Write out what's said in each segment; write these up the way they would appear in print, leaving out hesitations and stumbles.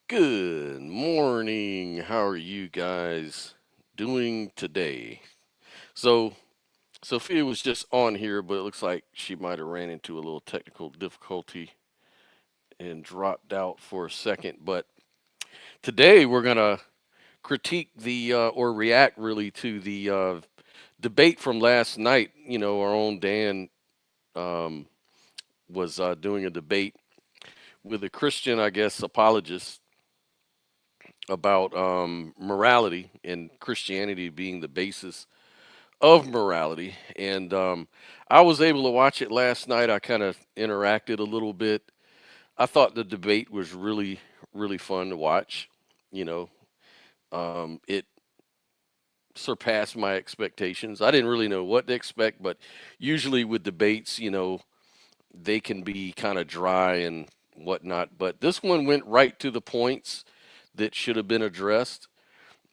Good morning. How are you guys doing today? So, Sophia was just on here, but it looks like she might have ran into a little technical difficulty and dropped out for a second. But today we're going to critique or react really to the debate from last night. You know, our own Dan um, was doing a debate with a Christian, I guess, apologist about morality and Christianity being the basis of morality. And I was able to watch it last night. I kind of interacted a little bit. I thought the debate was really, really fun to watch. You know, it surpassed my expectations. I didn't really know what to expect, but usually with debates, you know, they can be kind of dry and whatnot. But this one went right to the points that should have been addressed,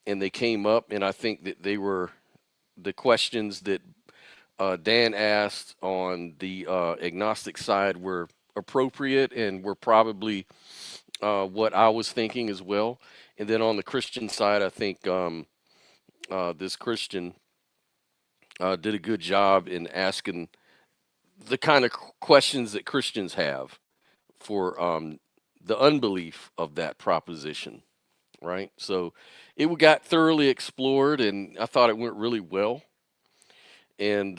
and they came up, and I think that they were the questions that Dan asked on the agnostic side were appropriate and were probably what I was thinking as well. And then on the Christian side, I think this Christian did a good job in asking the kind of questions that Christians have for the unbelief of that proposition, right? So it got thoroughly explored, and I thought it went really well. And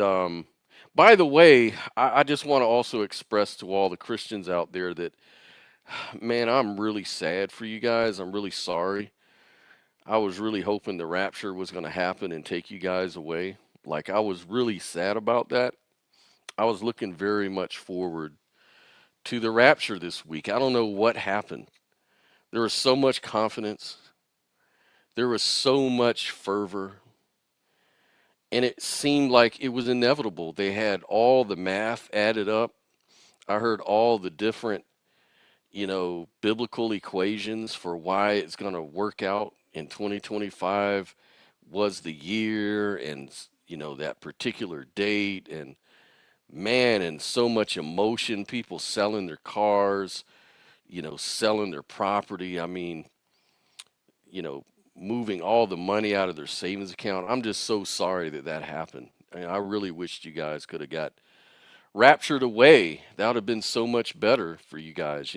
by the way, I just want to also express to all the Christians out there that, man, I'm really sad for you guys. I'm really sorry. I was really hoping the rapture was going to happen and take you guys away. Like, I was really sad about that. I was looking very much forward to the rapture this week. I don't know what happened. There was so much confidence, there was so much fervor, and it seemed like it was inevitable. They had all the math added up. I heard all the different, biblical equations for why it's going to work out in 2025 was the year and, that particular date. And man, and so much emotion, people selling their cars, selling their property. I mean, you know, moving all the money out of their savings account. I'm just so sorry that that happened. I mean, I really wished you guys could have got raptured away. That would have been so much better for you guys.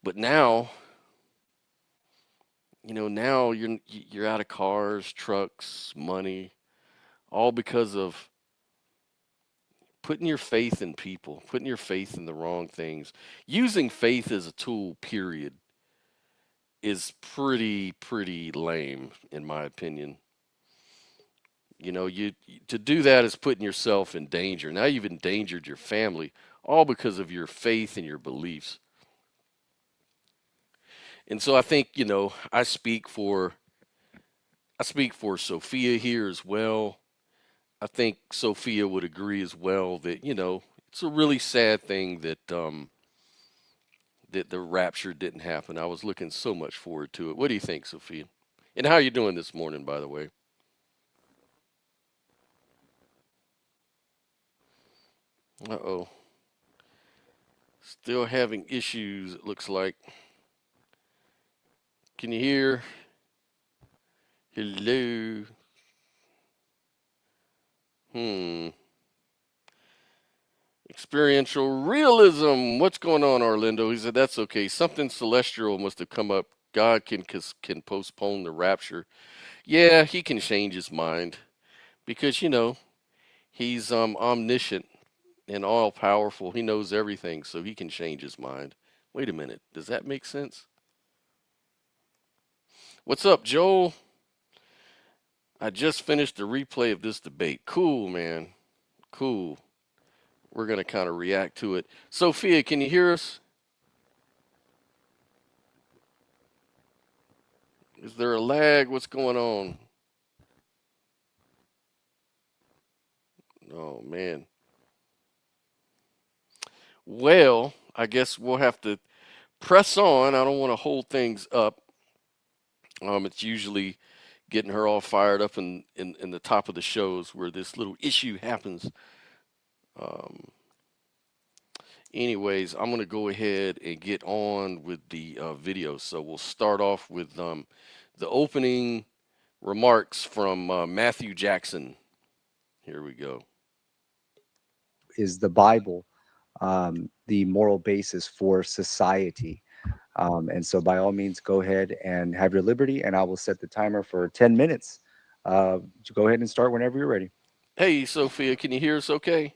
But now, now you're out of cars, trucks, money, all because of putting your faith in people, putting your faith in the wrong things. Using faith as a tool, period, is pretty lame in my opinion. You to do that is putting yourself in danger. Now you've endangered your family all because of your faith and your beliefs. And so I think, I speak for Sophia here as well. I think Sophia would agree as well that, it's a really sad thing that the rapture didn't happen. I was looking so much forward to it. What do you think, Sophia? And how are you doing this morning, by the way? Uh-oh. Still having issues, it looks like. Can you hear? Hello? Hmm. Experiential realism. What's going on, Orlando? He said that's okay. Something celestial must have come up. God can postpone the rapture. Yeah, he can change his mind because he's omniscient and all powerful. He knows everything, so he can change his mind. Wait a minute. Does that make sense? What's up, Joel? I just finished a replay of this debate. Cool, man. Cool. We're going to kind of react to it. Sophia, can you hear us? Is there a lag? What's going on? Oh man. Well, I guess we'll have to press on. I don't want to hold things up. It's usually getting her all fired up in the top of the shows where this little issue happens. Um, Anyways, I'm going to go ahead and get on with the video. So we'll start off with the opening remarks from Matthew Jackson. Here we go. Is the Bible the moral basis for society? And so, by all means, go ahead and have your liberty, and I will set the timer for 10 minutes. Go ahead and start whenever you're ready. Hey, Sophia, can you hear us okay?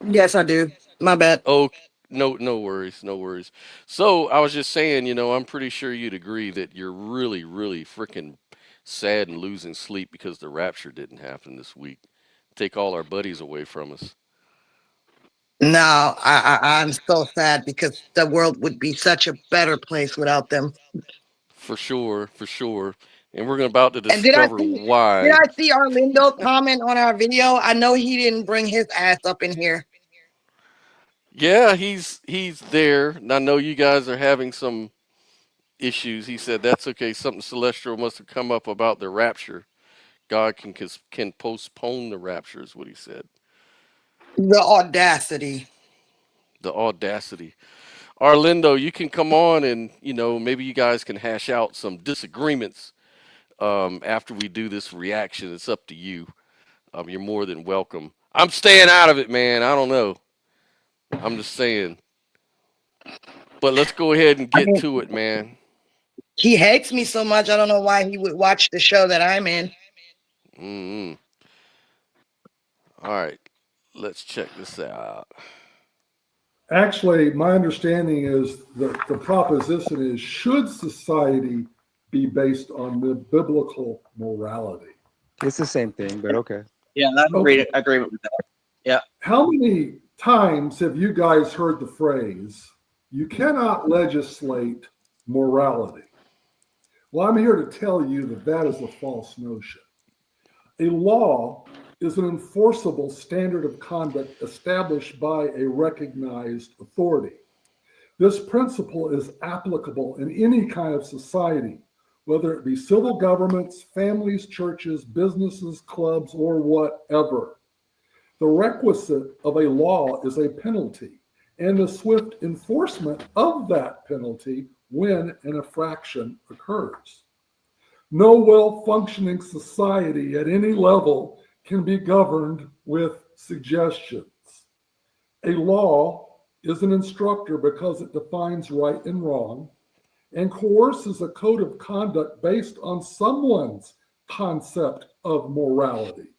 Yes, I do. My bad. Oh, no, no worries, no worries. So I was just saying, I'm pretty sure you'd agree that you're really, really freaking sad and losing sleep because the rapture didn't happen this week. Take all our buddies away from us. No, I'm so sad because the world would be such a better place without them. For sure, for sure. And we're about to And did I discover see did why. I see Arlindo comment on our video? I know he didn't bring his ass up in here. Yeah, he's there. And I know you guys are having some issues. He said that's okay. Something celestial must have come up about the rapture. God can postpone the rapture, is what he said. The audacity. The audacity. Arlindo, you can come on and maybe you guys can hash out some disagreements after we do this reaction. It's up to you. You're more than welcome. I'm staying out of it, man. I don't know. I'm just saying. But let's go ahead and I get mean, to it, man. he hates me so much. I don't know why he would watch the show that I'm in. Mm-hmm. All right, let's check this out. Actually, my understanding is that the proposition is, should society be based on the biblical morality? It's the same thing, but okay. Yeah, I'm Okay. agreement with that. Yeah. How many times have you guys heard the phrase, you cannot legislate morality? Well, I'm here to tell you that that is a false notion. A law is an enforceable standard of conduct established by a recognized authority. This principle is applicable in any kind of society, whether it be civil governments, families, churches, businesses, clubs, or whatever. The requisite of a law is a penalty and the swift enforcement of that penalty when an infraction occurs. No well-functioning society at any level can be governed with suggestions. A law is an instructor because it defines right and wrong and coerces a code of conduct based on someone's concept of morality.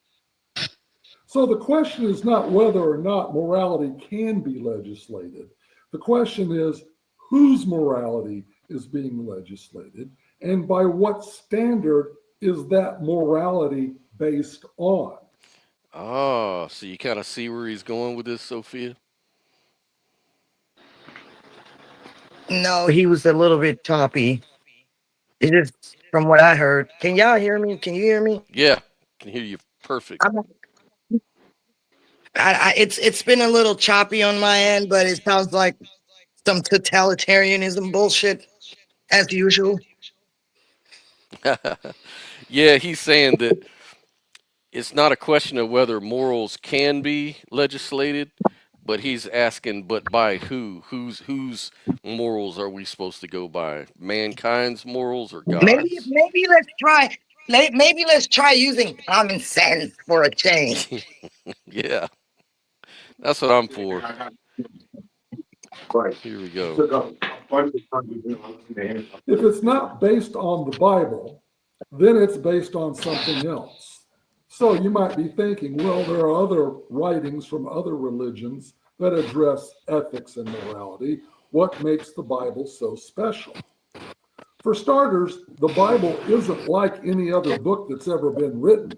So the question is not whether or not morality can be legislated. The question is whose morality is being legislated and by what standard is that morality based on? Oh, so you kind of see where he's going with this, Sophia? No, he was a little bit choppy. It is from what I heard. Can y'all hear me? Can you hear me? Yeah, can hear you perfect. It's been a little choppy on my end, but it sounds like some totalitarianism bullshit as usual. Yeah, he's saying that it's not a question of whether morals can be legislated, but he's asking, but by who? Whose morals are we supposed to go by? Mankind's morals or Maybe God's? maybe let's try maybe let's try using common sense for a change. Yeah, that's what I'm for. Here we go. If it's not based on the Bible, then it's based on something else. So you might be thinking, well, there are other writings from other religions that address ethics and morality. What makes the Bible so special? For starters, the Bible isn't like any other book that's ever been written.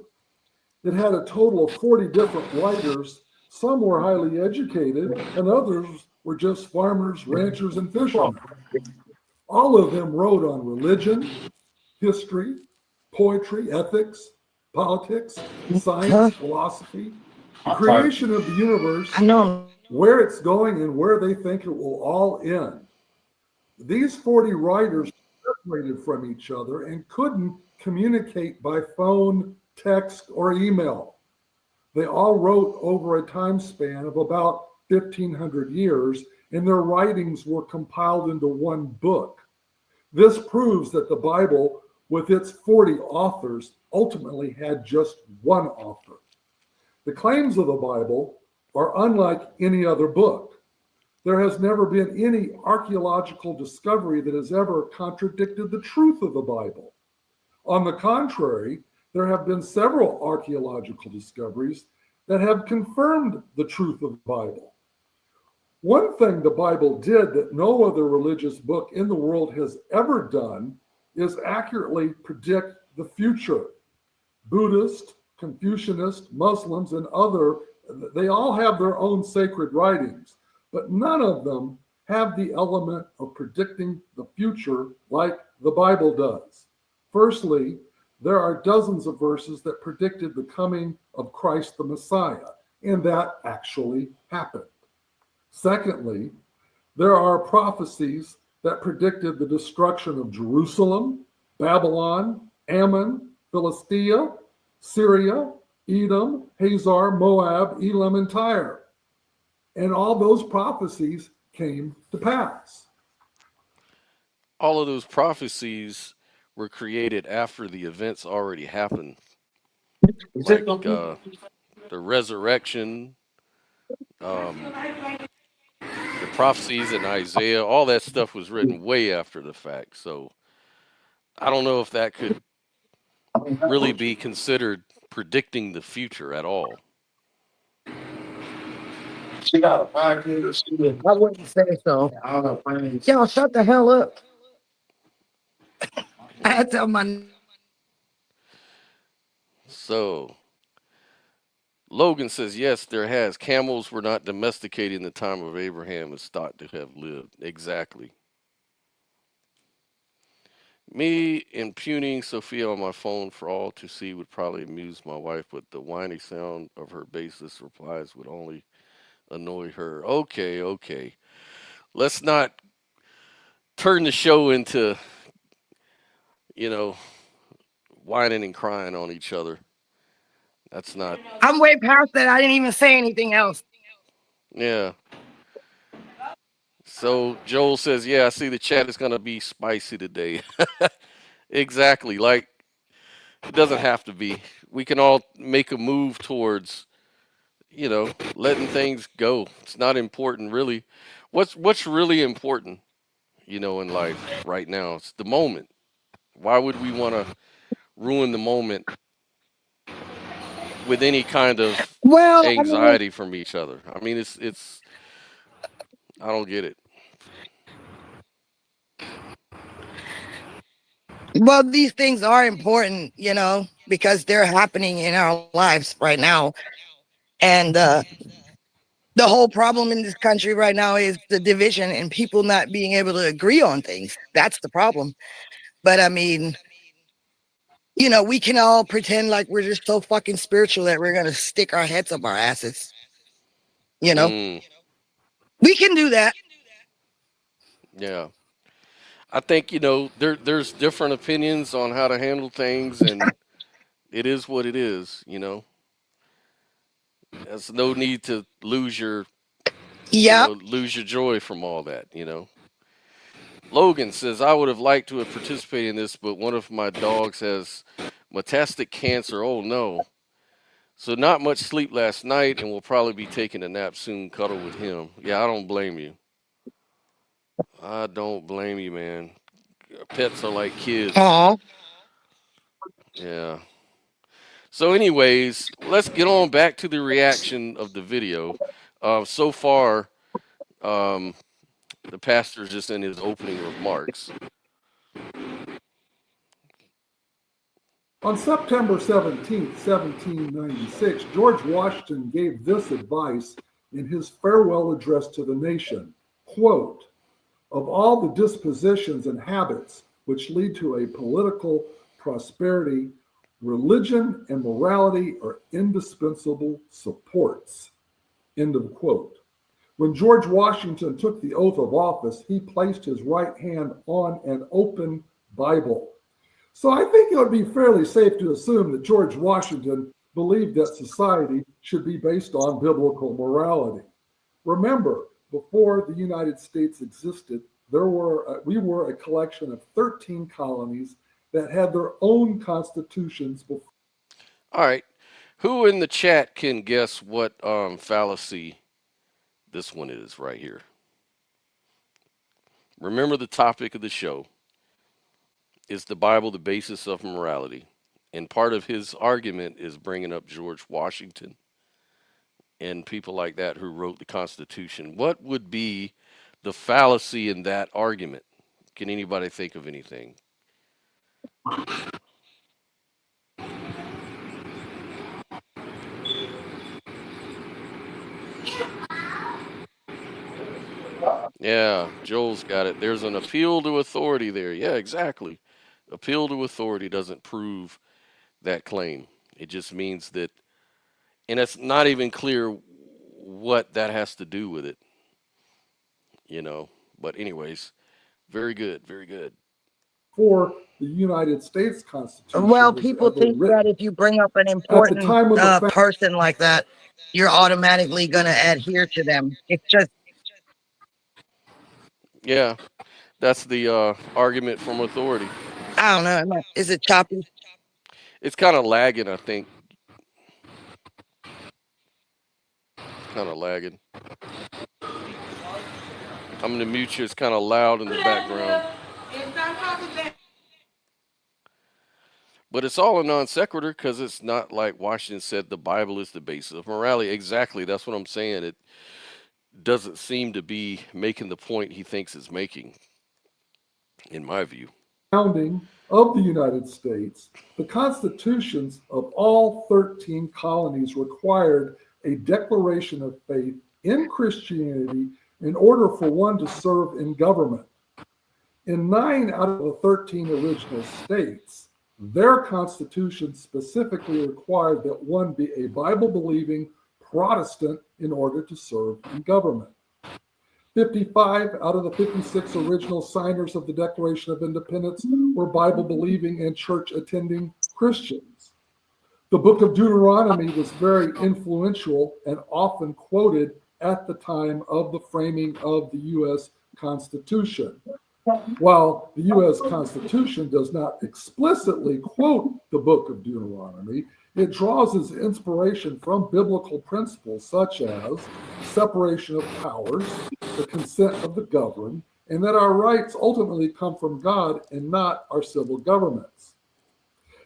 It had a total of 40 different writers. Some were highly educated, and others were just farmers, ranchers, and fishermen. All of them wrote on religion, history, poetry, ethics, politics, Huh? science, philosophy, the creation of the universe, I know. where it's going and where they think it will all end. These 40 writers separated from each other and couldn't communicate by phone, text, or email. They all wrote over a time span of about 1,500 years, and their writings were compiled into one book. This proves that the Bible, with its 40 authors, ultimately had just one author. The claims of the Bible are unlike any other book. There has never been any archaeological discovery that has ever contradicted the truth of the Bible. On the contrary, there have been several archaeological discoveries that have confirmed the truth of the Bible. One thing the Bible did that no other religious book in the world has ever done is accurately predict the future. Buddhist, Confucianist, Muslims, and other, they all have their own sacred writings, but none of them have the element of predicting the future like the Bible does. Firstly, there are dozens of verses that predicted the coming of Christ the Messiah, and that actually happened. Secondly, there are prophecies that predicted the destruction of Jerusalem, Babylon, Ammon, Philistia, Syria, Edom, Hazar, Moab, Elam, and Tyre. And all those prophecies came to pass. All of those prophecies were created after the events already happened, like the resurrection, um, the prophecies in Isaiah. All that stuff was written way after the fact. So I don't know if that could really be considered predicting the future at all. She got a 5 year student. I wouldn't say so. Y'all shut the hell up. I had to tell my So Logan says, yes, there has. Camels were not domesticated in the time of Abraham and thought to have lived. Exactly. Me impugning Sophia on my phone for all to see would probably amuse my wife, but the whiny sound of her baseless replies would only annoy her. Okay, okay. Let's not turn the show into, you know, whining and crying on each other. That's not. I'm way past that. I didn't even say anything else. Yeah. So Joel says, yeah, I see the chat is going to be spicy today. Exactly. Like, it doesn't have to be. We can all make a move towards, letting things go. It's not important, really. What's really important, in life right now? It's the moment. Why would we want to ruin the moment with any kind of Well, I mean, anxiety from each other? I mean, it's. I don't get it. well, these things are important, because they're happening in our lives right now. And the whole problem in this country right now is the division and people not being able to agree on things. That's the problem. But I mean, we can all pretend like we're just so fucking spiritual that we're going to stick our heads up our asses. Mm, We can do that. yeah. I think there's different opinions on how to handle things, and it is what it is. There's no need to lose your Yep. lose your joy from all that. Logan says, I would have liked to have participated in this, but one of my dogs has metastatic cancer. Oh no. So not much sleep last night, and will probably be taking a nap soon. Cuddle with him. Yeah, I don't blame you. I don't blame you, man. Pets are like kids. Aw. Yeah. So, anyways, let's get on back to the reaction of the video. So far, um, the pastor's just in his opening remarks. On September 17th, 1796, George Washington gave this advice in his farewell address to the nation. Quote, of all the dispositions and habits which lead to a political prosperity. Religion and morality are indispensable supports. End of quote. When George Washington took the oath of office, he placed his right hand on an open Bible. So I think it would be fairly safe to assume that George Washington believed that society should be based on biblical morality. Remember, before the United States existed, we were a collection of 13 colonies that had their own constitutions before. All right. Who in the chat can guess what fallacy this one is right here? Remember the topic of the show. Is the Bible the basis of morality? And part of his argument is bringing up George Washington and people like that who wrote the Constitution. What would be the fallacy in that argument? Can anybody think of anything? Yeah, Joel's got it. There's an appeal to authority there. Yeah, exactly. Appeal to authority doesn't prove that claim. It just means that, and it's not even clear what that has to do with it, you know. But, anyways, very good, very good. Before the United States Constitution Well, was people ever think written. that if you bring up an At the important time of the person like that, you're automatically going to adhere to them. It's just, Yeah, that's the argument from authority. I don't know. Is it choppy? It's kind of lagging, I think. Kind of lagging. I'm going to mute you. It's kind of loud in the background. But it's all a non sequitur because it's not like Washington said the Bible is the basis of morality. Exactly. That's what I'm saying. It doesn't seem to be making the point he thinks it's making, in my view. Founding of the United States, the constitutions of all 13 colonies required a declaration of faith in Christianity in order for one to serve in government. In 9 out of the 13 original states, their constitution specifically required that one be a Bible-believing Protestant in order to serve in government. 55 out of the 56 original signers of the Declaration of Independence were Bible-believing and church-attending Christians. The book of Deuteronomy was very influential and often quoted at the time of the framing of the U.S. Constitution. While the U.S. Constitution does not explicitly quote the book of Deuteronomy, it draws its inspiration from biblical principles such as separation of powers, the consent of the governed, and that our rights ultimately come from God and not our civil governments.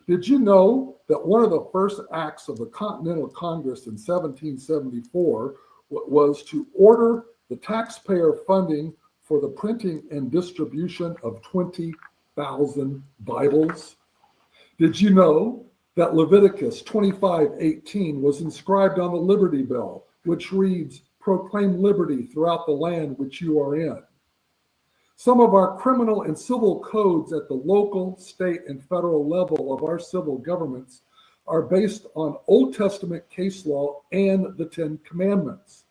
Did you know that one of the first acts of the Continental Congress in 1774 was to order the taxpayer funding for the printing and distribution of 20,000 Bibles? Did you know that Leviticus 25:18 was inscribed on the Liberty Bell, which reads, "Proclaim liberty throughout the land which you are in"? Some of our criminal and civil codes at the local, state, and federal level of our civil governments are based on Old Testament case law and the Ten Commandments.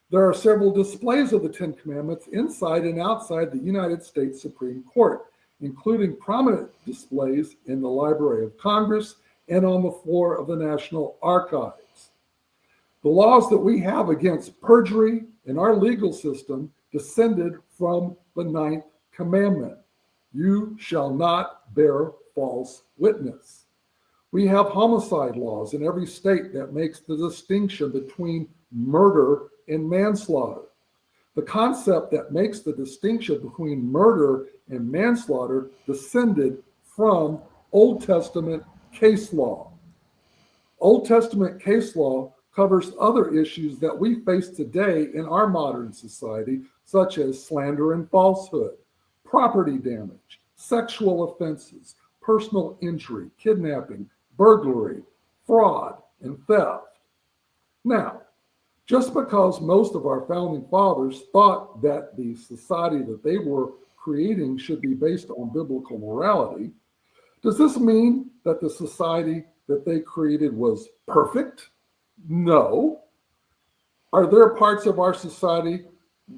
There are several displays of the Ten Commandments inside and outside the United States Supreme Court, including prominent displays in the Library of Congress and on the floor of the National Archives. The laws that we have against perjury in our legal system descended from the Ninth Commandment. You shall not bear false witness. We have homicide laws in every state that makes the distinction between murder and manslaughter. The concept that makes the distinction between murder and manslaughter descended from Old Testament case law. Old Testament case law covers other issues that we face today in our modern society, such as slander and falsehood, property damage, sexual offenses, personal injury, kidnapping, burglary, fraud, and theft. Now, just because most of our founding fathers thought that the society that they were creating should be based on biblical morality, does this mean that the society that they created was perfect? No. Are there parts of our society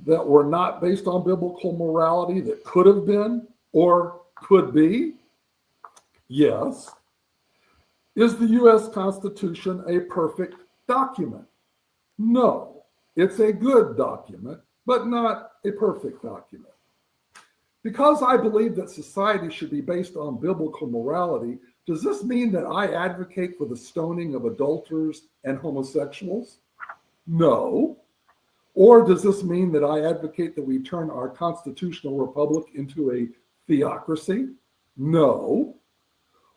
that were not based on biblical morality that could have been or could be? Yes. Is the U.S. Constitution a perfect document? No. It's a good document, but not a perfect document. Because I believe that society should be based on biblical morality, does this mean that I advocate for the stoning of adulterers and homosexuals? No. Or does this mean that I advocate that we turn our constitutional republic into a theocracy? No.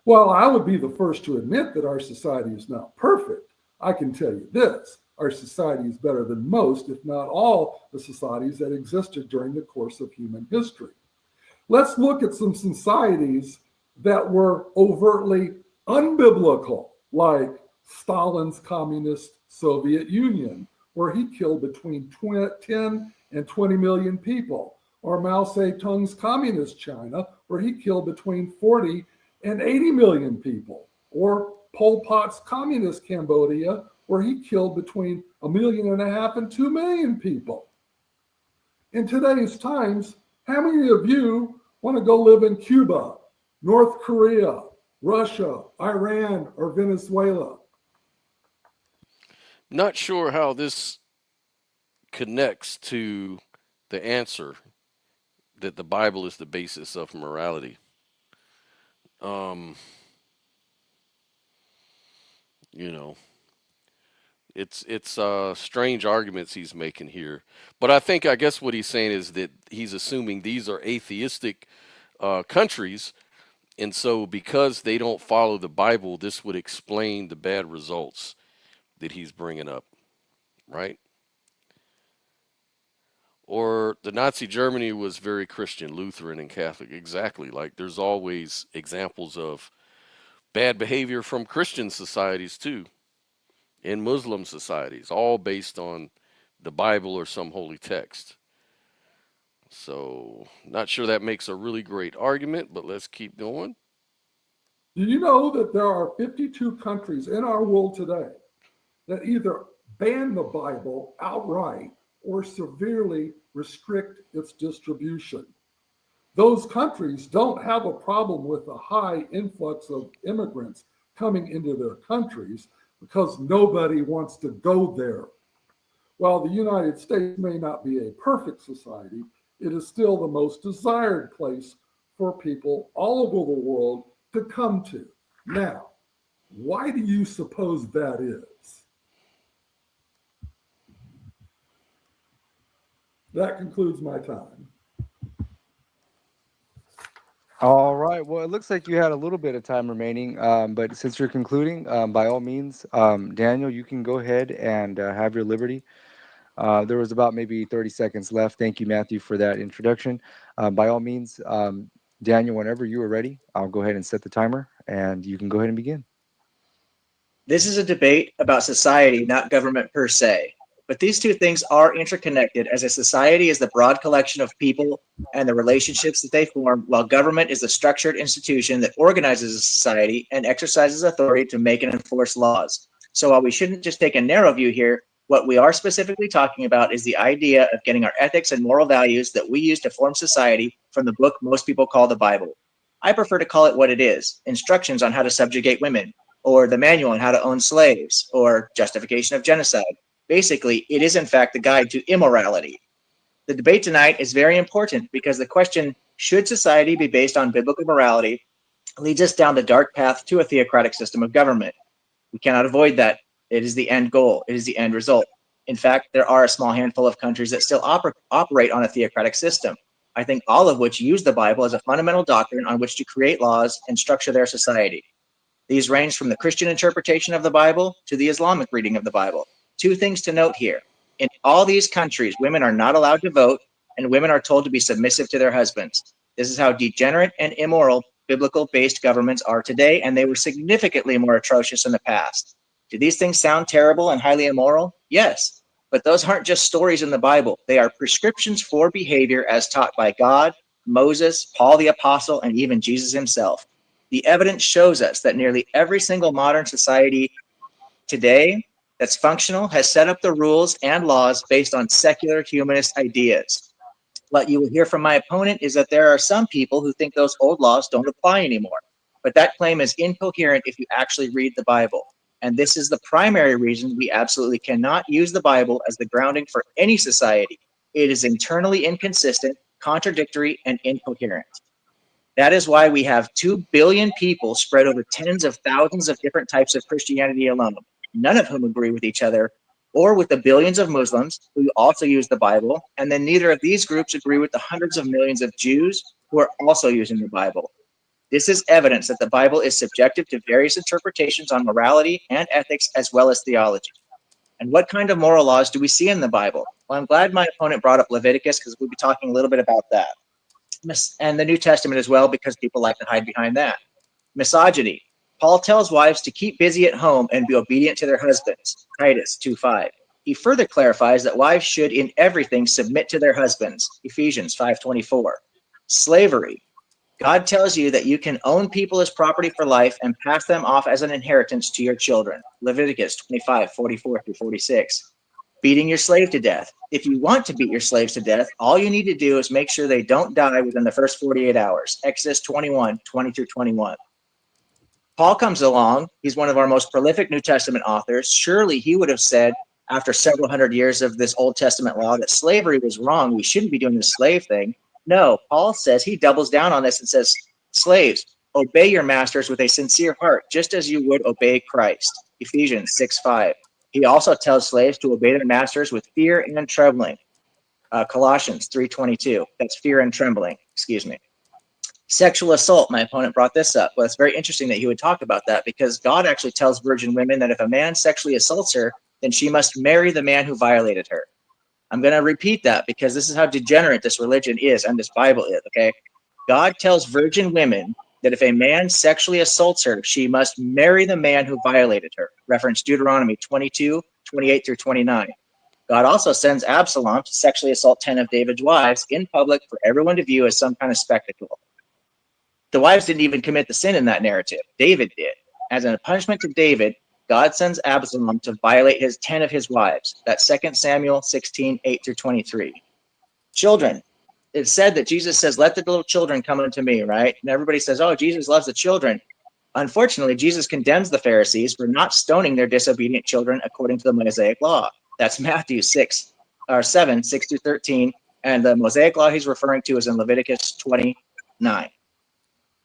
While I would be the first to admit that our society is not perfect, I can tell you this: our society is better than most, if not all, the societies that existed during the course of human history. Let's look at some societies that were overtly unbiblical, like Stalin's communist Soviet Union, where he killed between 10 and 20 million people, or Mao Zedong's communist China, where he killed between 40 and 80 million people, or Pol Pot's communist Cambodia, where he killed between 1.5 million and 2 million people. In today's times, how many of you want to go live in Cuba, North Korea, Russia, Iran, or Venezuela? Not sure how this connects to the answer that the Bible is the basis of morality. You know, it's strange arguments he's making here, but I guess what he's saying is that he's assuming these are atheistic countries, and so because they don't follow the Bible, this would explain the bad results that he's bringing up, right? Or the Nazi Germany was very Christian, Lutheran, and Catholic. Exactly. Like there's always examples of bad behavior from Christian societies too, and Muslim societies, all based on the Bible or some holy text. So, not sure that makes a really great argument, but let's keep going. Do you know that there are 52 countries in our world today that either ban the Bible outright or severely restrict its distribution? Those countries don't have a problem with a high influx of immigrants coming into their countries because nobody wants to go there. While the United States may not be a perfect society, it is still the most desired place for people all over the world to come to. Now, why do you suppose that is? That concludes my time. All right. Well, it looks like you had a little bit of time remaining, but since you're concluding, by all means, Daniel, you can go ahead and have your liberty. There was about maybe 30 seconds left. Thank you, Matthew, for that introduction. By all means, Daniel, whenever you are ready, I'll go ahead and set the timer, and you can go ahead and begin. This is a debate about society, not government per se. But these two things are interconnected, as a society is the broad collection of people and the relationships that they form, while government is the structured institution that organizes a society and exercises authority to make and enforce laws. So while we shouldn't just take a narrow view here, what we are specifically talking about is the idea of getting our ethics and moral values that we use to form society from the book most people call the Bible. I prefer to call it what it is: instructions on how to subjugate women, or the manual on how to own slaves, or justification of genocide. Basically, it is in fact the guide to immorality. The debate tonight is very important because the question, should society be based on biblical morality, leads us down the dark path to a theocratic system of government. We cannot avoid that. It is the end goal. It is the end result. In fact, there are a small handful of countries that still operate on a theocratic system, I think all of which use the Bible as a fundamental doctrine on which to create laws and structure their society. These range from the Christian interpretation of the Bible to the Islamic reading of the Bible. Two things to note here. In all these countries, women are not allowed to vote, and women are told to be submissive to their husbands. This is how degenerate and immoral biblical-based governments are today, and they were significantly more atrocious in the past. Do these things sound terrible and highly immoral? Yes, but those aren't just stories in the Bible. They are prescriptions for behavior as taught by God, Moses, Paul the Apostle, and even Jesus himself. The evidence shows us that nearly every single modern society today that's functional has set up the rules and laws based on secular humanist ideas. What you will hear from my opponent is that there are some people who think those old laws don't apply anymore. But that claim is incoherent if you actually read the Bible. And this is the primary reason we absolutely cannot use the Bible as the grounding for any society. It is internally inconsistent, contradictory, and incoherent. That is why we have 2 billion people spread over tens of thousands of different types of Christianity alone, none of whom agree with each other, or with the billions of Muslims who also use the Bible, and then neither of these groups agree with the hundreds of millions of Jews who are also using the Bible. This is evidence that the Bible is subjective to various interpretations on morality and ethics as well as theology. And what kind of moral laws do we see in the Bible? Well, I'm glad my opponent brought up Leviticus because we'll be talking a little bit about that. And the New Testament as well, because people like to hide behind that. Misogyny. Paul tells wives to keep busy at home and be obedient to their husbands. Titus 2:5. He further clarifies that wives should in everything submit to their husbands. Ephesians 5:24. Slavery. God tells you that you can own people as property for life and pass them off as an inheritance to your children. Leviticus 25:44-46. Beating your slave to death. If you want to beat your slaves to death, all you need to do is make sure they don't die within the first 48 hours. Exodus 21:20-21. Paul comes along. He's one of our most prolific New Testament authors. Surely he would have said, after several hundred years of this Old Testament law, that slavery was wrong. We shouldn't be doing the slave thing. No, Paul says, he doubles down on this and says, slaves, obey your masters with a sincere heart, just as you would obey Christ. Ephesians 6:5. He also tells slaves to obey their masters with fear and trembling. Colossians 3:22. That's fear and trembling. Excuse me. Sexual assault. My opponent brought this up. Well, it's very interesting that he would talk about that because God actually tells virgin women that if a man sexually assaults her, then she must marry the man who violated her. I'm going to repeat that because this is how degenerate this religion is and this Bible is, okay? God tells virgin women that if a man sexually assaults her, she must marry the man who violated her. Reference Deuteronomy 22:28-29. God also sends Absalom to sexually assault 10 of David's wives in public for everyone to view as some kind of spectacle. The wives didn't even commit the sin in that narrative. David did. As a punishment to David, God sends Absalom to violate 10 of his wives. That's 2 Samuel 16:8-23. Children. It's said that Jesus says, let the little children come unto me, right? And everybody says, oh, Jesus loves the children. Unfortunately, Jesus condemns the Pharisees for not stoning their disobedient children according to the Mosaic law. That's Matthew 7:6-13. And the Mosaic law he's referring to is in Leviticus 29.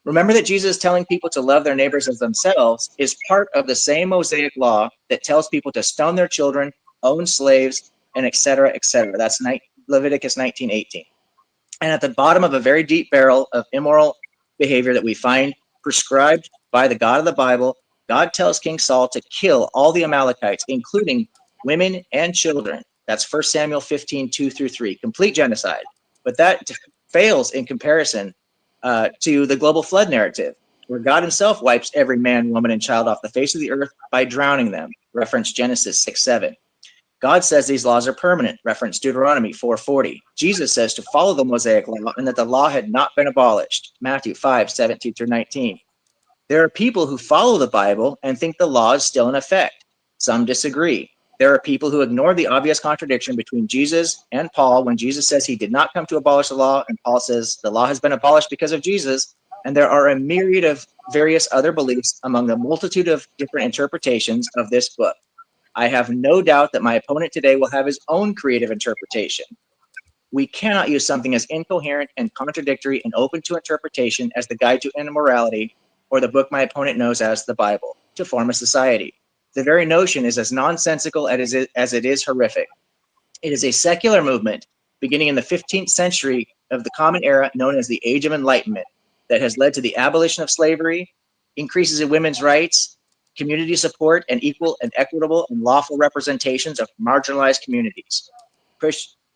Remember that Jesus telling people to love their neighbors as themselves is part of the same Mosaic law that tells people to stone their children, own slaves, and etc., etc. That's Leviticus 19:18. And at the bottom of a very deep barrel of immoral behavior that we find prescribed by the God of the Bible, God tells King Saul to kill all the Amalekites, including women and children. That's 1 Samuel 15:2-3. Complete genocide. But that fails in comparison to the global flood narrative, where God himself wipes every man, woman, and child off the face of the earth by drowning them. Reference Genesis 6:7. God says these laws are permanent. Reference Deuteronomy 4:40. Jesus says to follow the Mosaic law and that the law had not been abolished. Matthew 5:17-19. There are people who follow the Bible and think the law is still in effect. Some disagree. There are people who ignore the obvious contradiction between Jesus and Paul when Jesus says he did not come to abolish the law and Paul says the law has been abolished because of Jesus. And there are a myriad of various other beliefs among the multitude of different interpretations of this book. I have no doubt that my opponent today will have his own creative interpretation. We cannot use something as incoherent and contradictory and open to interpretation as the Guide to Immorality or the book my opponent knows as the Bible to form a society. The very notion is as nonsensical as it is horrific. It is a secular movement beginning in the 15th century of the Common Era known as the Age of Enlightenment that has led to the abolition of slavery, increases in women's rights, community support, and equal and equitable and lawful representations of marginalized communities.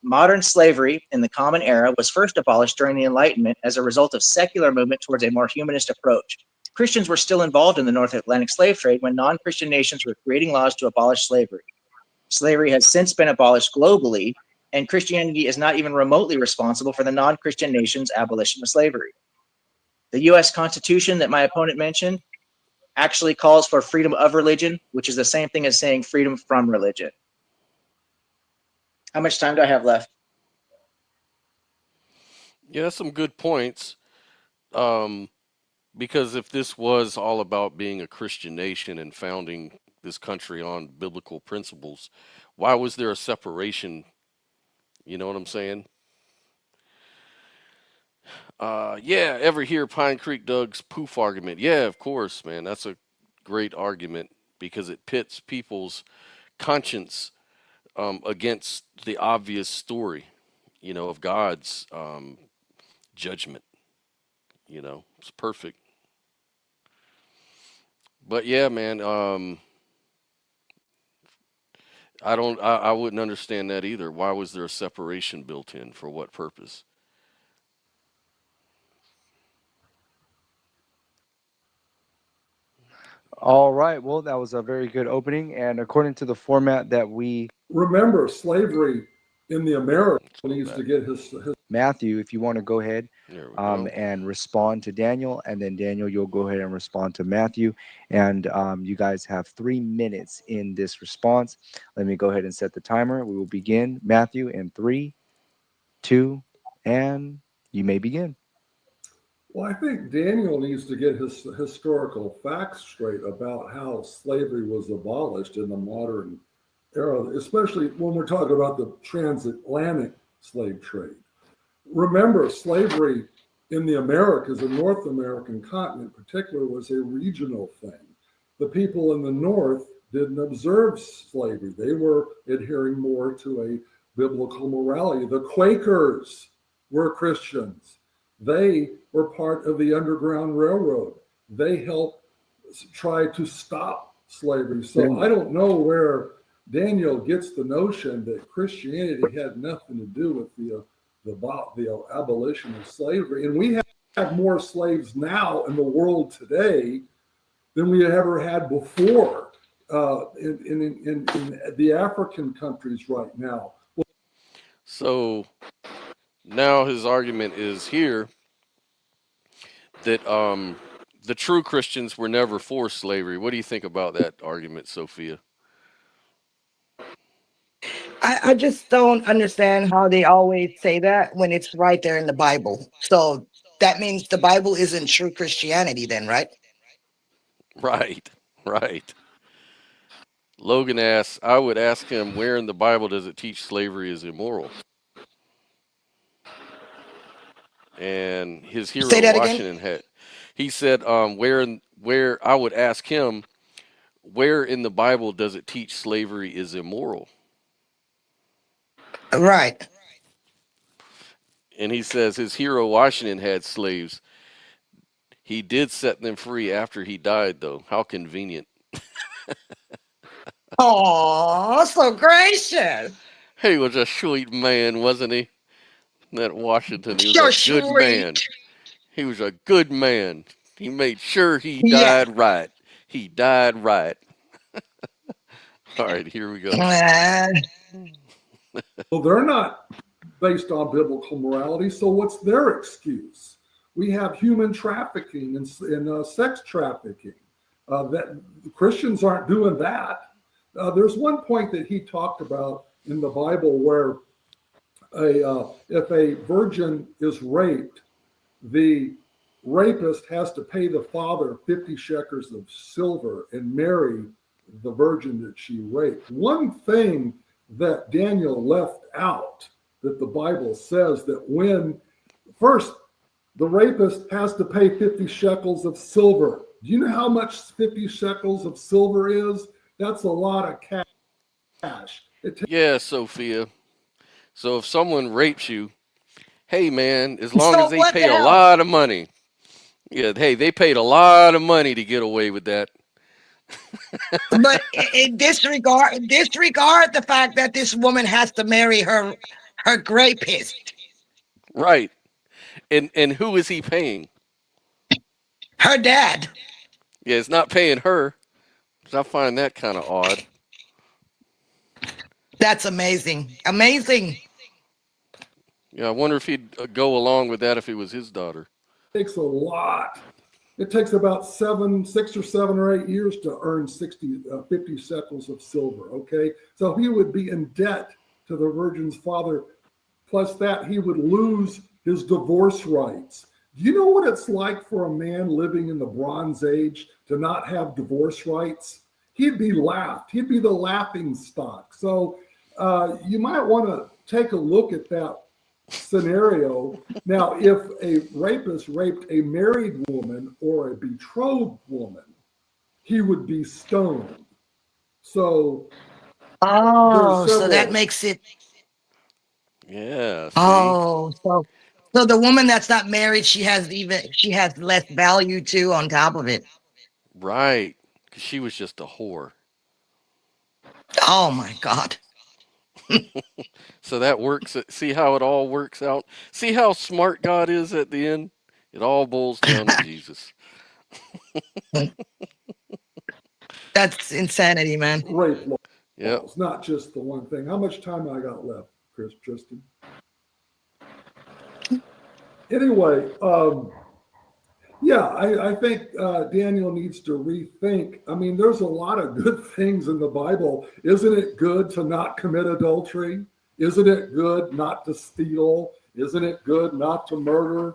Modern slavery in the Common Era was first abolished during the Enlightenment as a result of secular movement towards a more humanist approach. Christians were still involved in the North Atlantic slave trade when non-Christian nations were creating laws to abolish slavery. Slavery has since been abolished globally, and Christianity is not even remotely responsible for the non-Christian nation's abolition of slavery. The U.S. Constitution that my opponent mentioned actually calls for freedom of religion, which is the same thing as saying freedom from religion. How much time do I have left? Yeah, that's some good points. Um, because if this was all about being a Christian nation and founding this country on biblical principles, why was there a separation? You know what I'm saying? Yeah, ever hear Pine Creek Doug's poof argument? Yeah, of course, man. That's a great argument because it pits people's conscience against the obvious story, of God's judgment. It's perfect. But yeah, man, I wouldn't understand that either. Why was there a separation built in? For what purpose? All right. Well, that was a very good opening. And according to the format that we, Remember, slavery in the Americas Let's go needs to back. get his Matthew, if you want to go ahead There we go. and respond to Daniel, and then Daniel, you'll go ahead and respond to Matthew. And you guys have 3 minutes in this response. Let me go ahead and set the timer. We will begin, Matthew, in 3, 2, and you may begin. Well, I think Daniel needs to get his historical facts straight about how slavery was abolished in the modern era, especially when we're talking about the transatlantic slave trade. Remember, slavery in the Americas, the North American continent in particular, was a regional thing. The people in the North didn't observe slavery. They were adhering more to a biblical morality. The Quakers were Christians. They were part of the Underground Railroad. They helped try to stop slavery. So I don't know where Daniel gets the notion that Christianity had nothing to do with the abolition of slavery. And we have more slaves now in the world today than we ever had before in the African countries right now. So now his argument is here that the true Christians were never for slavery. What do you think about that argument, Sophia? I just don't understand how they always say that when it's right there in the Bible. So that means the Bible isn't true Christianity, then, right? Right, right. Logan asks, I would ask him, where in the Bible does it teach slavery is immoral? And his Say hero that again. Washington had, he said, where I would ask him, where in the Bible does it teach slavery is immoral? Right. And he says his hero Washington had slaves. He did set them free after he died, though. How convenient. Oh, so gracious. He was a sweet man, wasn't he? That Washington, he was So a good man. sweet. He was a good man. He made sure he Yeah. died right. He died right. All right, here we go. Well, they're not based on biblical morality. So what's their excuse? We have human trafficking and sex trafficking. That Christians aren't doing that. There's one point that he talked about in the Bible where if a virgin is raped, the rapist has to pay the father 50 shekels of silver and marry the virgin that she raped. One thing that Daniel left out that the Bible says that when first the rapist has to pay 50 shekels of silver. Do you know how much 50 shekels of silver is? That's a lot of cash. Yeah, Sophia. So if someone rapes you, hey man, as long as So they what the pay a hell? lot of money. Yeah, hey, they paid a lot of money to get away with that. But disregard the fact that this woman has to marry her rapist, Right. And who is he paying? her dad. Yeah, it's not paying her. I find that kind of odd. That's amazing. Amazing. Yeah, I wonder if he'd go along with that if it was his daughter. It takes a lot. It takes about 6 or 7 or 8 years to earn 50 shekels of silver. Okay, so he would be in debt to the virgin's father. Plus that, he would lose his divorce rights. Do you know what it's like for a man living in the Bronze Age to not have divorce rights? He'd be laughed. He'd be the laughing stock. So you might want to take a look at that scenario. Now, if a rapist raped a married woman or a betrothed woman, he would be stoned. So Oh, there's so that several. makes it. Yeah, see? Oh, so the woman that's not married, she has less value too on top of it. Right. 'Cause she was just a whore. Oh my God. So that works. See how it all works out? See how smart God is at the end? It all boils down to Jesus. That's insanity, man. Rape Yep. laws, not just the one thing. How much time I got left, Tristan? Anyway, yeah, I think Daniel needs to rethink. I mean, there's a lot of good things in the Bible. Isn't it good to not commit adultery? Isn't it good not to steal? Isn't it good not to murder?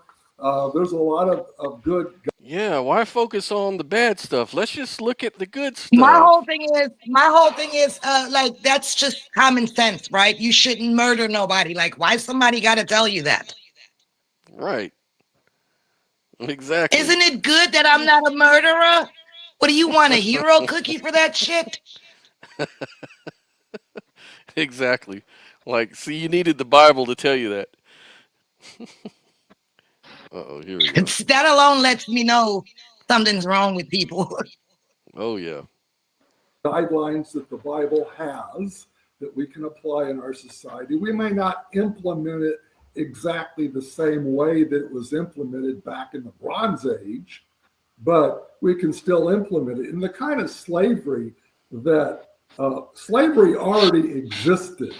There's a lot of good. Yeah, why focus on the bad stuff? Let's just look at the good My whole stuff. thing is, like, that's just common sense, right? You shouldn't murder nobody. Like, why somebody got to tell you that? Right. Exactly. Isn't it good that I'm not a murderer? What do you want, a hero cookie for that shit? Exactly. Like, see, you needed the Bible to tell you that. Uh-oh, here we go. That alone lets me know something's wrong with people. Oh, yeah. Guidelines that the Bible has that we can apply in our society. We may not implement it exactly the same way that it was implemented back in the Bronze Age, but we can still implement it. And the kind of slavery that slavery already existed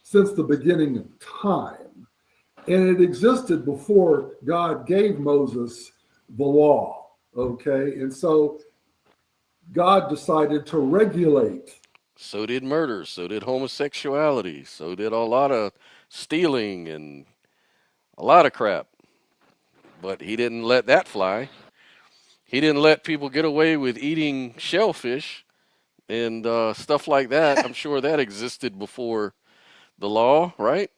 since the beginning of time. And it existed before God gave Moses the law. Okay. And so God decided to regulate. So did murder. So did homosexuality. So did a lot of stealing and a lot of crap. But he didn't let that fly. He didn't let people get away with eating shellfish and stuff like that. I'm sure that existed before the law, right?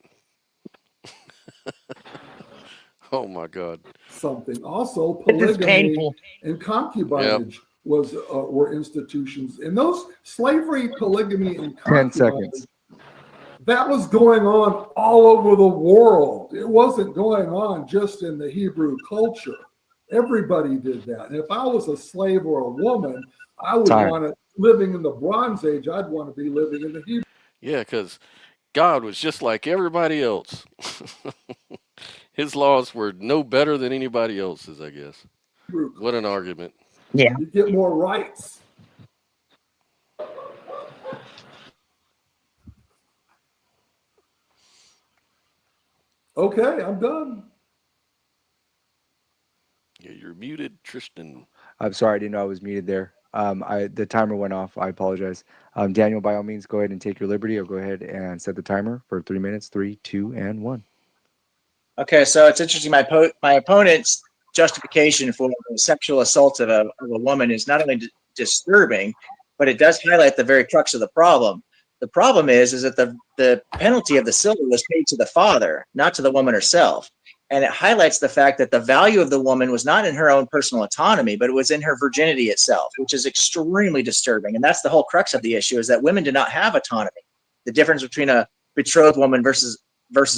Oh my God. Something. Also, This is polygamy painful. and concubinage were institutions. And those slavery, polygamy, and 10 concubinage, seconds. that was going on all over the world. It wasn't going on just in the Hebrew culture. Everybody did that. And if I was a slave or a woman, I would Time. want to, living in the Bronze Age, I'd want to be living in the Yeah, because God was just like everybody else. His laws were no better than anybody else's, I guess. Hebrew. What an argument. Yeah. You get more rights. Okay, I'm done. Yeah, you're muted, Tristan. I'm sorry, I didn't know I was muted there. The timer went off. I apologize. Daniel, by all means, go ahead and take your liberty, or go ahead and set the timer for 3 minutes. 3, 2, and 1. Okay, so it's interesting. My opponent's justification for the sexual assault of a woman is not only disturbing, but it does highlight the very crux of the problem. The problem is that the penalty of the silver was paid to the father, not to the woman herself. And it highlights the fact that the value of the woman was not in her own personal autonomy, but it was in her virginity itself, which is extremely disturbing. And that's the whole crux of the issue, is that women do not have autonomy. The difference between a betrothed woman versus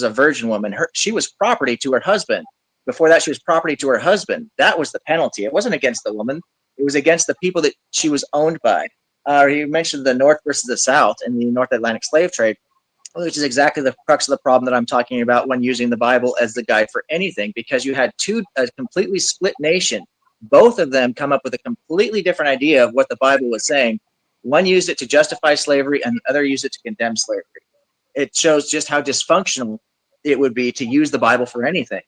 a virgin woman, she was property to her husband. Before that, she was property to her husband. That was the penalty. It wasn't against the woman. It was against the people that she was owned by. You mentioned the North versus the South in the North Atlantic slave trade, which is exactly the crux of the problem that I'm talking about when using the Bible as the guide for anything, because you had a completely split nation. Both of them come up with a completely different idea of what the Bible was saying. One used it to justify slavery, and the other used it to condemn slavery. It shows just how dysfunctional it would be to use the Bible for anything.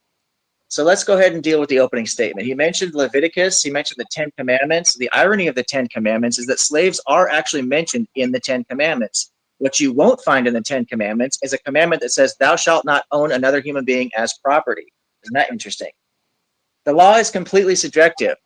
So let's go ahead and deal with the opening statement. He mentioned Leviticus. He mentioned the 10 Commandments. The irony of the 10 Commandments is that slaves are actually mentioned in the 10 Commandments. What you won't find in the 10 Commandments is a commandment that says, thou shalt not own another human being as property. Isn't that interesting? The law is completely subjective,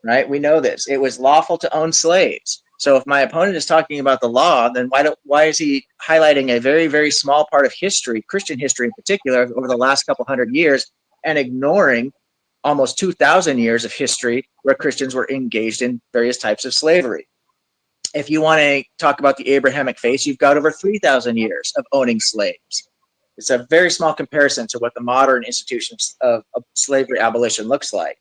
right? We know this. It was lawful to own slaves. So if my opponent is talking about the law, then why is he highlighting a very, very small part of history, Christian history in particular, over the last couple hundred years, and ignoring almost 2,000 years of history where Christians were engaged in various types of slavery? If you want to talk about the Abrahamic faith, you've got over 3,000 years of owning slaves. It's a very small comparison to what the modern institutions of slavery abolition looks like.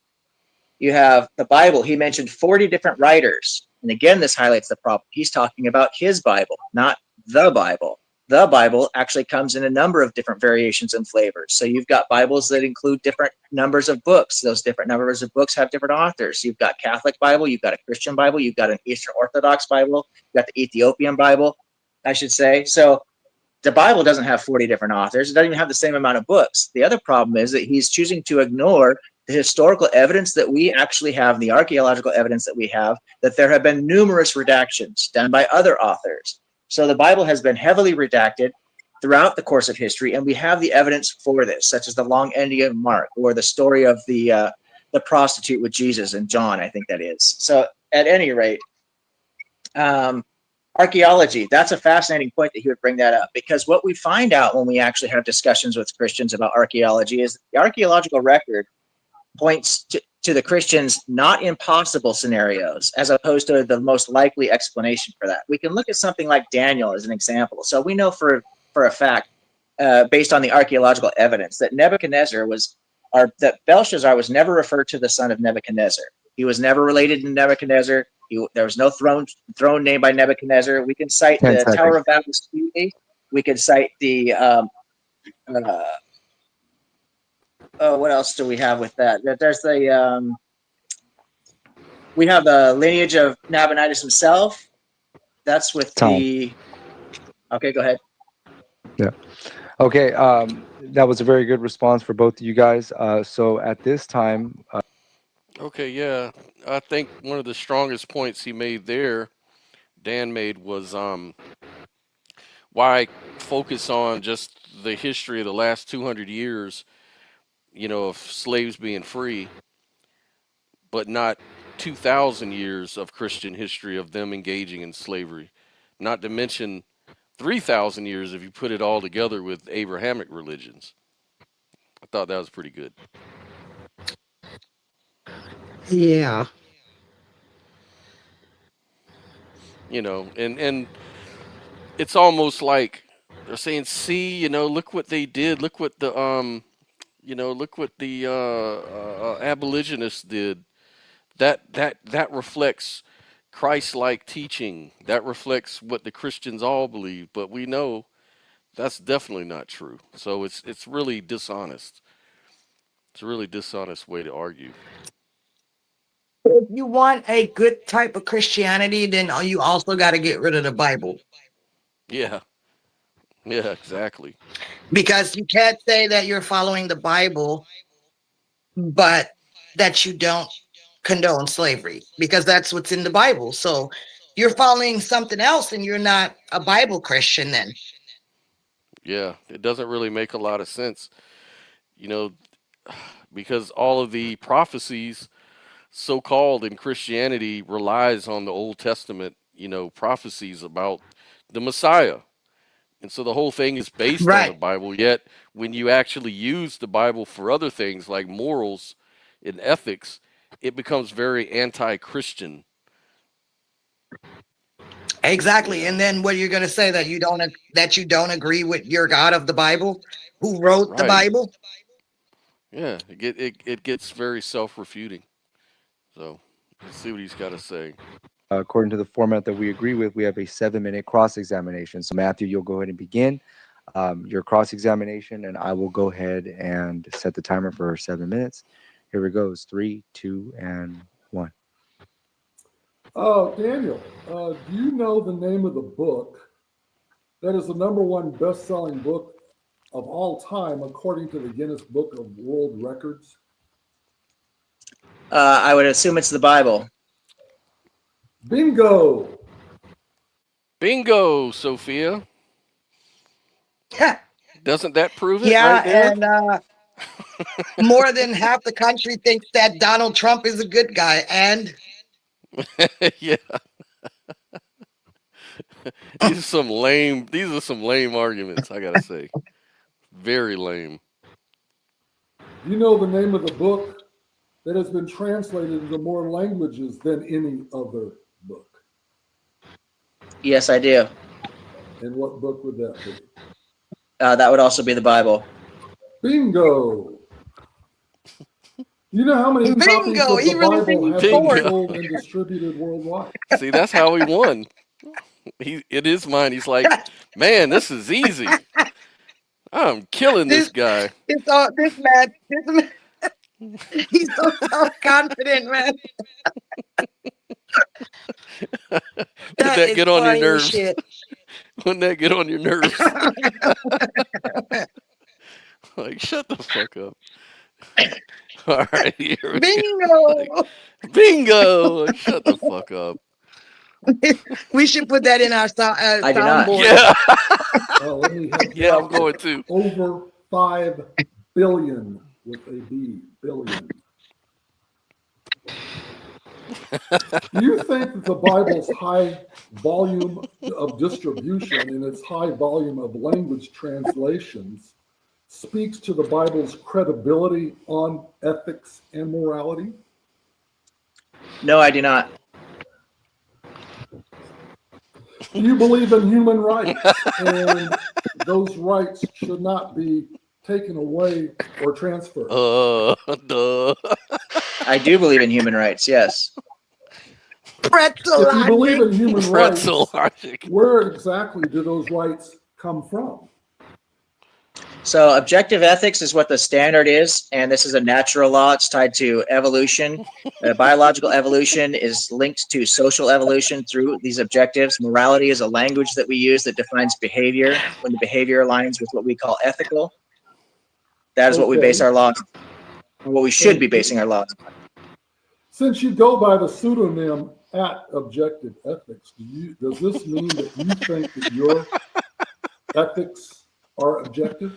You have the Bible. He mentioned 40 different writers. And again, this highlights the problem. He's talking about his Bible, not the Bible. The Bible actually comes in a number of different variations and flavors. So you've got Bibles that include different numbers of books. Those different numbers of books have different authors. You've got Catholic Bible, you've got a Christian Bible, you've got an Eastern Orthodox Bible, you've got the Ethiopian Bible, I should say. So the Bible doesn't have 40 different authors. It doesn't even have the same amount of books. The other problem is that he's choosing to ignore the historical evidence that we actually have, the archaeological evidence that we have, that there have been numerous redactions done by other authors. So the Bible has been heavily redacted throughout the course of history, and we have the evidence for this, such as the long ending of Mark, or the story of the prostitute with Jesus and John, I think that is. So at any rate, archaeology, that's a fascinating point that he would bring that up, because what we find out when we actually have discussions with Christians about archaeology is the archaeological record points to the Christians not impossible scenarios as opposed to the most likely explanation for that. We can look at something like Daniel as an example. So we know for a fact, based on the archaeological evidence, that that Belshazzar was never referred to the son of Nebuchadnezzar. He was never related to Nebuchadnezzar. There was no throne named by Nebuchadnezzar. We can cite the Tower of Babel. We can cite the what else do we have with that? There's the we have the lineage of Nabonidus himself. That's with the. Okay, go ahead. Yeah. Okay. That was a very good response for both of you guys. So at this time. Okay, yeah. I think one of the strongest points he made there, Dan made, was why focus on just the history of the last 200 years, of slaves being free, but not 2,000 years of Christian history of them engaging in slavery. Not to mention 3,000 years if you put it all together with Abrahamic religions. I thought that was pretty good. Yeah. And it's almost like they're saying, see, look what they did. Look what the abolitionists did. That reflects Christ-like teaching. That reflects what the Christians all believe. But we know that's definitely not true. So it's really dishonest. It's a really dishonest way to argue. If you want a good type of Christianity, then you also got to get rid of the Bible. Yeah. Yeah, exactly. Because you can't say that you're following the Bible, but that you don't condone slavery, because that's what's in the Bible. So you're following something else and you're not a Bible Christian then. Yeah, it doesn't really make a lot of sense, because all of the prophecies so-called in Christianity relies on the Old Testament, prophecies about the Messiah. And so the whole thing is based on the Bible. Yet when you actually use the Bible for other things like morals and ethics, it becomes very anti-Christian. Exactly. And then what you're going to say, that you don't agree with your God of the Bible, who wrote the Bible? Yeah, it gets very self-refuting. So let's see what he's got to say. According to the format that we agree with, we have a 7-minute cross-examination. So Matthew, you'll go ahead and begin your cross-examination, and I will go ahead and set the timer for 7 minutes. Here it goes. 3, 2, and 1. Daniel, do you know the name of the book that is the #1 best-selling book of all time according to the Guinness Book of World Records? I would assume it's the Bible. Bingo! Bingo, Sophia. Doesn't that prove it Yeah, right there? and more than half the country thinks that Donald Trump is a good guy. And Yeah. These are some lame arguments, I gotta say. Very lame. Do you know the name of the book that has been translated into more languages than any other book? Yes, I do. And what book would that be? That would also be the Bible. Bingo! You know how many copies bingo, of he the really Bible thinks have he's been forward. sold and distributed worldwide? See, that's how he won. It is mine. He's like, man, this is easy. I'm killing this guy. This man, he's so self-confident, man. Would That that is get on your funny as nerves? shit. Wouldn't that get on your nerves? Like, shut the fuck up. All right, here we go. Bingo! Bingo! Like, shut the fuck up. We should put that in our I do not. soundboard. Yeah, Let me help you yeah, I'm out. going to. Over 5 billion with a B, billion. Do you think that the Bible's high volume of distribution and its high volume of language translations speaks to the Bible's credibility on ethics and morality? No, I do not. Do you believe in human rights and those rights should not be taken away or transferred? Duh. I do believe in human rights. Yes. Pretzel If you believe in human Pretzel rights, logic. where exactly do those rights come from? So objective ethics is what the standard is, and this is a natural law. It's tied to evolution. Biological evolution is linked to social evolution through these objectives. Morality is a language that we use that defines behavior. When the behavior aligns with what we call ethical, that is what we base our laws, what we should be basing our laws on. Since you go by the pseudonym at Objective Ethics, does this mean that you think that your ethics are objective?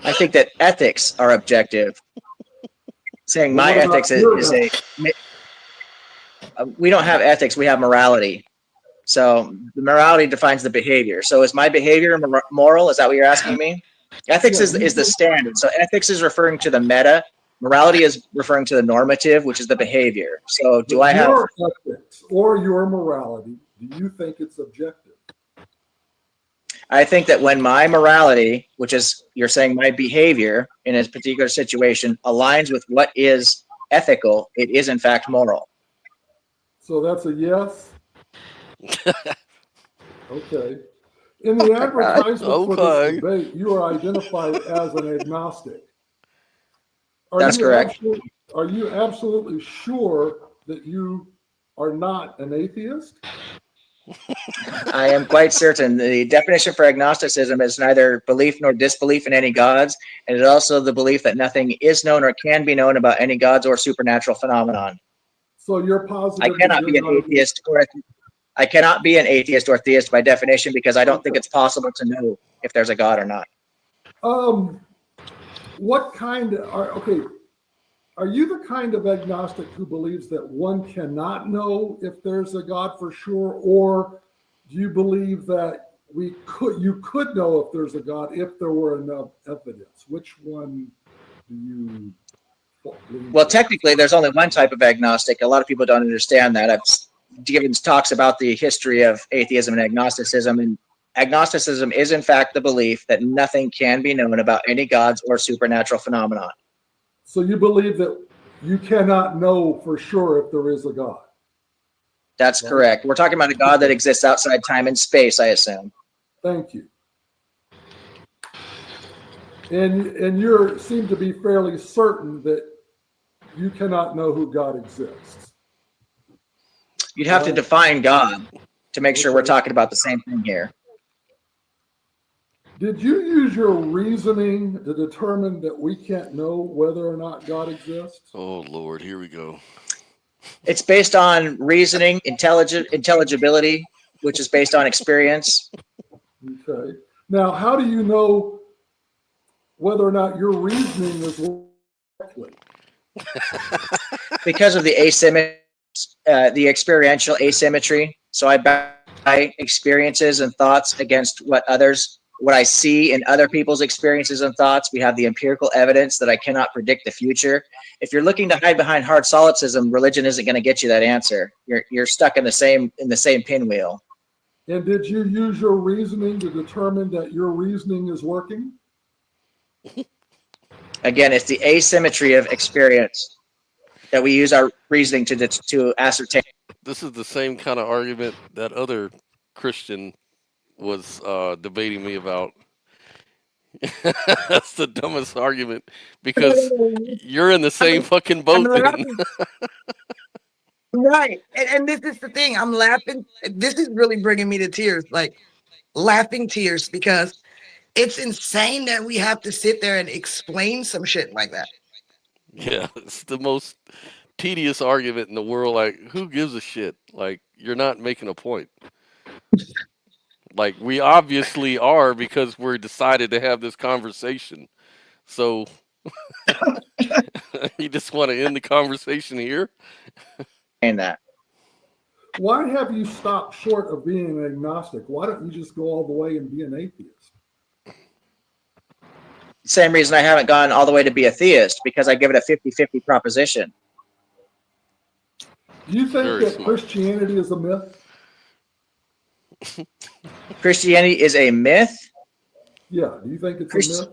I think that ethics are objective. Saying my What about ethics your is we don't have ethics, we have morality. So the morality defines the behavior. So is my behavior moral? Is that what you're asking me? Ethics is the standard. So ethics is referring to the meta. Morality is referring to the normative, which is the behavior. So do I have your ethics or your morality? Do you think it's objective? I think that when my morality, which is you're saying my behavior in a particular situation, aligns with what is ethical, it is in fact moral. So that's a yes? Okay. In the advertisement for this debate, you are identified as an agnostic. That's correct. Are you absolutely sure that you are not an atheist? I am quite certain. The definition for agnosticism is neither belief nor disbelief in any gods, and it is also the belief that nothing is known or can be known about any gods or supernatural phenomenon. So you're positive. I cannot be an atheist I cannot be an atheist or theist by definition because I don't think it's possible to know if there's a God or not. What kind are you the kind of agnostic who believes that one cannot know if there's a God for sure, or do you believe that you could know if there's a God if there were enough evidence? Which one do you believe? Well, technically, there's only one type of agnostic. A lot of people don't understand that. I've given talks about the history of atheism and agnosticism, and agnosticism is in fact the belief that nothing can be known about any gods or supernatural phenomenon. So you believe that you cannot know for sure if there is a God? That's correct. We're talking about a God that exists outside time and space, I assume. Thank you. And you seem to be fairly certain that you cannot know who God exists. You'd have to define God to make sure we're talking about the same thing here. Did you use your reasoning to determine that we can't know whether or not God exists? Oh Lord, here we go. It's based on reasoning, intelligibility, which is based on experience. Okay. Now, how do you know whether or not your reasoning is likely? Because of the asymmetry, the experiential asymmetry. So I buy experiences and thoughts against what I see in other people's experiences and thoughts. We have the empirical evidence that I cannot predict the future. If you're looking to hide behind hard solipsism, religion isn't going to get you that answer. You're stuck in the same pinwheel. And did you use your reasoning to determine that your reasoning is working? Again, it's the asymmetry of experience that we use our reasoning to ascertain. This is the same kind of argument that other Christian was debating me about. That's the dumbest argument because you're in the same fucking I'm boat then. laughing. Right. And this is the thing. I'm laughing. This is really bringing me to tears, like laughing tears, because it's insane that we have to sit there and explain some shit like that. Yeah, it's the most tedious argument in the world. Like, who gives a shit? Like, you're not making a point. Like, we obviously are because we're decided to have this conversation. So, you just want to end the conversation here? That. Why have you stopped short of being an agnostic? Why don't you just go all the way and be an atheist? Same reason I haven't gone all the way to be a theist, because I give it a 50-50 proposition. Do you think Very that smart. Christianity is a myth? Christianity is a myth. Yeah. Do you think it's a myth?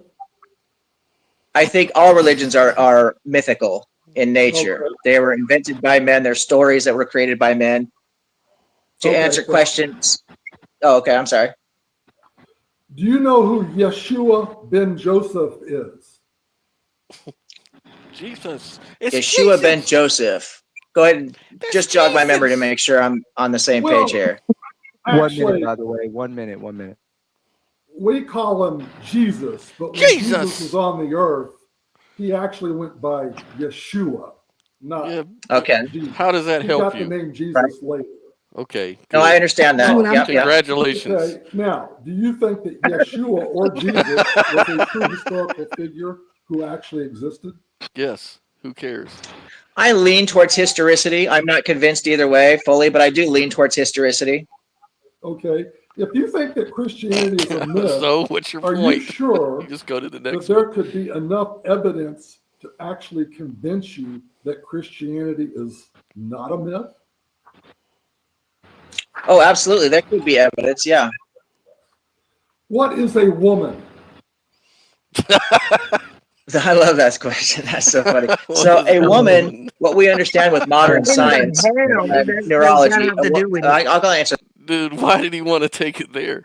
I think all religions are mythical in nature. Okay. They were invented by men. They're stories that were created by men to Okay, answer so- questions. Oh, okay. I'm sorry. Do you know who Yeshua ben Joseph is? Jesus. It's Yeshua Jesus. ben Joseph. Go ahead and That's just jog my memory to Jesus. make sure I'm on the same Well, page here. 1 minute, Actually, by the way. 1 minute. 1 minute. we call him Jesus, but when Jesus. Jesus was on the earth, he actually went by Yeshua, not Yeah. Okay. Jesus. How does that He help got the you? name Jesus later. Okay. No, I Good. understand that. Dude, I'm- Yep, yep. Congratulations. Okay, now, do you think that Yeshua or Jesus was a true historical figure who actually existed? Yes. Who cares? I lean towards historicity. I'm not convinced either way fully, but I do lean towards historicity. Okay, if you think that Christianity is a myth, So, what's your are you point? sure You just go to the that next there one. could be enough evidence to actually convince you that Christianity is not a myth? Oh, absolutely. There could be evidence. Yeah. What is a woman? I love that question. That's so funny. What So is a a woman, woman? what we understand with modern In the science, hell does neurology. that have to do with it? I'll go answer. Dude, why did he want to take it there?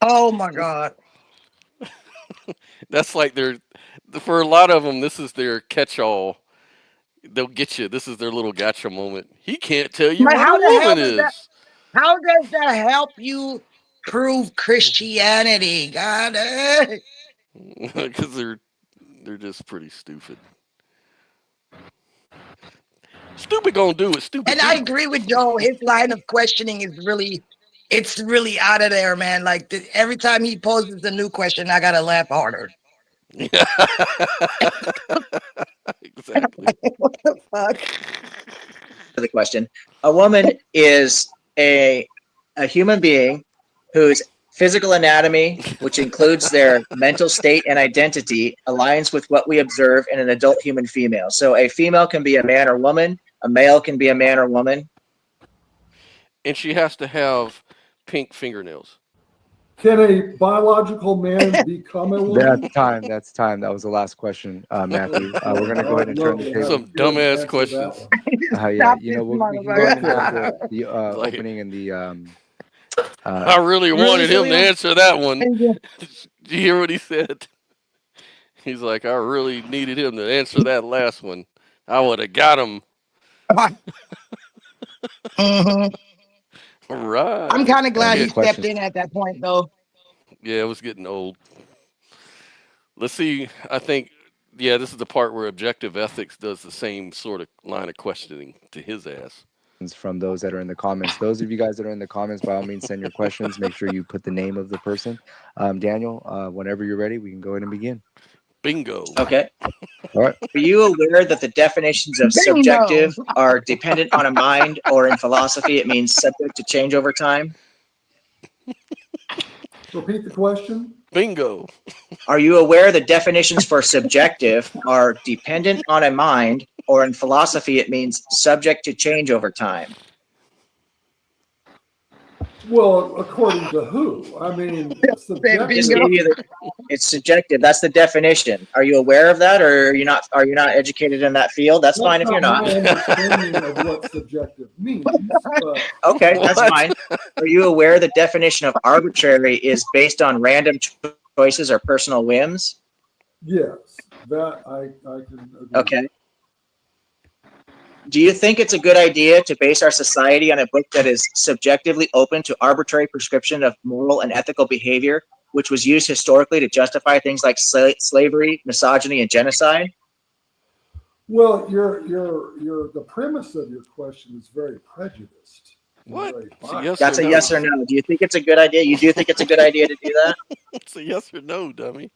Oh my God. That's like for a lot of them, this is their catch-all. They'll get you. This is their little gotcha moment. He can't tell you But what how a the hell woman does that, is. how does that help you prove Christianity? God, Because they're just pretty stupid. Stupid gonna do what stupid and I do. agree with Joe. His line of questioning is it's really out of there, man. Like every time he poses a new question, I gotta laugh harder. Exactly. What the fuck? The question. A woman is a human being whose physical anatomy, which includes their mental state and identity, aligns with what we observe in an adult human female. So a female can be a man or woman, a male can be a man or woman. And she has to have pink fingernails. Can a biological man become a woman? That's time. That's time. That was the last question, Matthew. We're going to go ahead and turn the I'd love to table. Some have Phil dumbass answer questions. that one. Yeah, Stop you know, this we can go ahead and have motherfucker. the Like- opening and the I really wanted him to Phil? answer that one. And just- Did you hear what he said? He's like, I really needed him to answer that last one. I would have got him. Mhm. Right. I'm kind of glad Any he stepped questions? in at that point, though. Yeah, it was getting old. Let's see. I think, yeah, this is the part where objective ethics does the same sort of line of questioning to his ass. From those that are in the comments. Those of you guys that are in the comments, by all means, send your questions. Make sure you put the name of the person. Daniel, whenever you're ready, we can go ahead and begin. Bingo. Okay. All right. Are you aware that the definitions of subjective Bingo. are dependent on a mind, or in philosophy, it means subject to change over time? Repeat the question. Bingo. Are you aware the definitions for subjective are dependent on a mind, or in philosophy, it means subject to change over time? Well, according to who? I mean, I just subjective. gave you it's subjective. That's the definition. Are you aware of that, or are you not? Are you not educated in that field? That's fine if you're not. My understanding of what subjective means. But Okay, that's What? fine. Are you aware the definition of arbitrary is based on random choices or personal whims? yes, that I can agree. Okay. Do you think it's a good idea to base our society on a book that is subjectively open to arbitrary prescription of moral and ethical behavior, which was used historically to justify things like slavery, misogyny, and genocide? Well, the premise of your question is very prejudiced. What? Very It's a biased. yes That's or a no. yes or no. Do you think it's a good idea? You do think it's a good idea to do that? It's a yes or no, dummy.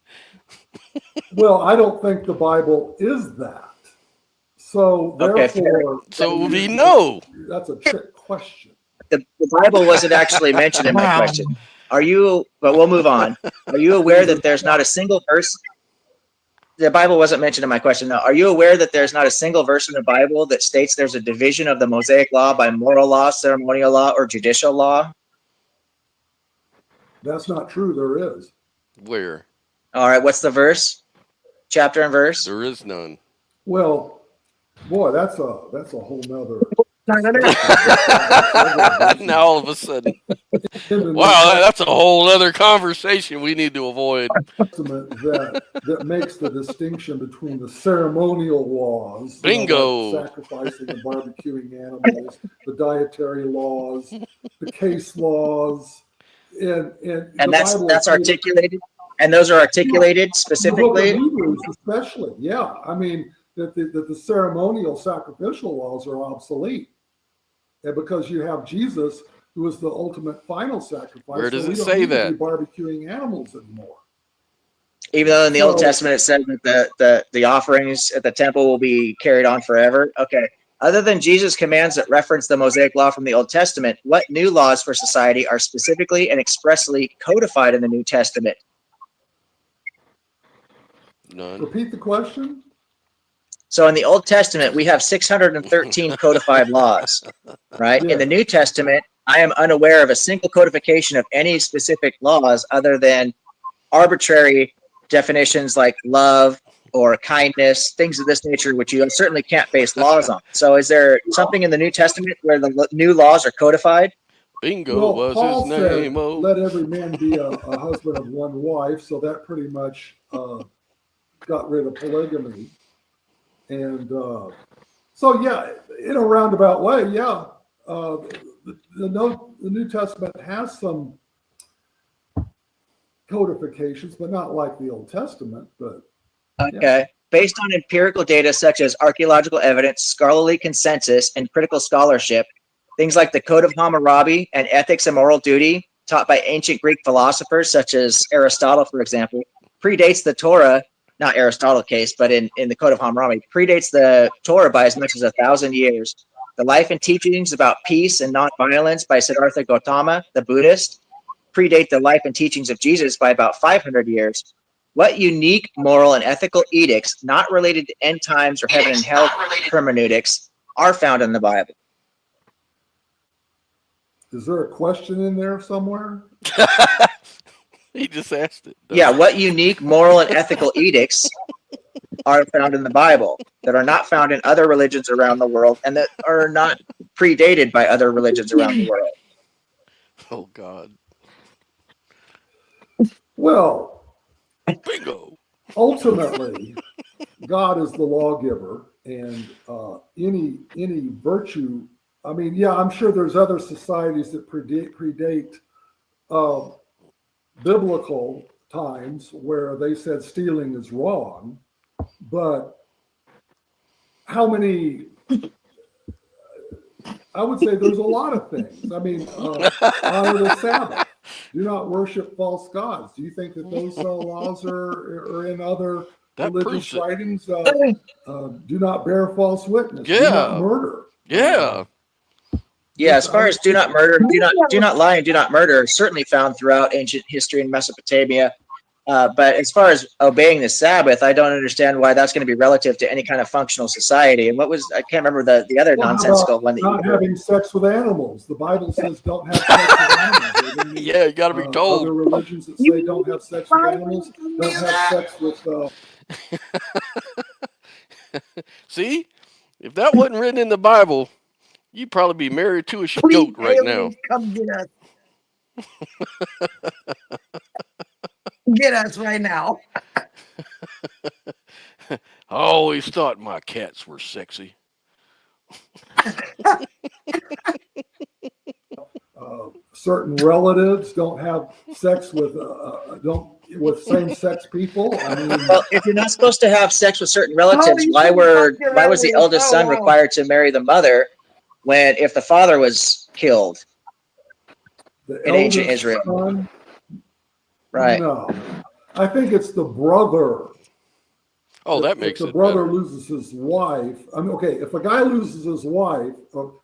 Well, I don't think the Bible is that. So Okay, therefore, So it would be no. that's a trick question. The Bible wasn't actually mentioned in my Wow. question. Are you, but we'll move on. Are you aware that there's not a single verse? The Bible wasn't mentioned in my question. No. Are you aware that there's not a single verse in the Bible that states there's a division of the Mosaic law by moral law, ceremonial law, or judicial law? That's not true. There is. Where? All right. What's the verse? Chapter and verse? There is none. Well, boy, that's a whole nother. Now all of a sudden, wow, that's a whole other conversation we need to avoid. Testament that makes the distinction between the ceremonial laws, Bingo. like sacrificing and barbecuing animals, the dietary laws, the case laws, and that's Bible that's is- articulated, and those are articulated The book of specifically. Hebrews especially, yeah. I mean that the ceremonial sacrificial laws are obsolete, and because you have Jesus, who is the ultimate final sacrifice. Where does so we it don't say need to that? be barbecuing animals anymore. Even though in the Old So- Testament it said that the offerings at the temple will be carried on forever. Okay. Other than Jesus' commands that reference the Mosaic law from the Old Testament, what new laws for society are specifically and expressly codified in the New Testament? None. Repeat the question. So in the Old Testament, we have 613 codified laws, right? In the New Testament, I am unaware of a single codification of any specific laws other than arbitrary definitions like love or kindness, things of this nature, which you certainly can't base laws on. So is there something in the New Testament where the new laws are codified? Bingo Well, was Paul his said, name. Oh, "Let every man be a husband of one wife." So that pretty much got rid of polygamy, and so yeah, in a roundabout way, yeah. The New Testament has some codifications, but not like the Old Testament. But Okay. Based on empirical data such as archaeological evidence, scholarly consensus, and critical scholarship, things like the Code of Hammurabi and ethics and moral duty, taught by ancient Greek philosophers such as Aristotle, for example, predates the Torah, not Aristotle case, but in the Code of Hammurabi, predates the Torah by as much as 1,000 years. The life and teachings about peace and nonviolence by Siddhartha Gautama, the Buddhist, predate the life and teachings of Jesus by about 500 years. What unique moral and ethical edicts not related to end times or heaven and hell hermeneutics are found in the Bible? is there a question in there somewhere? he just asked it. Yeah, what unique moral and ethical edicts are found in the Bible that are not found in other religions around the world and that are not predated by other religions around the world? Oh God. Well, Bingo. ultimately, God is the lawgiver, and any virtue. I mean, yeah, I'm sure there's other societies that predate biblical times where they said stealing is wrong, but how many? I would say there's a lot of things. I mean, honor the Sabbath. Do not worship false gods. Do you think that those laws are in other That religious proves it. writings? Do not bear false witness. Do not Yeah. murder. Yeah. Yeah, as far as do not murder, do not lie, and do not murder, certainly found throughout ancient history in Mesopotamia. But as far as obeying the Sabbath, I don't understand why that's going to be relative to any kind of functional society. And what was, I can't remember the other nonsensical one that you Not having sex with animals. The Bible says don't have sex with animals. Yeah, you got to be told. Other religions that say don't have sex with animals, don't have sex with. See, if that wasn't written in the Bible, you'd probably be married to a goat right now. Come get us. Get us right now. I always thought my cats were sexy. Certain relatives don't have sex with same-sex people. I mean, well, if you're not supposed to have sex with certain relatives, why was the eldest son required to marry the mother when if the father was killed in ancient Israel? Son, right. No, I think it's the brother. Oh, that makes it. If the brother better. loses his wife, I mean, okay, if a guy loses his wife,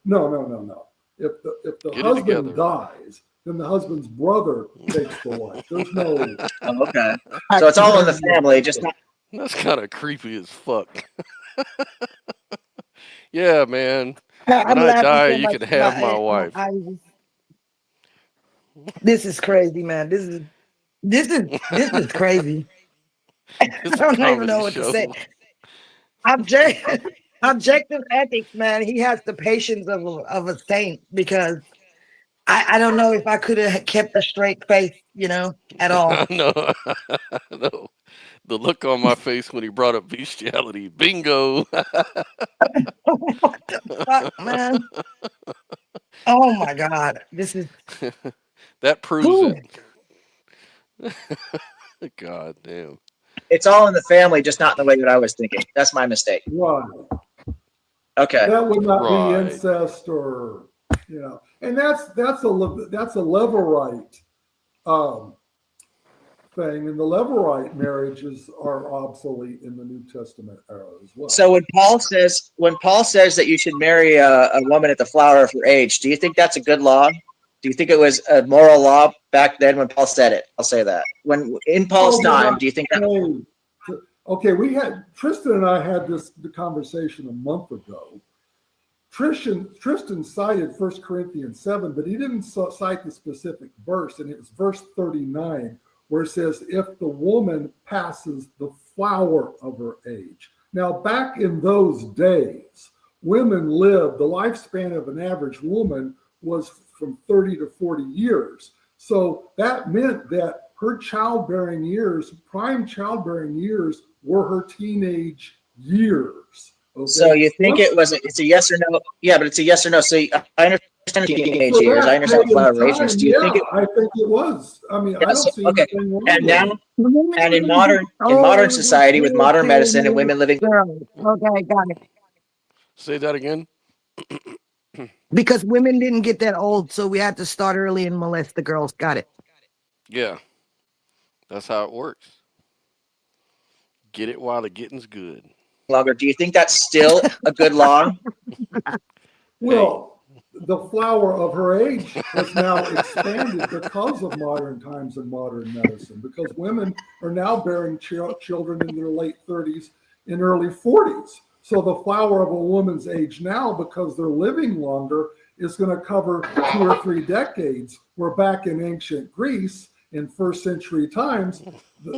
no. If the husband dies, then the husband's brother takes the wife. There's no. Oh, okay. So it's all in the family, just not. That's kind of creepy as fuck. Yeah, man. When I die, you can have my wife. This is crazy, man. This is crazy. I don't even know what to say. Objective ethics, man. He has the patience of a saint because I don't know if I could have kept a straight face, at all. No. The look on my face when he brought up bestiality, bingo. What the fuck, man? Oh my God, this is that proves it. God damn. It's all in the family, just not in the way that I was thinking. That's my mistake. Right. Okay. That would not be incest or, and that's a Levirate thing, and the Levirate marriages are obsolete in the New Testament era as well. So when Paul says that you should marry a woman at the flower of her age, do you think that's a good law? Do you think it was a moral law back then when Paul said it? I'll say that. When in Paul's time, do you think that? Okay, Tristan and I had the conversation a month ago. Tristan cited 1 Corinthians 7, but he didn't cite the specific verse, and it was verse 39, where it says, if the woman passes the flower of her age. Now, back in those days, women lived, the lifespan of an average woman was from 30 to 40 years. So that meant that her childbearing years, prime childbearing years, were her teenage years. Okay? So you think it's a yes or no? Yeah, but it's a yes or no. So I understand teenage years. I understand flower ages. Do you think it? I think it was. I mean, I don't see anything wrong and now, with it. and in modern society with modern medicine and women living. Okay, got it. Say that again. Because women didn't get that old, so we had to start early and molest the girls. Got it. Yeah. That's how it works. Get it while the getting's good. Longer. Do you think that's still a good law? Well, the flower of her age has now expanded because of modern times and modern medicine, because women are now bearing children in their late 30s and early 40s. So the flower of a woman's age now, because they're living longer, is going to cover 2 or 3 decades, where back in ancient Greece, in first century times,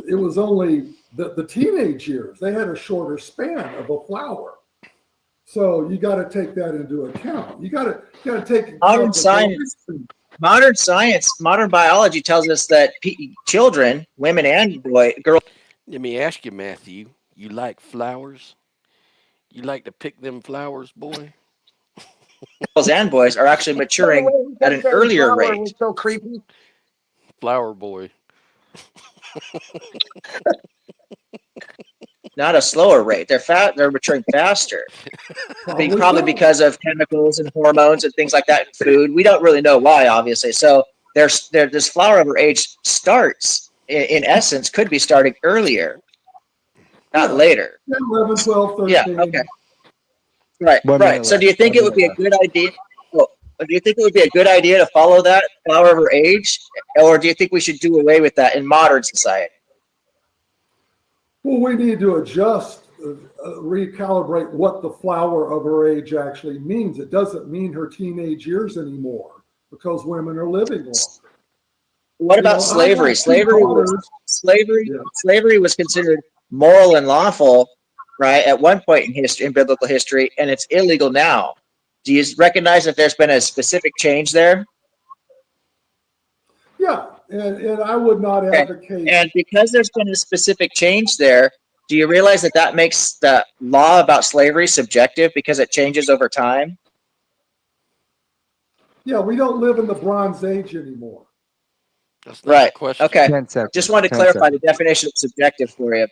it was only the teenage years. They had a shorter span of a flower. So you got to take that into account. You got to take modern science, modern biology tells us that children, women and girls. Let me ask you, Matthew. You like flowers? You like to pick them flowers, boy? Girls and boys are actually maturing at an earlier rate. So creepy. Flower boy. Not a slower rate. They're maturing faster. Probably so. because of chemicals and hormones and things like that in food. We don't really know why, obviously. So this flower over age starts, in essence, could be starting earlier, not later. 10, 11, 12, 13. Yeah, okay. Right, 1 right. minute So left. do you think 1 it would minute be a left. good idea? Well, do you think it would be a good idea to follow that flower over age? Or do you think we should do away with that in modern society? Well, we need to adjust, recalibrate what the flower of her age actually means. It doesn't mean her teenage years anymore because women are living longer. What about slavery? Slavery was considered moral and lawful, right, at one point in history, in biblical history, and it's illegal now. Do you recognize that there's been a specific change there? Yeah, and I would not advocate. And because there's been a specific change there, do you realize that that makes the law about slavery subjective because it changes over time? Yeah, we don't live in the Bronze Age anymore. That's not the Right. question. Okay. 10 seconds. Just wanted to 10 clarify seconds. the definition of subjective for you.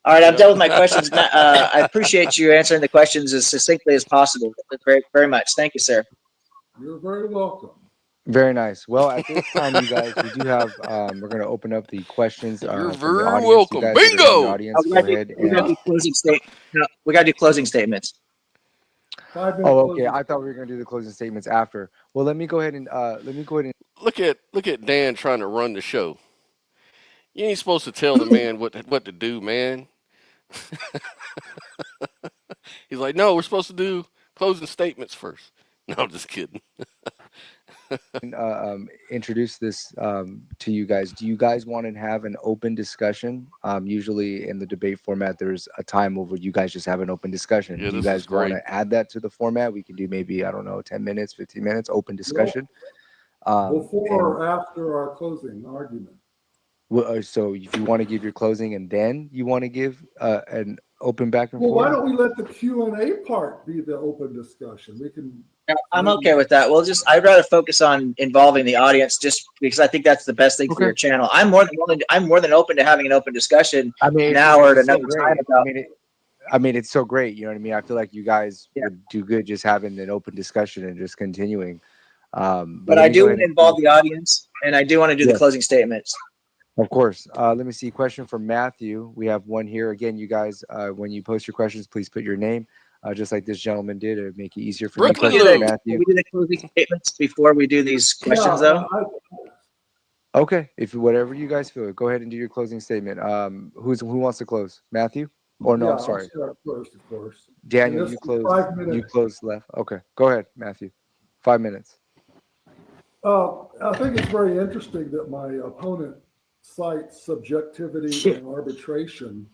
All right, I'm done with my questions. I appreciate you answering the questions as succinctly as possible. Very, very much. Thank you, sir. You're very welcome. Very nice. Well, at this time, you guys, we do have, we're going to open up the questions You're from the very audience. welcome. You guys that are in the Bingo! audience, We go gotta ahead do and. closing statements. We got to do closing statements. 5 minutes. Oh, okay. I thought we were going to do the closing statements after. Well, let me go ahead and Look at Dan trying to run the show. You ain't supposed to tell the man what to do, man. He's like, no, we're supposed to do closing statements first. No, I'm just kidding. introduce this to you guys. Do you guys want to have an open discussion? Usually in the debate format, there's a time where you guys just have an open discussion. Yeah, Do you this guys is want great. to add that to the format? We can do maybe, I don't know, 10 minutes, 15 minutes, open discussion. Before or after our closing argument? So if you want to give your closing and then you want to give an open back and Well, forth? why don't we let the Q&A part be the open discussion? We can. I'm okay with that. I'd rather focus on involving the audience just because I think that's the best thing for Okay. your channel. I'm more than open to having an open discussion I mean, now or at it's so another great. time about. I mean, it's so great. You know what I mean? I feel like you guys Yeah. would do good just having an open discussion and just continuing. But I do want to involve the audience, and I do want to do the closing statements. Of course. Let me see. Question from Matthew. We have one here. Again, you guys, when you post your questions, please put your name, just like this gentleman did. It would make it easier for me. Brooklyn Question from Lou. Matthew. Can we do the closing statements before we do these questions, though? Okay. If whatever you guys feel, go ahead and do your closing statement. Who wants to close? Matthew? Or no, I'm sorry. I'll start first, of course. Daniel, you close. 5 minutes. You close left. Okay. Go ahead, Matthew. 5 minutes. I think it's very interesting that my opponent cites subjectivity and arbitration,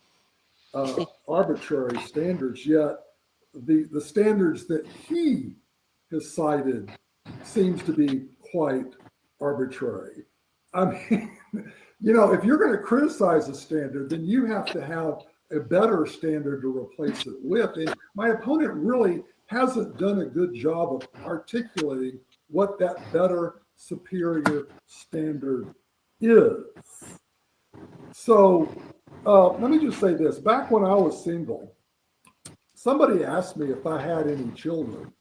arbitrary standards, yet the standards that he has cited seems to be quite arbitrary. I mean, if you're going to criticize a standard, then you have to have a better standard to replace it with. And my opponent really hasn't done a good job of articulating what that better, superior standard is. So let me just say this. Back when I was single, somebody asked me if I had any children.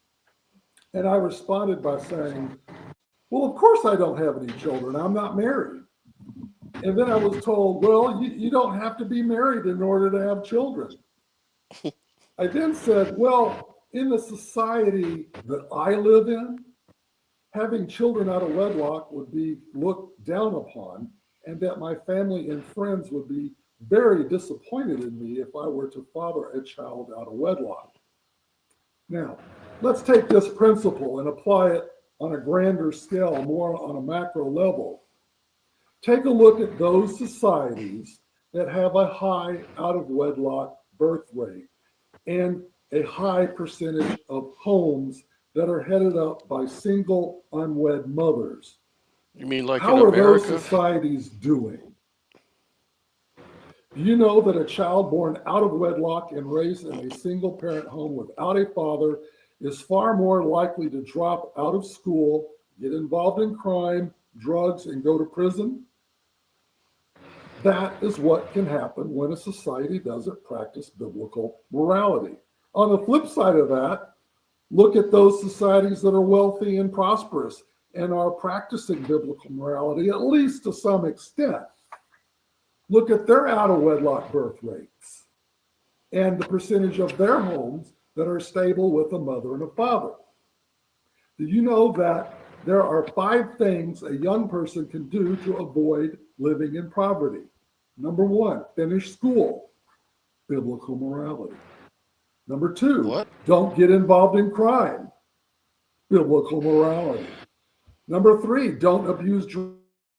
And I responded by saying, well, of course I don't have any children. I'm not married. And then I was told, well, you don't have to be married in order to have children. I then said, well, in the society that I live in, having children out of wedlock would be looked down upon, and that my family and friends would be very disappointed in me if I were to father a child out of wedlock. Now, let's take this principle and apply it on a grander scale, more on a macro level. Take a look at those societies that have a high out of wedlock birth rate and a high percentage of homes that are headed up by single unwed mothers. You mean like How in are those America? societies doing? Do you know that a child born out of wedlock and raised in a single parent home without a father is far more likely to drop out of school, get involved in crime, drugs, and go to prison? That is what can happen when a society doesn't practice biblical morality. On the flip side of that, look at those societies that are wealthy and prosperous and are practicing biblical morality, at least to some extent. Look at their out of wedlock birth rates and the percentage of their homes that are stable with a mother and a father. Do you know that there are 5 things a young person can do to avoid living in poverty? Number 1, finish school, biblical morality. Number 2, What? don't get involved in crime, biblical morality. Number 3, don't abuse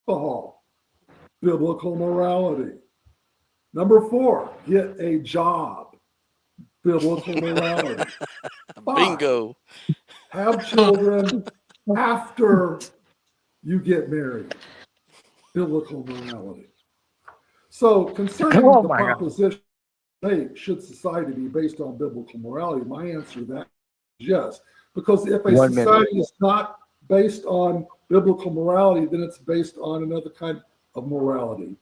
alcohol, biblical morality. Number 4, get a job, biblical morality. 5, Bingo. have children after you get married, biblical morality. So concerning Oh the my God. proposition, hey, should society be based on biblical morality? My answer to that is yes. Because if a 1 minute. society is not based on biblical morality, then it's based on another kind of morality.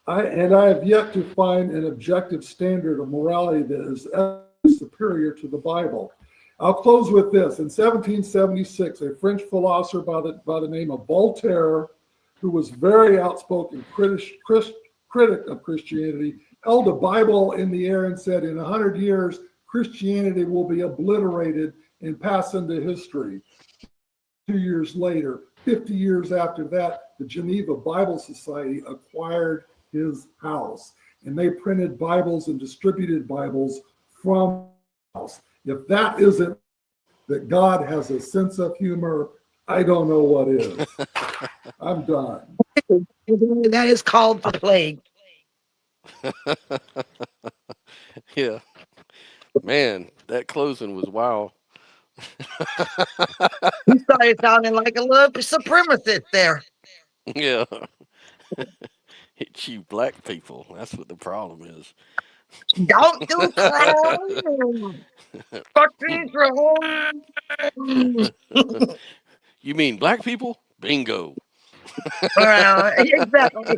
I have yet to find an objective standard of morality that is superior to the Bible. I'll close with this. In 1776, a French philosopher by the name of Voltaire, who was very outspoken critic of Christianity, held a Bible in the air and said, in 100 years, Christianity will be obliterated and pass into history. 2 years later, 50 years after that, the Geneva Bible Society acquired his house, and they printed Bibles and distributed Bibles from the house. If that isn't that God has a sense of humor, I don't know what is. I'm done. That is called the plague. Yeah. Man, that closing was wow. You started sounding like a little supremacist there. Yeah. It's you black people. That's what the problem is. Don't do crime. Fucking crime. You mean black people? Bingo. Exactly.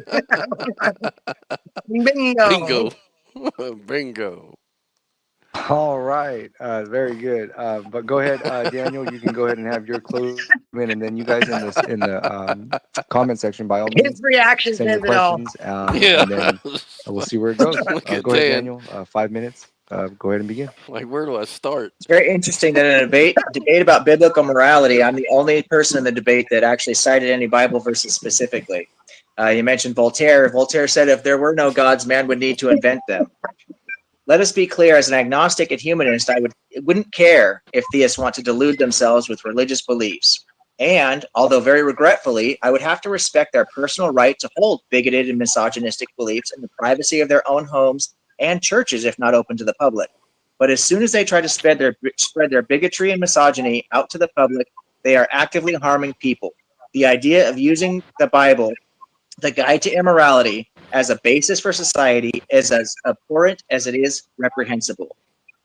Bingo. Bingo. Bingo. All right, very good. But go ahead, Daniel. You can go ahead and have your closing, and then you guys in the comment section, by all His means, reaction send your says it all. questions, Yeah. and then we'll see where it goes. Look at Go ahead, Dan. Daniel. 5 minutes. Go ahead and begin. Like, where do I start? It's very interesting that in a debate about biblical morality, I'm the only person in the debate that actually cited any Bible verses specifically. You mentioned Voltaire. Voltaire said if there were no gods, man would need to invent them. Let us be clear, as an agnostic and humanist, I wouldn't care if theists want to delude themselves with religious beliefs. And, although very regretfully, I would have to respect their personal right to hold bigoted and misogynistic beliefs in the privacy of their own homes and churches, if not open to the public. But as soon as they try to spread their bigotry and misogyny out to the public, they are actively harming people. The idea of using the Bible, the guide to immorality, as a basis for society is as abhorrent as it is reprehensible.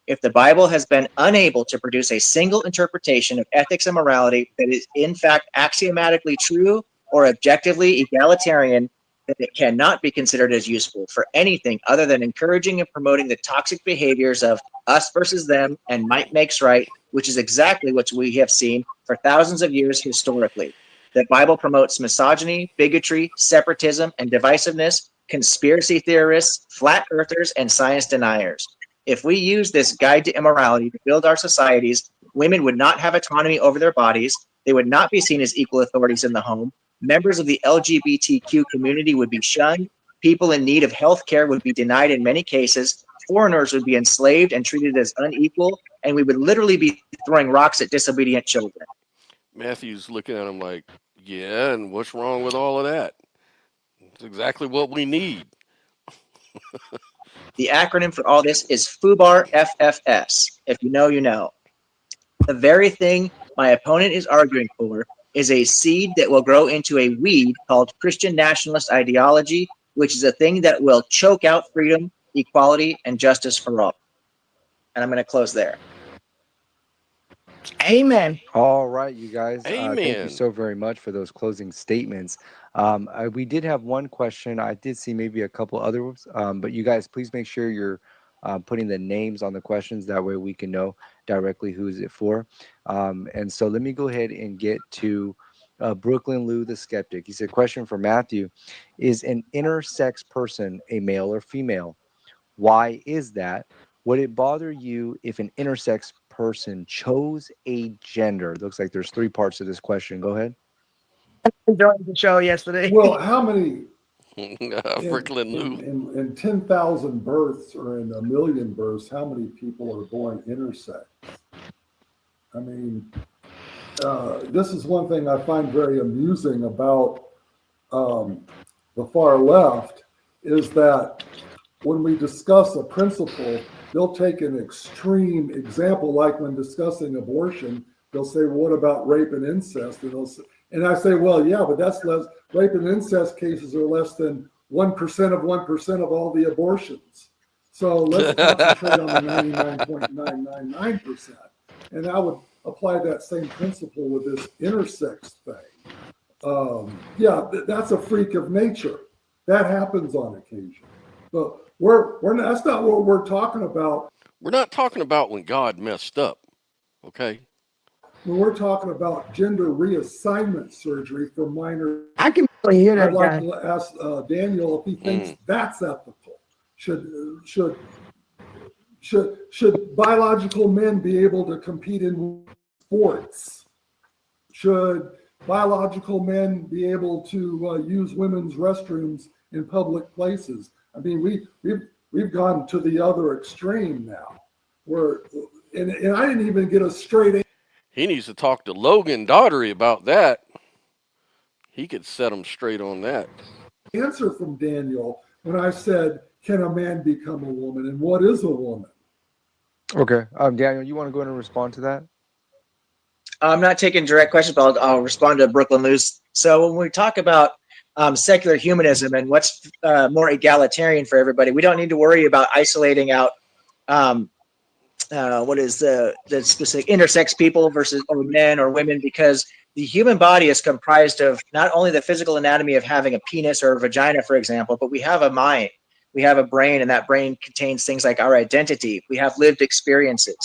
If the Bible has been unable to produce a single interpretation of ethics and morality that is in fact axiomatically true or objectively egalitarian, then it cannot be considered as useful for anything other than encouraging and promoting the toxic behaviors of us versus them and might makes right, which is exactly what we have seen for thousands of years historically. The Bible promotes misogyny, bigotry, separatism, and divisiveness, conspiracy theorists, flat earthers, and science deniers. If we use this guide to immorality to build our societies, women would not have autonomy over their bodies, they would not be seen as equal authorities in the home, members of the LGBTQ community would be shunned, people in need of health care would be denied in many cases, foreigners would be enslaved and treated as unequal, and we would literally be throwing rocks at disobedient children. Matthew's looking at him like, yeah, and what's wrong with all of that? It's exactly what we need. The acronym for all this is FUBAR FFS. If you know, you know. The very thing my opponent is arguing for is a seed that will grow into a weed called Christian nationalist ideology, which is a thing that will choke out freedom, equality, and justice for all. And I'm going to close there. Amen. All right, you guys. Thank you Amen. so very much for those closing statements. We did have one question. I did see maybe a couple others, but you guys, please make sure you're putting the names on the questions. That way we can know directly who is it for. And so let me go ahead and get to Brooklyn Lou the Skeptic. He said, question for Matthew: is an intersex person a male or female? Why is that? Would it bother you if an intersex person chose a gender? It looks like there's three parts to this question. Go ahead. Enjoyed the show yesterday. Well, how many Brooklyn Lou. in 10,000 births or in a million births, how many people are born intersex? I mean, this is one thing I find very amusing about the far left is that when we discuss a principle, they'll take an extreme example, like when discussing abortion, they'll say, "What about rape and incest?" And I say, "Well, yeah, but that's less. Rape and incest cases are less than 1% of 1% of all the abortions. So let's concentrate on the 99.999%." And I would apply that same principle with this intersex thing. Yeah, that's a freak of nature. That happens on occasion. But we're not, that's not what we're talking about. We're not talking about when God messed up, okay? When we're talking about gender reassignment surgery for minor, I can really hear I'd that like guy. to ask Daniel if he thinks that's ethical. Should should biological men be able to compete in sports? Should biological men be able to use women's restrooms in public places? I mean, we've gone to the other extreme now. Where and I didn't even get a straight He needs to talk to Logan Daughtery about that. He could set him straight on that. answer from Daniel when I said, "Can a man become a woman?" and what is a woman? Okay. Daniel, you want to go ahead and respond to that? I'm not taking direct questions, but I'll respond to Brooklyn Luz. So when we talk about secular humanism and what's more egalitarian for everybody, we don't need to worry about isolating out what is the specific intersex people versus or men or women, because the human body is comprised of not only the physical anatomy of having a penis or a vagina, for example, but we have a mind, we have a brain, and that brain contains things like our identity. We have lived experiences.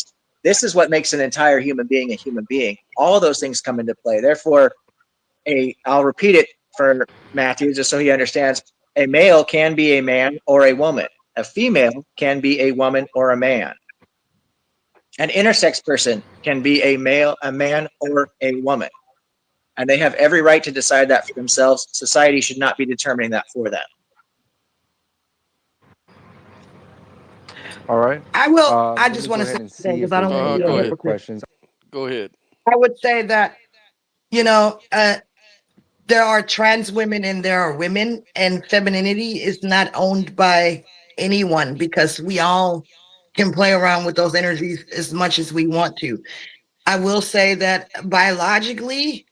This is what makes an entire human being a human being. All those things come into play. Therefore, I'll repeat it for Matthew just so he understands. A male can be a man or a woman. A female can be a woman or a man. An intersex person can be a male, a man, or a woman. And they have every right to decide that for themselves. Society should not be determining that for them. All right. I will. I Let just me want go to say ahead and something see because if I there's don't want to any be a Go other ahead. hypocrite. questions. Go ahead. I would say that, you know, there are trans women and there are women, and femininity is not owned by anyone because we all can play around with those energies as much as we want to. I will say that biologically,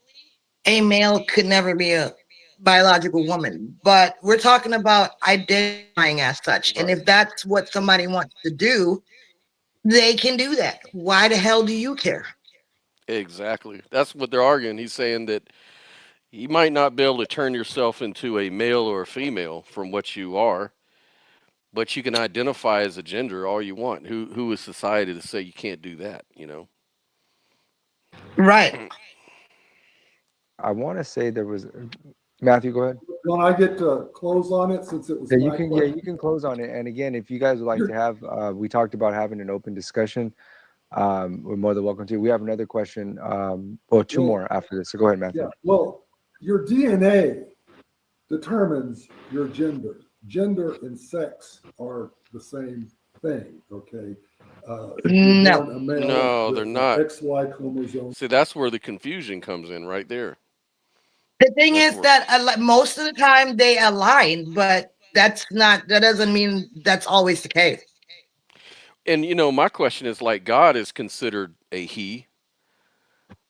a male could never be a biological woman, but we're talking about identifying as such. And Right. if that's what somebody wants to do, they can do that. Why the hell do you care? Exactly. That's what they're arguing. He's saying that you might not be able to turn yourself into a male or a female from what you are, but you can identify as a gender all you want. Who is society to say you can't do that, you know? Right. I want to say there was Matthew. Go ahead. Don't I get to close on it since it was Yeah, you my can. Yeah, question? you can close on it. And again, if you guys would like to have, we talked about having an open discussion. We're more than welcome to. We have another question. Well, two Well, more after this. So go ahead, Matthew. yeah. Well, your DNA determines your gender. Gender and sex are the same thing, okay? If you're No. born a male No, they're with the not. XY chromosome, See, that's where the confusion comes in right there. The thing That's is where that most of the time they align, but that doesn't mean that's always the case. and you know, my question is like God is considered a he.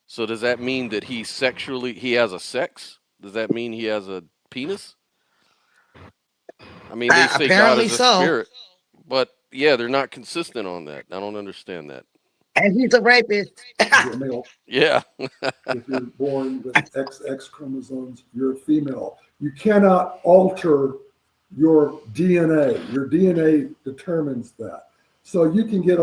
So does that mean that he has a sex? Does that mean he has a penis? I mean, they say God Apparently is a so. spirit, but yeah, they're not consistent on that. I don't understand that. And he's a rapist. You're a male. Yeah. If you're born with XX chromosomes, you're a female. You cannot alter your DNA. Your DNA determines that. So you can get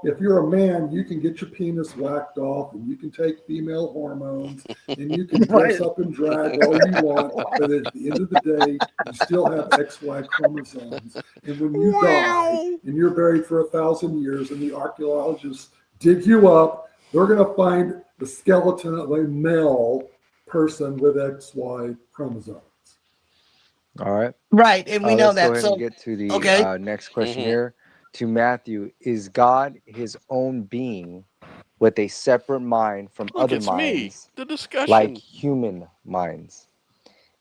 if you're a man, you can get your penis whacked off and you can take female hormones and you can dress up and drag all you want. But at the end of the day, you still have XY chromosomes. And when you die and you're buried for 1,000 years and the archaeologists dig you up, they're going to find the skeleton of a male person with XY chromosomes. All right. Right, and we know Let's go that. ahead So and get to the okay. next question Mhm. here. To Matthew, is God his own being with a separate mind from Look, other it's me. minds, The like discussion. human minds?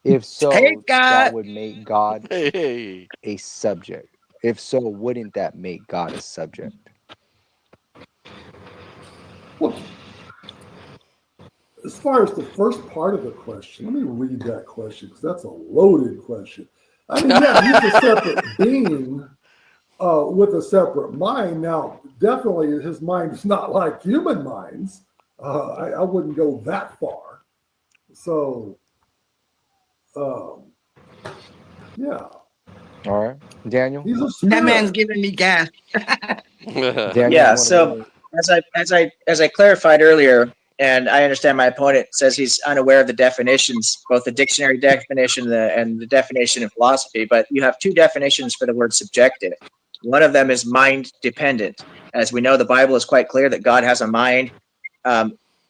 If so, Hey, that God. would make God Hey. a subject. If so, wouldn't that make God a subject? Well, as far as the first part of the question, let me read that question because that's a loaded question. I mean, yeah, he's a separate being with a separate mind. Now, definitely his mind is not like human minds. I wouldn't go that far. So, yeah, All right. Daniel? he's a That man's spirit. giving me gas. Daniel, Yeah. you want to So go? as I clarified earlier, and I understand my opponent says he's unaware of the definitions, both the dictionary definition and the definition in philosophy. But you have two definitions for the word subjective. One of them is mind dependent. As we know, the Bible is quite clear that God has a mind.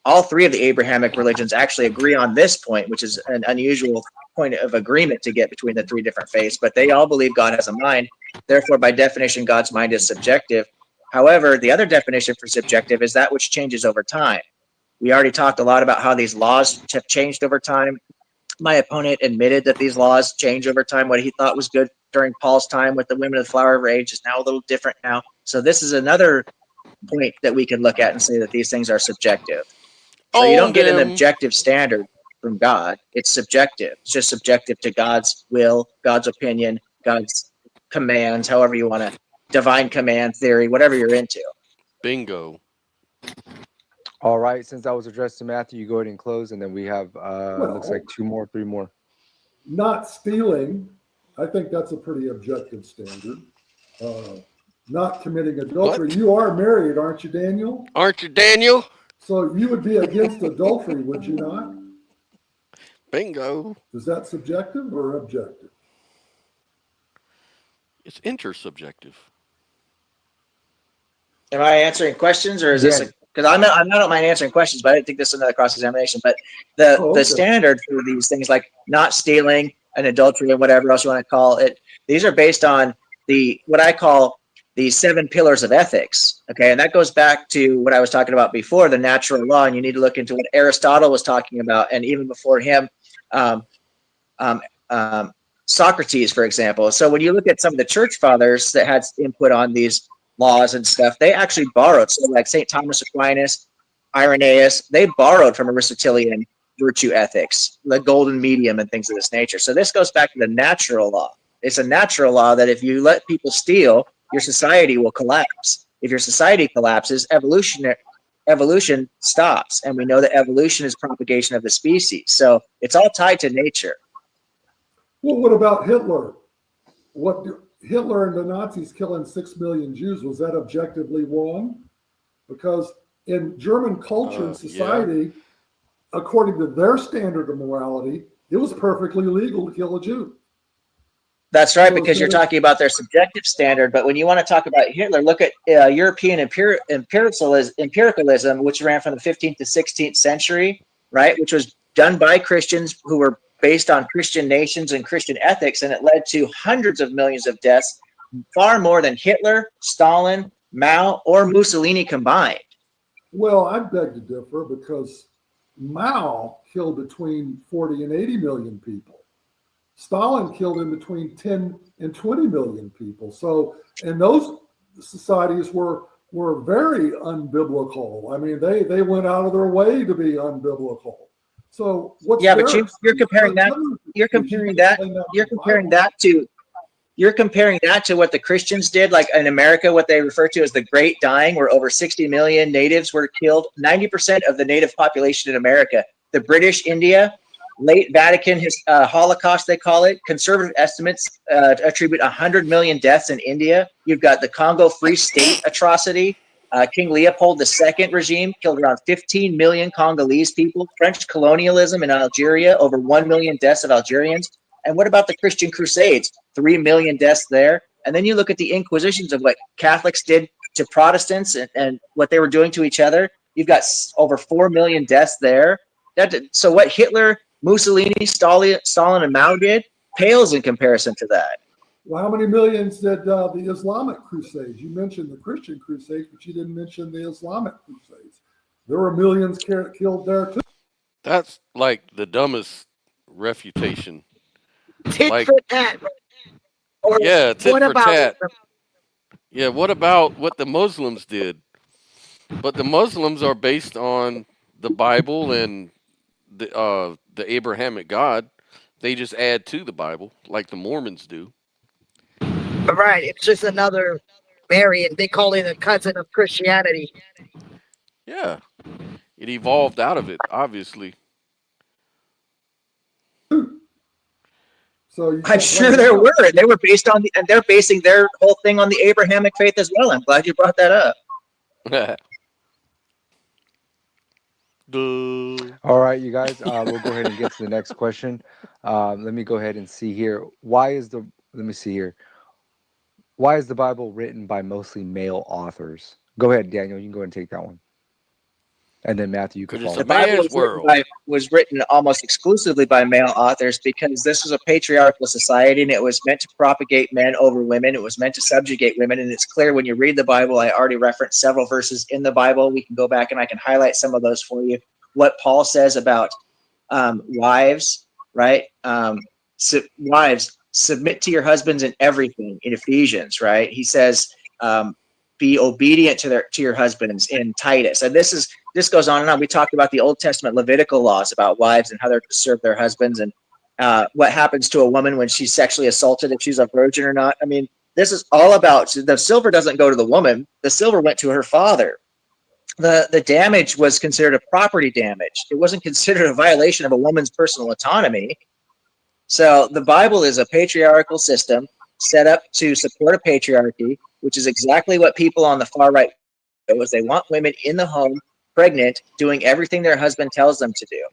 All three of the Abrahamic religions actually agree on this point, which is an unusual point of agreement to get between the three different faiths. But they all believe God has a mind. Therefore, by definition, God's mind is subjective. However, the other definition for subjective is that which changes over time. We already talked a lot about how these laws have changed over time. My opponent admitted that these laws change over time. What he thought was good during Paul's time with the women of the flower of age is now a little different now. So this is another point that we can look at and say that these things are subjective. So you don't Owned get an him. objective standard from God. It's subjective. It's just subjective to God's will, God's opinion, God's commands, however you want to, divine command theory, whatever you're into. Bingo. All right. Since that was addressed to Matthew, you go ahead and close, and then we have looks Well, like three more. not stealing, I think that's a pretty objective standard. Not committing adultery. What? You are married, aren't you, Daniel? Aren't you, Daniel? So you would be against adultery, would you not? Bingo. Is that subjective or objective? It's intersubjective. Am I answering questions, or is this because I don't mind answering questions, but I didn't think this is another cross examination. But the standard for these things like not stealing and adultery and whatever else you want to call it, these are based on what I call the 7 pillars of ethics. Okay, and that goes back to what I was talking about before, the natural law, and you need to look into what Aristotle was talking about, and even before him, Socrates, for example. So when you look at some of the church fathers that had input on these laws and stuff, they actually borrowed. So like St. Thomas Aquinas, Irenaeus, they borrowed from Aristotelian virtue ethics, the golden medium and things of this nature. So this goes back to the natural law. It's a natural law that if you let people steal, your society will collapse. If your society collapses, evolution stops. And we know that evolution is propagation of the species. So it's all tied to nature. Well, what about Hitler? Hitler and the Nazis killing 6 million Jews, was that objectively wrong? Because in German culture and society, according to their standard of morality, it was perfectly legal to kill a Jew. That's right, because you're talking about their subjective standard. But when you want to talk about Hitler, look at European empiricalism, which ran from the 15th to 16th century, right? Which was done by Christians who were based on Christian nations and Christian ethics, and it led to hundreds of millions of deaths, far more than Hitler, Stalin, Mao, or Mussolini combined. Well, I beg to differ because Mao killed between 40 and 80 million people. Stalin killed in between 10 and 20 million people. So, and those societies were very unbiblical. I mean, they went out of their way to be unbiblical. So what's but you're comparing that to you're comparing that to what the Christians did, like in America, what they refer to as the Great Dying, where over 60 million natives were killed, 90% of the native population in America. The British India, late Vatican Holocaust, they call it. Conservative estimates attribute 100 million deaths in India. You've got the Congo Free State atrocity. King Leopold II regime killed around 15 million Congolese people. French colonialism in Algeria, over 1 million deaths of Algerians. And what about the Christian Crusades? 3 million deaths there. And then you look at the Inquisitions of what Catholics did to Protestants and what they were doing to each other. You've got over 4 million deaths there. So what Hitler, Mussolini, Stalin, and Mao did pales in comparison to that. Well, how many millions did the Islamic Crusades? You mentioned the Christian Crusades, but you didn't mention the Islamic Crusades. There were millions killed there too. That's like the dumbest refutation. Tit Like, for tat. Or yeah, tit what for about tat. Yeah, what about what the Muslims did? But the Muslims are based on the Bible and the Abrahamic God. They just add to the Bible, like the Mormons do. right? It's just another variant. They call it a cousin of Christianity. Yeah, it evolved out of it, obviously. So you I'm can't sure blame there them. were. They were based on and they're basing their whole thing on the Abrahamic faith as well. I'm glad you brought that up. Duh. All right, you guys, we'll go ahead and get to the next question. Let me go ahead and see here. Let me see here. Why is the Bible written by mostly male authors? Go ahead, Daniel. You can go ahead and take that one. And then Matthew, you can 'Cause it's The a follow. Bible man's world. was written almost exclusively by male authors because this was a patriarchal society and it was meant to propagate men over women. It was meant to subjugate women. And it's clear when you read the Bible, I already referenced several verses in the Bible. We can go back and I can highlight some of those for you. What Paul says about wives, right? Wives, submit to your husbands in everything in Ephesians, right? He says, be obedient to your husbands in Titus. And this goes on and on. We talked about the Old Testament Levitical laws about wives and how they're to serve their husbands and what happens to a woman when she's sexually assaulted, if she's a virgin or not. I mean, this is all about the silver doesn't go to the woman. The silver went to her father. The damage was considered a property damage. It wasn't considered a violation of a woman's personal autonomy. So the Bible is a patriarchal system set up to support a patriarchy, which is exactly what people on the far right do, is they want women in the home, pregnant, doing everything their husband tells them to do.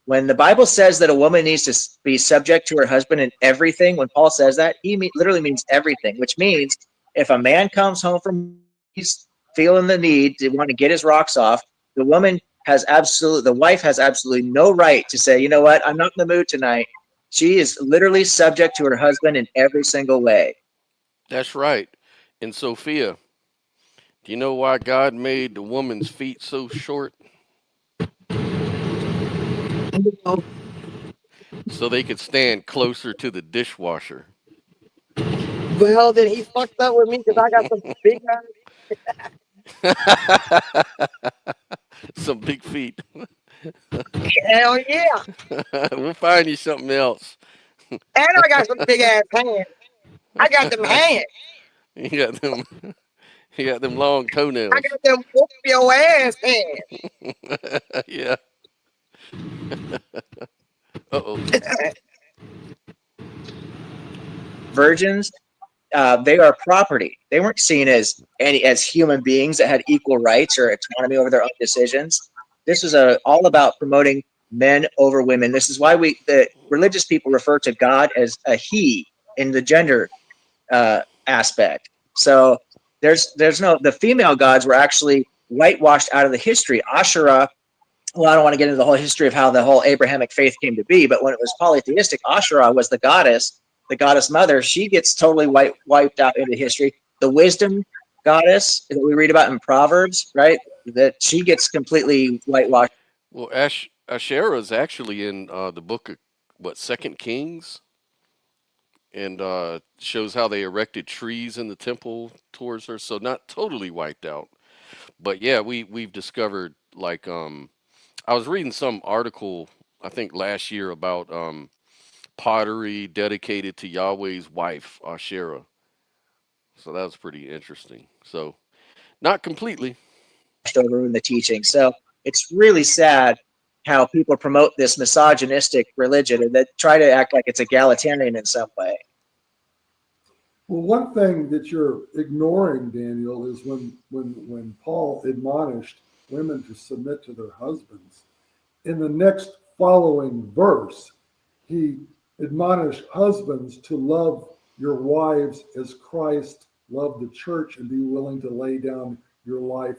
When the Bible says that a woman needs to be subject to her husband in everything, when Paul says that, he literally means everything, which means if a man comes home from, he's feeling the need to want to get his rocks off, the wife has absolutely no right to say, you know what, I'm not in the mood tonight. She is literally subject to her husband in every single way. That's right. And Sophia, do you know why God made the woman's feet so short? So they could stand closer to the dishwasher. Well, then he fucked up with me because I got some big Some big feet. hell yeah. We'll find you something else. And I got some big ass hands. I got them hands. You got them. You got them long I toenails. got them whoop your ass hands. Yeah. Uh-oh. Virgins, they are property. They weren't seen as human beings that had equal rights or autonomy over their own decisions. This was all about promoting men over women. This is why the religious people refer to God as a he in the gender aspect. So the female gods were actually whitewashed out of the history. Asherah, well, I don't want to get into the whole history of how the whole Abrahamic faith came to be, but when it was polytheistic, Asherah was the goddess mother. She gets totally wiped out into history. The wisdom goddess that we read about in Proverbs, right? That she gets completely whitewashed. Well, Asherah is actually in the book of Second Kings, and shows how they erected trees in the temple towards her. So not totally wiped out, but yeah, we've discovered I was reading some article I think last year about pottery dedicated to Yahweh's wife, Asherah. So that was pretty interesting. So, not completely. over in the teaching. So it's really sad how people promote this misogynistic religion and that try to act like it's egalitarian in some way. Well, one thing that you're ignoring, Daniel, is when Paul admonished women to submit to their husbands, in the next following verse, he admonished husbands to love your wives as Christ loved the church and be willing to lay down your life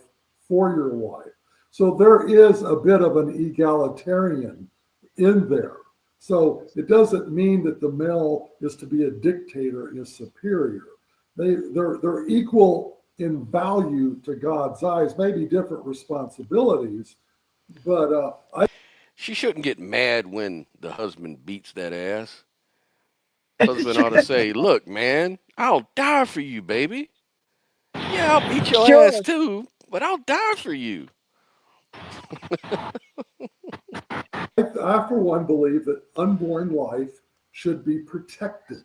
for your wife. So there is a bit of an egalitarian in there. So it doesn't mean that the male is to be a dictator and is superior. They're equal in value to God's eyes, maybe different responsibilities, but She shouldn't get mad when the husband beats that ass. Husband ought to say, "Look, man, I'll die for you, baby. Yeah, I'll beat your Sure. ass too, but I'll die for you." I, for one, believe that unborn life should be protected.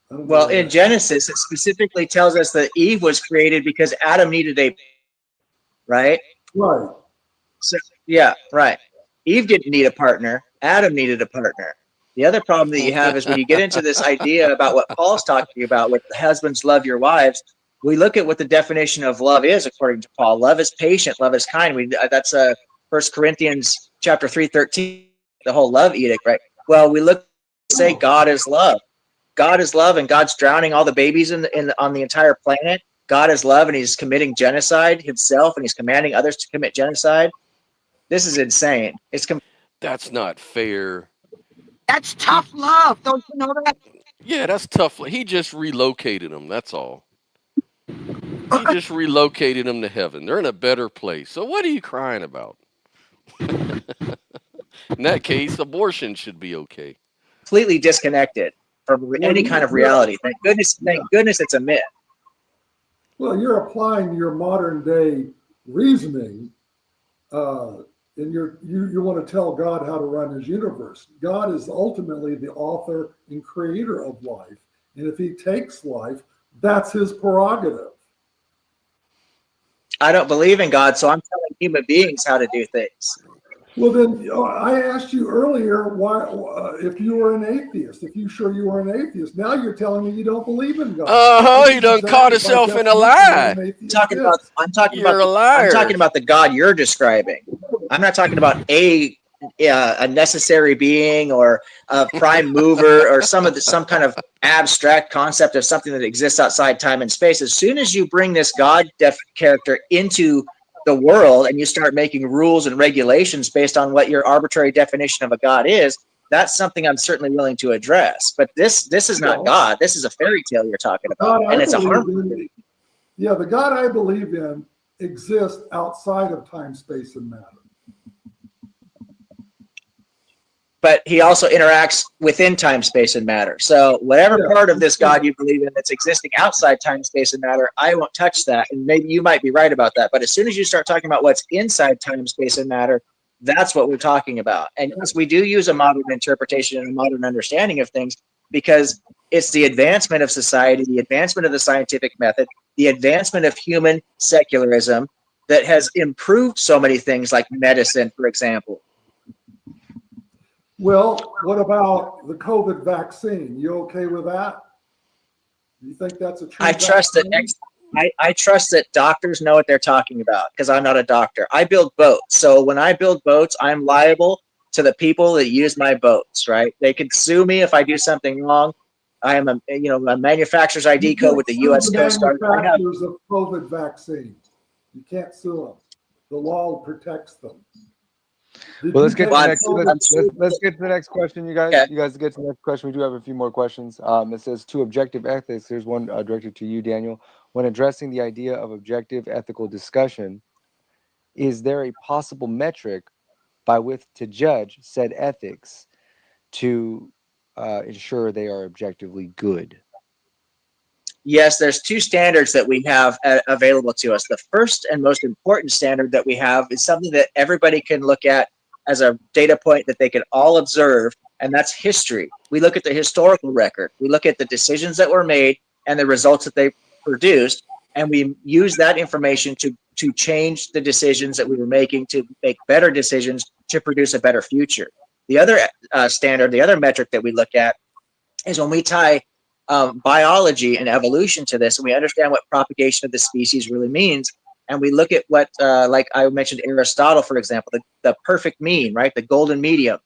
Well, in Genesis, it specifically tells us that Eve was created because Adam needed a, right? Right. So, yeah, right. Eve didn't need a partner. Adam needed a partner. The other problem that you have is when you get into this idea about what Paul's talking about with husbands love your wives, we look at what the definition of love is according to Paul. Love is patient, love is kind. That's 1 Corinthians chapter 3:13, the whole love edict, right? Well, we look say God is love. God is love, and God's drowning all the babies on the entire planet. God is love, and he's committing genocide himself, and he's commanding others to commit genocide. This is insane. That's not fair. That's tough love. Don't you know that? Yeah, that's tough. He just relocated them. That's all. He just relocated them to heaven. They're in a better place. So what are you crying about? In that case, abortion should be okay. completely disconnected from any kind of reality. Thank goodness it's a myth. Well, you're applying your modern day reasoning, and you want to tell God how to run his universe. God is ultimately the author and creator of life, and if he takes life, that's his prerogative. I don't believe in God, so I'm telling human beings how to do things. Well, then I asked you earlier why if you were an atheist, if you sure you were an atheist. Now you're telling me you don't believe in God. He done caught himself in a lie. I'm talking about the God you're describing. I'm not talking about a necessary being or a prime mover or some kind of abstract concept of something that exists outside time and space. As soon as you bring this God character into the world and you start making rules and regulations based on what your arbitrary definition of a God is, that's something I'm certainly willing to address. But this is not God. This is a fairy tale you're talking about, and it's a harmful thing. Yeah, the God I believe in exists outside of time, space, and matter. But he also interacts within time, space, and matter. So whatever part of this God you believe in that's existing outside time, space, and matter, I won't touch that. And maybe you might be right about that. But as soon as you start talking about what's inside time, space, and matter, that's what we're talking about. And yes, we do use a modern interpretation and a modern understanding of things because it's the advancement of society, the advancement of the scientific method, the advancement of human secularism that has improved so many things like medicine, for example. Well, what about the COVID vaccine? You okay with that? You think that's a true I trust that doctors know what they're talking about because I'm not a doctor. I build boats. So when I build boats, I'm liable to the people that use my boats, right? They can sue me if I do something wrong. I am a manufacturer's ID code with the U.S. Coast Guard. Manufacturers of COVID vaccines. You can't sue them. The law protects them. Well, let's get to the next question, you guys. Okay. You guys get to the next question. We do have a few more questions. It says, to objective ethics. There's one directed to you, Daniel. When addressing the idea of objective ethical discussion, is there a possible metric by which to judge said ethics to ensure they are objectively good? Yes, there's two standards that we have available to us. The first and most important standard that we have is something that everybody can look at as a data point that they can all observe, and that's history. We look at the historical record. We look at the decisions that were made and the results that they produced, and we use that information to change the decisions that we were making to make better decisions to produce a better future. The other standard, the other metric that we look at is when we tie biology and evolution to this, and we understand what propagation of the species really means, and we look at what, like I mentioned Aristotle, for example, the perfect mean, right, the golden medium,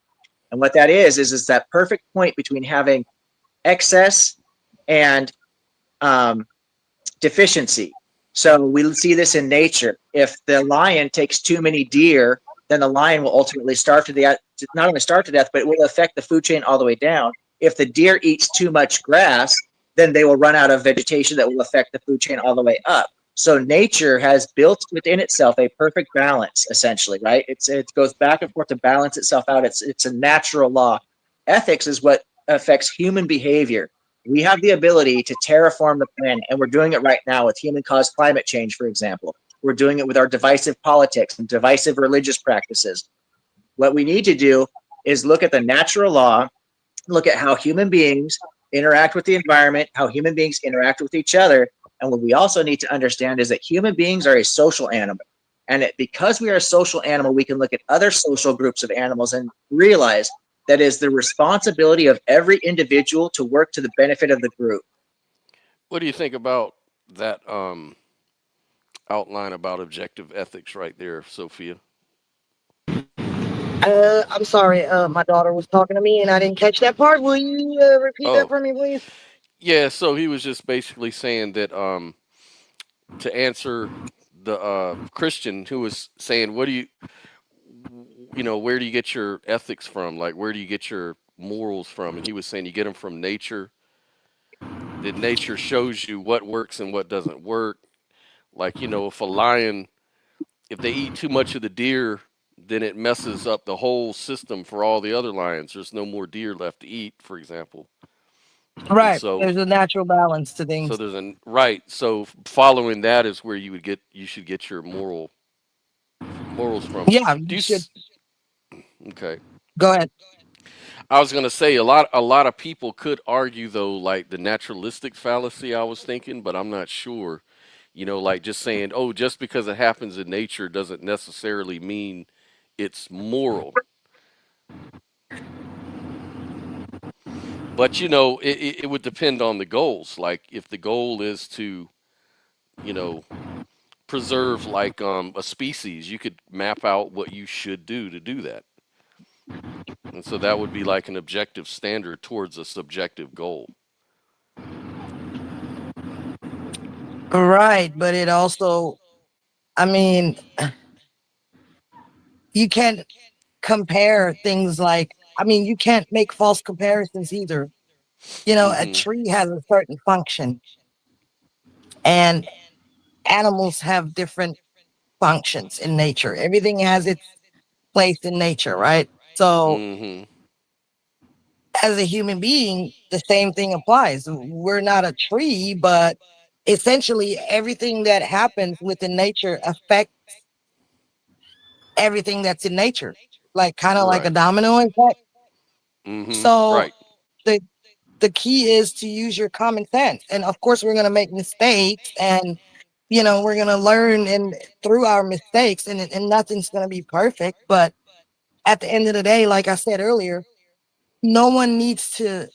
and what that is that perfect point between having excess and um, deficiency. So we see this in nature. If the lion takes too many deer, then the lion will ultimately starve to death, not only starve to death, but it will affect the food chain all the way down. If the deer eats too much grass, then they will run out of vegetation that will affect the food chain all the way up. So nature has built within itself a perfect balance, essentially, right? It goes back and forth to balance itself out. It's a natural law. Ethics is what affects human behavior. We have the ability to terraform the planet, and we're doing it right now with human-caused climate change, for example. We're doing it with our divisive politics and divisive religious practices. What we need to do is look at the natural law, look at how human beings interact with the environment, how human beings interact with each other. And what we also need to understand is that human beings are a social animal. And because we are a social animal, we can look at other social groups of animals and realize that is the responsibility of every individual to work to the benefit of the group. What do you think about that outline about objective ethics right there, Sophia? I'm sorry. My daughter was talking to me and I didn't catch that part. Will you repeat that Oh, for me, please? yeah. So he was just basically saying that to answer the Christian who was saying, "What do where do you get your ethics from? Like, where do you get your morals from?" And he was saying, "You get them from nature. That nature shows you what works and what doesn't work. Like, if a lion, if they eat too much of the deer, then it messes up the whole system for all the other lions. There's no more deer left to eat, for example. And Right. so, There's a natural balance to so things. there's an right. So following that is where you should get your morals from. Yeah, Do you you? should Okay. go ahead. I was gonna say a lot of people could argue though, like the naturalistic fallacy I was thinking, but I'm not sure. Like just saying, oh, just because it happens in nature doesn't necessarily mean it's moral. But it would depend on the goals. Like if the goal is to, you know, preserve like a species, you could map out what you should do to do that. And so that would be like an objective standard towards a subjective goal. Right, but it also, I mean, you can't compare things like, I mean, you can't make false comparisons either. A Mhm. tree has a certain function, and animals have different functions in nature. Everything has its place in nature, right? So, Mhm. as a human being, the same thing applies. We're not a tree, but essentially everything that happens within nature affects everything that's in nature, like kind of like a Right. domino effect. Mhm. So Right. the the key is to use your common sense. And of course we're gonna make mistakes and we're gonna learn and through our mistakes and nothing's gonna be perfect. But at the end of the day, like I said earlier, no one needs to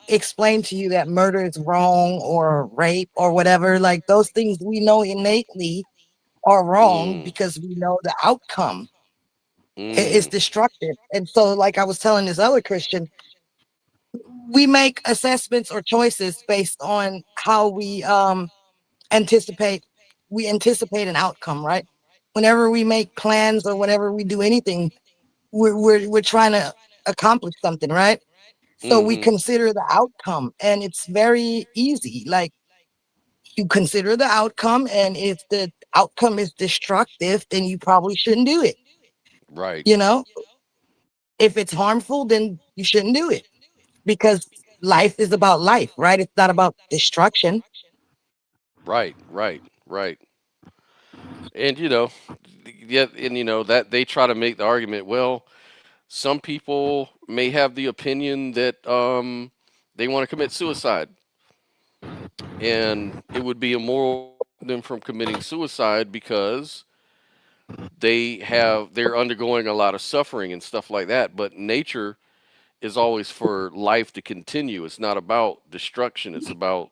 explain to you that murder is wrong or rape or whatever. Like those things we know innately are wrong Mm. because we know the outcome is Mm. destructive. And so, like I was telling this other Christian, we make assessments or choices based on how anticipate we anticipate an outcome, right? Whenever we make plans or whenever we do anything, we're trying to accomplish something, right? So we Mhm. consider the outcome, and it's very easy. Like you consider the outcome, and if the outcome is destructive, then you probably shouldn't do it. Right. You know, if it's harmful, then you shouldn't do it because life is about life, right? It's not about destruction. Right. Right. Right. And yeah, and that they try to make the argument. Well, some people may have the opinion that they want to commit suicide, and it would be immoral to stop them from committing suicide because they're undergoing a lot of suffering and stuff like that. But nature is always for life to continue. It's not about destruction. It's about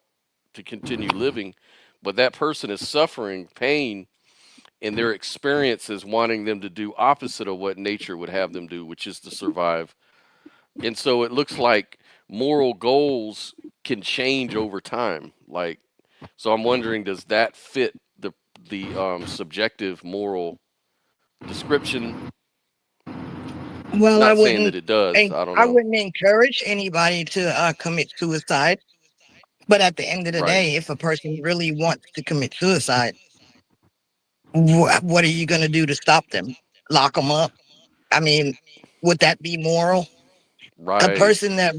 to continue living. But that person is suffering pain, and their experience is wanting them to do opposite of what nature would have them do, which is to survive. And so it looks like moral goals can change over time. Like, so I'm wondering, does that fit the subjective moral description? Well, Not saying that it does. I don't I know. wouldn't encourage anybody to commit suicide. But at the end of the Right. day, if a person really wants to commit suicide, what are you going to do to stop them? Lock them up? I mean, would that be moral? Right. A person that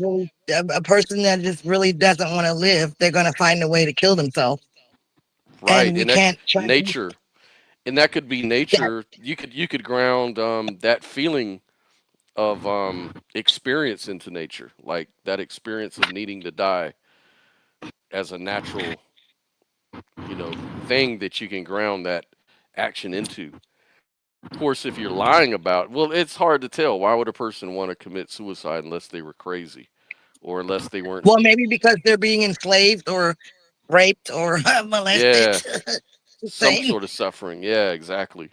just really doesn't want to live, they're going to find a way to kill themselves. And Right. we And that can't try. nature, and that could be Yeah. nature. You could ground that feeling of experience into nature, like that experience of needing to die as a natural, thing that you can ground that action into. Of course, if you're lying about, well, it's hard to tell. Why would a person want to commit suicide unless they were crazy, or unless they weren't? Well, maybe because they're being enslaved or raped or molested. Yeah, some Same. sort of suffering. Yeah, exactly.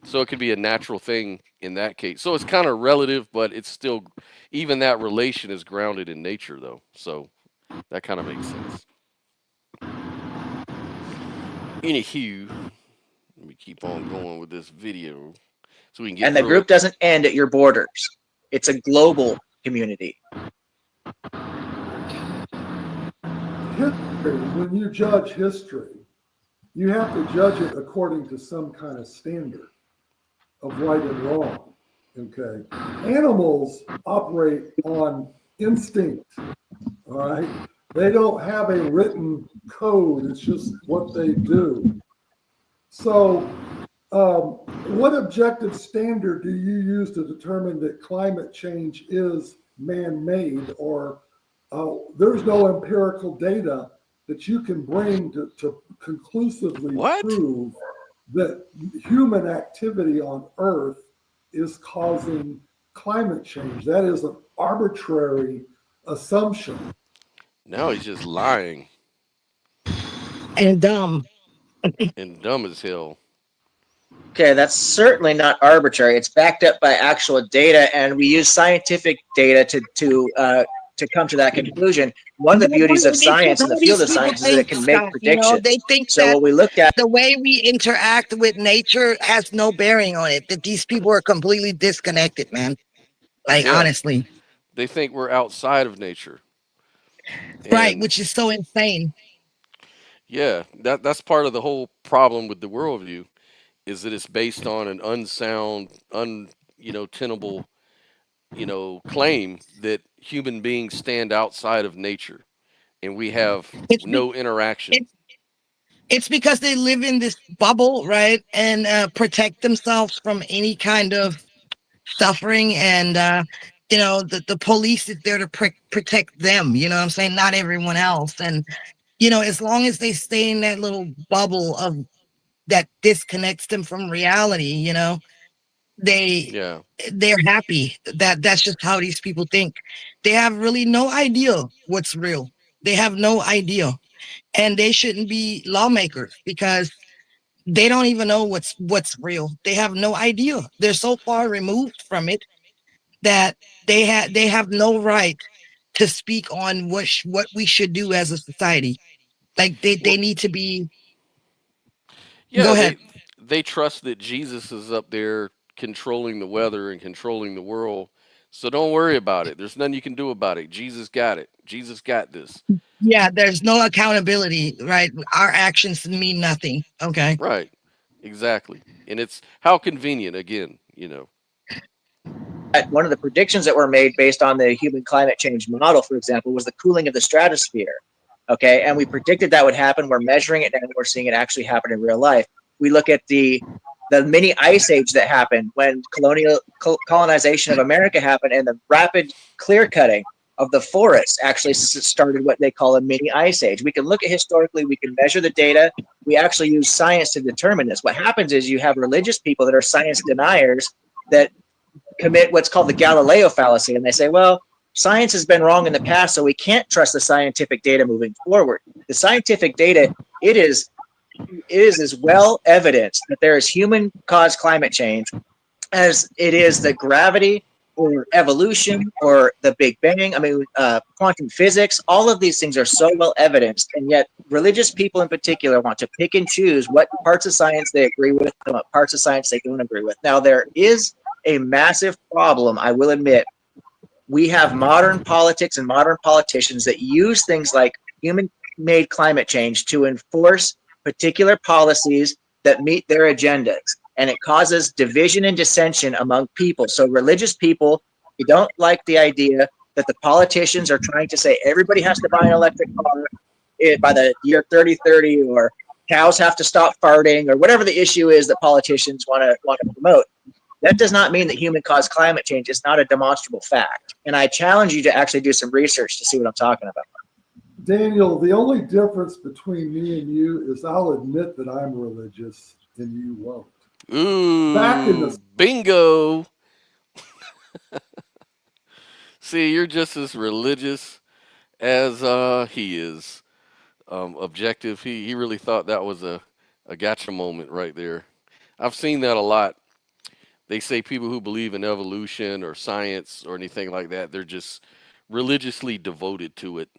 So it could be a natural thing in that case. So it's kind of relative, but it's still, even that relation is grounded in nature, though. So that kind of makes sense. Anywho, let me keep on going with this video so we can get And the through group it. doesn't end at your borders. It's a global community. History, when you judge history, you have to judge it according to some kind of standard of right and wrong. Okay. Animals operate on instinct. All right. They don't have a written code, it's just what they do. So, what objective standard do you use to determine that climate change is man made, or there's no empirical data that you can bring to conclusively What? prove that human activity on Earth is causing climate change? That is an arbitrary assumption. Now he's just lying And and dumb as hell. Okay, that's certainly not arbitrary. It's backed up by actual data, and we use scientific data to come to that conclusion. One of the beauties of science in the field of science is that it can make predictions. they think So that what we look at, the way we interact with nature has no bearing on it. That these people are completely disconnected, man. Like Yeah, honestly, they think we're outside of nature, right? and Which is so insane. yeah, that's part of the whole problem with the worldview is that it's based on an unsound, tenable, claim that human beings stand outside of nature and we have It's be, no interaction. it's it's because they live in this bubble, right? And protect themselves from any kind of suffering. And the police is there to protect them. You know what I'm saying? Not everyone else. And as long as they stay in that little bubble of that disconnects them from reality, they Yeah. they're happy. That's just how these people think. They have really no idea what's real. They have no idea. And they shouldn't be lawmakers because they don't even know what's real. They have no idea. They're so far removed from it that they have no right to speak on what we should do as a society. Like they Well, need to be. Go yeah, ahead. they trust that Jesus is up there controlling the weather and controlling the world. So don't worry about it. There's nothing you can do about it. Jesus got it. Jesus got this. Yeah, there's no accountability, right? Our actions mean nothing. Okay. Right. Exactly. And it's how convenient again. one of the predictions that were made based on the human climate change model, for example, was the cooling of the stratosphere. Okay, and we predicted that would happen. We're measuring it and we're seeing it actually happen in real life. We look at the the mini ice age that happened when colonization of America happened, and the rapid clear cutting of the forests actually started what they call a mini ice age. We can look at historically, we can measure the data. We actually use science to determine this. What happens is you have religious people that are science deniers that commit what's called the Galileo fallacy, and they say, well, science has been wrong in the past, so we can't trust the scientific data moving forward. The scientific data, it is as well evidenced that there is human-caused climate change as it is that gravity or evolution or the Big Bang, quantum physics, all of these things are so well evidenced, and yet religious people in particular want to pick and choose what parts of science they agree with and what parts of science they don't agree with. Now, there is a massive problem, I will admit. We have modern politics and modern politicians that use things like human-made climate change to enforce particular policies that meet their agendas, and it causes division and dissension among people. So religious people, you don't like the idea that the politicians are trying to say everybody has to buy an electric car by the year 3030, or cows have to stop farting, or whatever the issue is that politicians want to promote. That does not mean that human-caused climate change is not a demonstrable fact. And I challenge you to actually do some research to see what I'm talking about. Daniel, the only difference between me and you is I'll admit that I'm religious and you won't. Ooh, Back in the bingo. See, you're just as religious as he is. Objective. He really thought that was a gotcha moment right there. I've seen that a lot. They say people who believe in evolution or science or anything like that, they're just religiously devoted to it,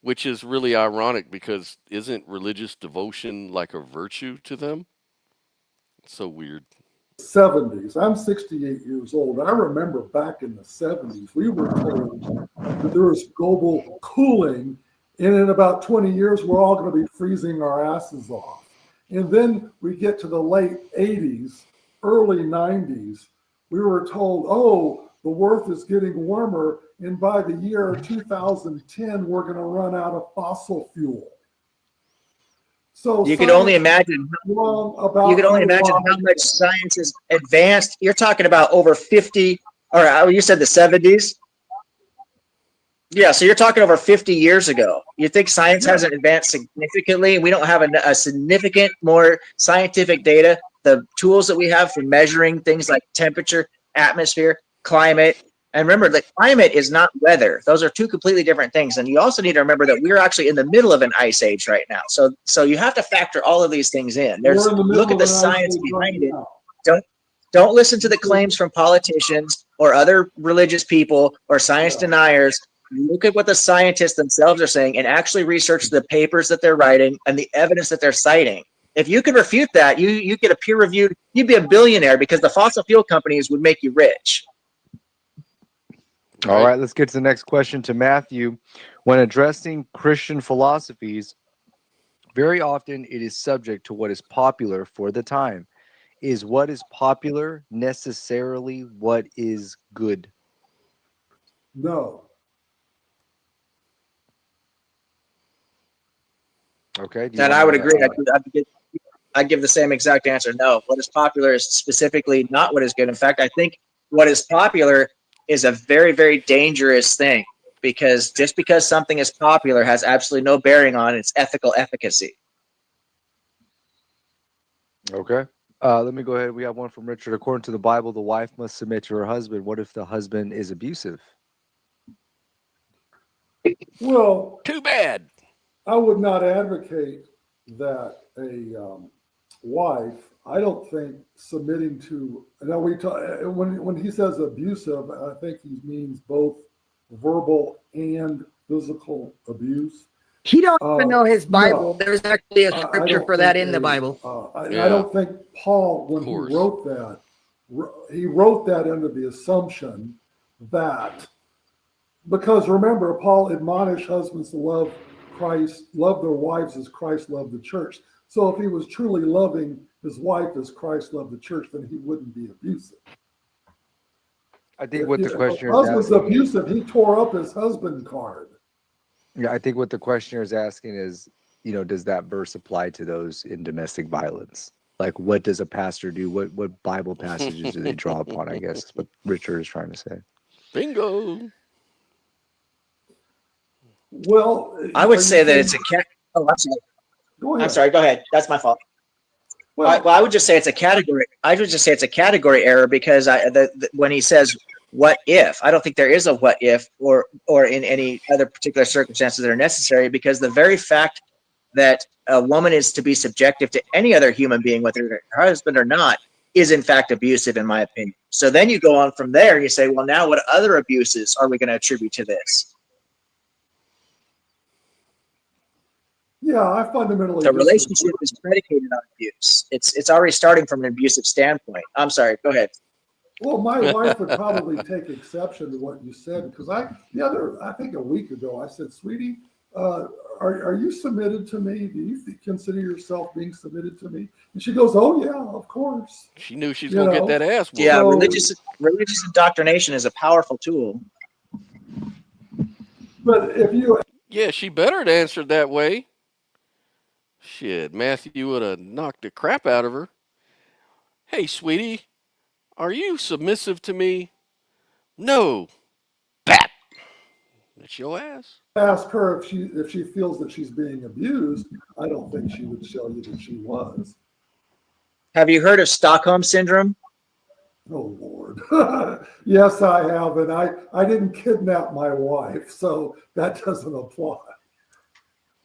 which is really ironic because isn't religious devotion like a virtue to them? It's so weird. 70s. I'm 68 years old. I remember back in the 70s, we were told that there was global cooling, and in about 20 years, we're all going to be freezing our asses off. And then we get to the late 80s, early 90s, we were told, oh, the earth is getting warmer, and by the year 2010, we're going to run out of fossil fuel. So you can only imagine. About you can only imagine how much science is advanced. You're talking about over 50, or you said the 70s. Yeah, so you're talking over 50 years ago. You think science hasn't advanced significantly? We don't have a significant more scientific data. The tools that we have for measuring things like temperature, atmosphere, climate. And remember, the climate is not weather. Those are two completely different things. And you also need to remember that we're actually in the middle of an ice age right now. So you have to factor all of these things in. Look at the science behind it. Don't listen to the claims from politicians or other religious people or science deniers. Look at what the scientists themselves are saying and actually research the papers that they're writing and the evidence that they're citing. If you could refute that, you get a peer-reviewed, you'd be a billionaire because the fossil fuel companies would make you rich. All right, let's get to the next question to Matthew. When addressing Christian philosophies, very often it is subject to what is popular for the time. Is what is popular necessarily what is good? No. Okay. And I would agree. I'd give the same exact answer. No, what is popular is specifically not what is good. In fact, I think what is popular is a very, very dangerous thing because just because something is popular has absolutely no bearing on its ethical efficacy. Okay. Let me go ahead. We have one from Richard. According to the Bible, the wife must submit to her husband. What if the husband is abusive? Well, Too bad. I would not advocate that a wife. I don't think submitting to. Now we talk when he says abusive, I think he means both verbal and physical abuse. He don't even know his Bible. No, There's actually a scripture for that in the Bible. I don't think Paul, when he wrote that under the assumption that, because remember, Paul admonished husbands to love Christ, love their wives as Christ loved the church. So if he was truly loving his wife as Christ loved the church, then he wouldn't be abusive. I think what the questioner is husband's abusive, he tore up his husband card. Yeah, I think what the questioner is asking is, does that verse apply to those in domestic violence? like what does a pastor do? What Bible passages do they draw upon? I guess is what Richard is trying to say. Bingo. Well, I would are you say that saying? it's a cat. Oh, I'm sorry. Go I'm ahead. sorry. Go ahead. That's my fault. Well, I would just say it's a category. I would just say it's a category error because when he says "what if," I don't think there is a "what if" or in any other particular circumstances that are necessary. Because the very fact that a woman is to be subjective to any other human being, whether her husband or not, is in fact abusive, in my opinion. So then you go on from there and you say, well, now what other abuses are we going to attribute to this? yeah, I fundamentally The disagree. relationship is predicated on abuse. It's already starting from an abusive standpoint. I'm sorry. Go ahead. Well, my wife would probably take exception to what you said because I think a week ago I said, "Sweetie, are you submitted to me? Do you consider yourself being submitted to me?" And she goes, "Oh yeah, of course." She knew she's You gonna get know, that ass whooped. Yeah, So- religious indoctrination is a powerful tool. But if you Yeah, she better have answered that way. Shit, Matthew would have knocked the crap out of her. Hey, sweetie, are you submissive to me? No. Bap. That's your ass. ask her if she feels that she's being abused, I don't think she would tell you that she was. Have you heard of Stockholm Syndrome? Oh Lord. Yes, I have, and I didn't kidnap my wife, so that doesn't apply.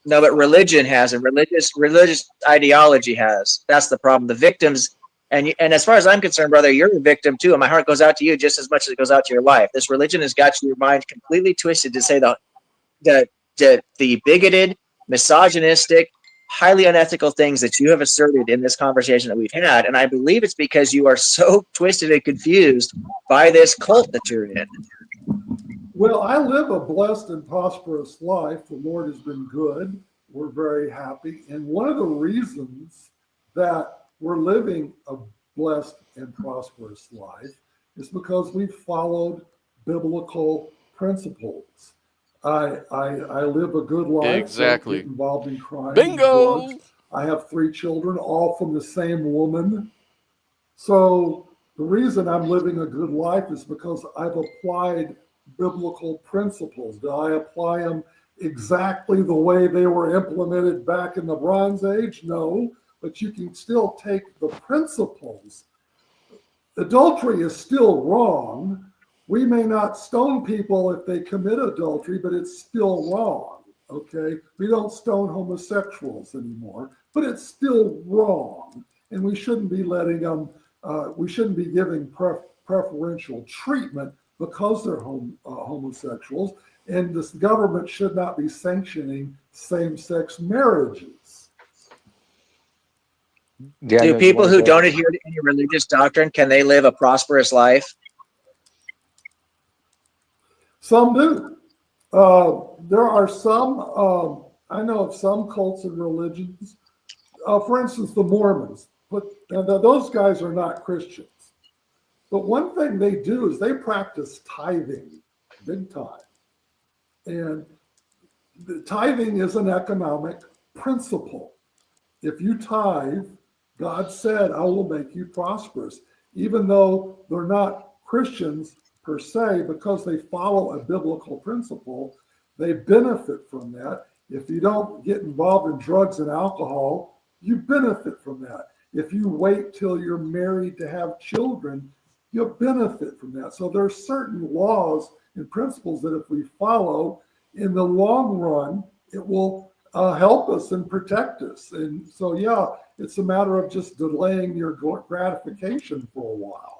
No, but religion has, and religious ideology has. That's the problem. The victims, and as far as I'm concerned, brother, you're a victim too, and my heart goes out to you just as much as it goes out to your wife. This religion has got your mind completely twisted to say the bigoted, misogynistic, highly unethical things that you have asserted in this conversation that we've had, and I believe it's because you are so twisted and confused by this cult that you're in. Well, I live a blessed and prosperous life. The Lord has been good. We're very happy. And one of the reasons that we're living a blessed and prosperous life is because we've followed biblical principles. I live a good life. Exactly. Don't get involved in crime. Bingo. And drugs. I have 3 children, all from the same woman. So the reason I'm living a good life is because I've applied biblical principles. Do I apply them exactly the way they were implemented back in the Bronze Age? No, but you can still take the principles. Adultery is still wrong. We may not stone people if they commit adultery, but it's still wrong. Okay, we don't stone homosexuals anymore, but it's still wrong, and we shouldn't be letting them. We shouldn't be giving preferential treatment because they're homosexuals, and this government should not be sanctioning same-sex marriages. Yeah, Do people who don't adhere to any religious doctrine, can they live a prosperous life? Some do. There are some, I know of some cults and religions, for instance, the Mormons, and those guys are not Christians. But one thing they do is they practice tithing big time. And the tithing is an economic principle. If you tithe, God said, I will make you prosperous. Even though they're not Christians per se, because they follow a biblical principle, they benefit from that. If you don't get involved in drugs and alcohol, you benefit from that. If you wait till you're married to have children, you'll benefit from that. So there's certain laws and principles that if we follow, in the long run, it will help us and protect us. And so, yeah, it's a matter of just delaying your gratification for a while.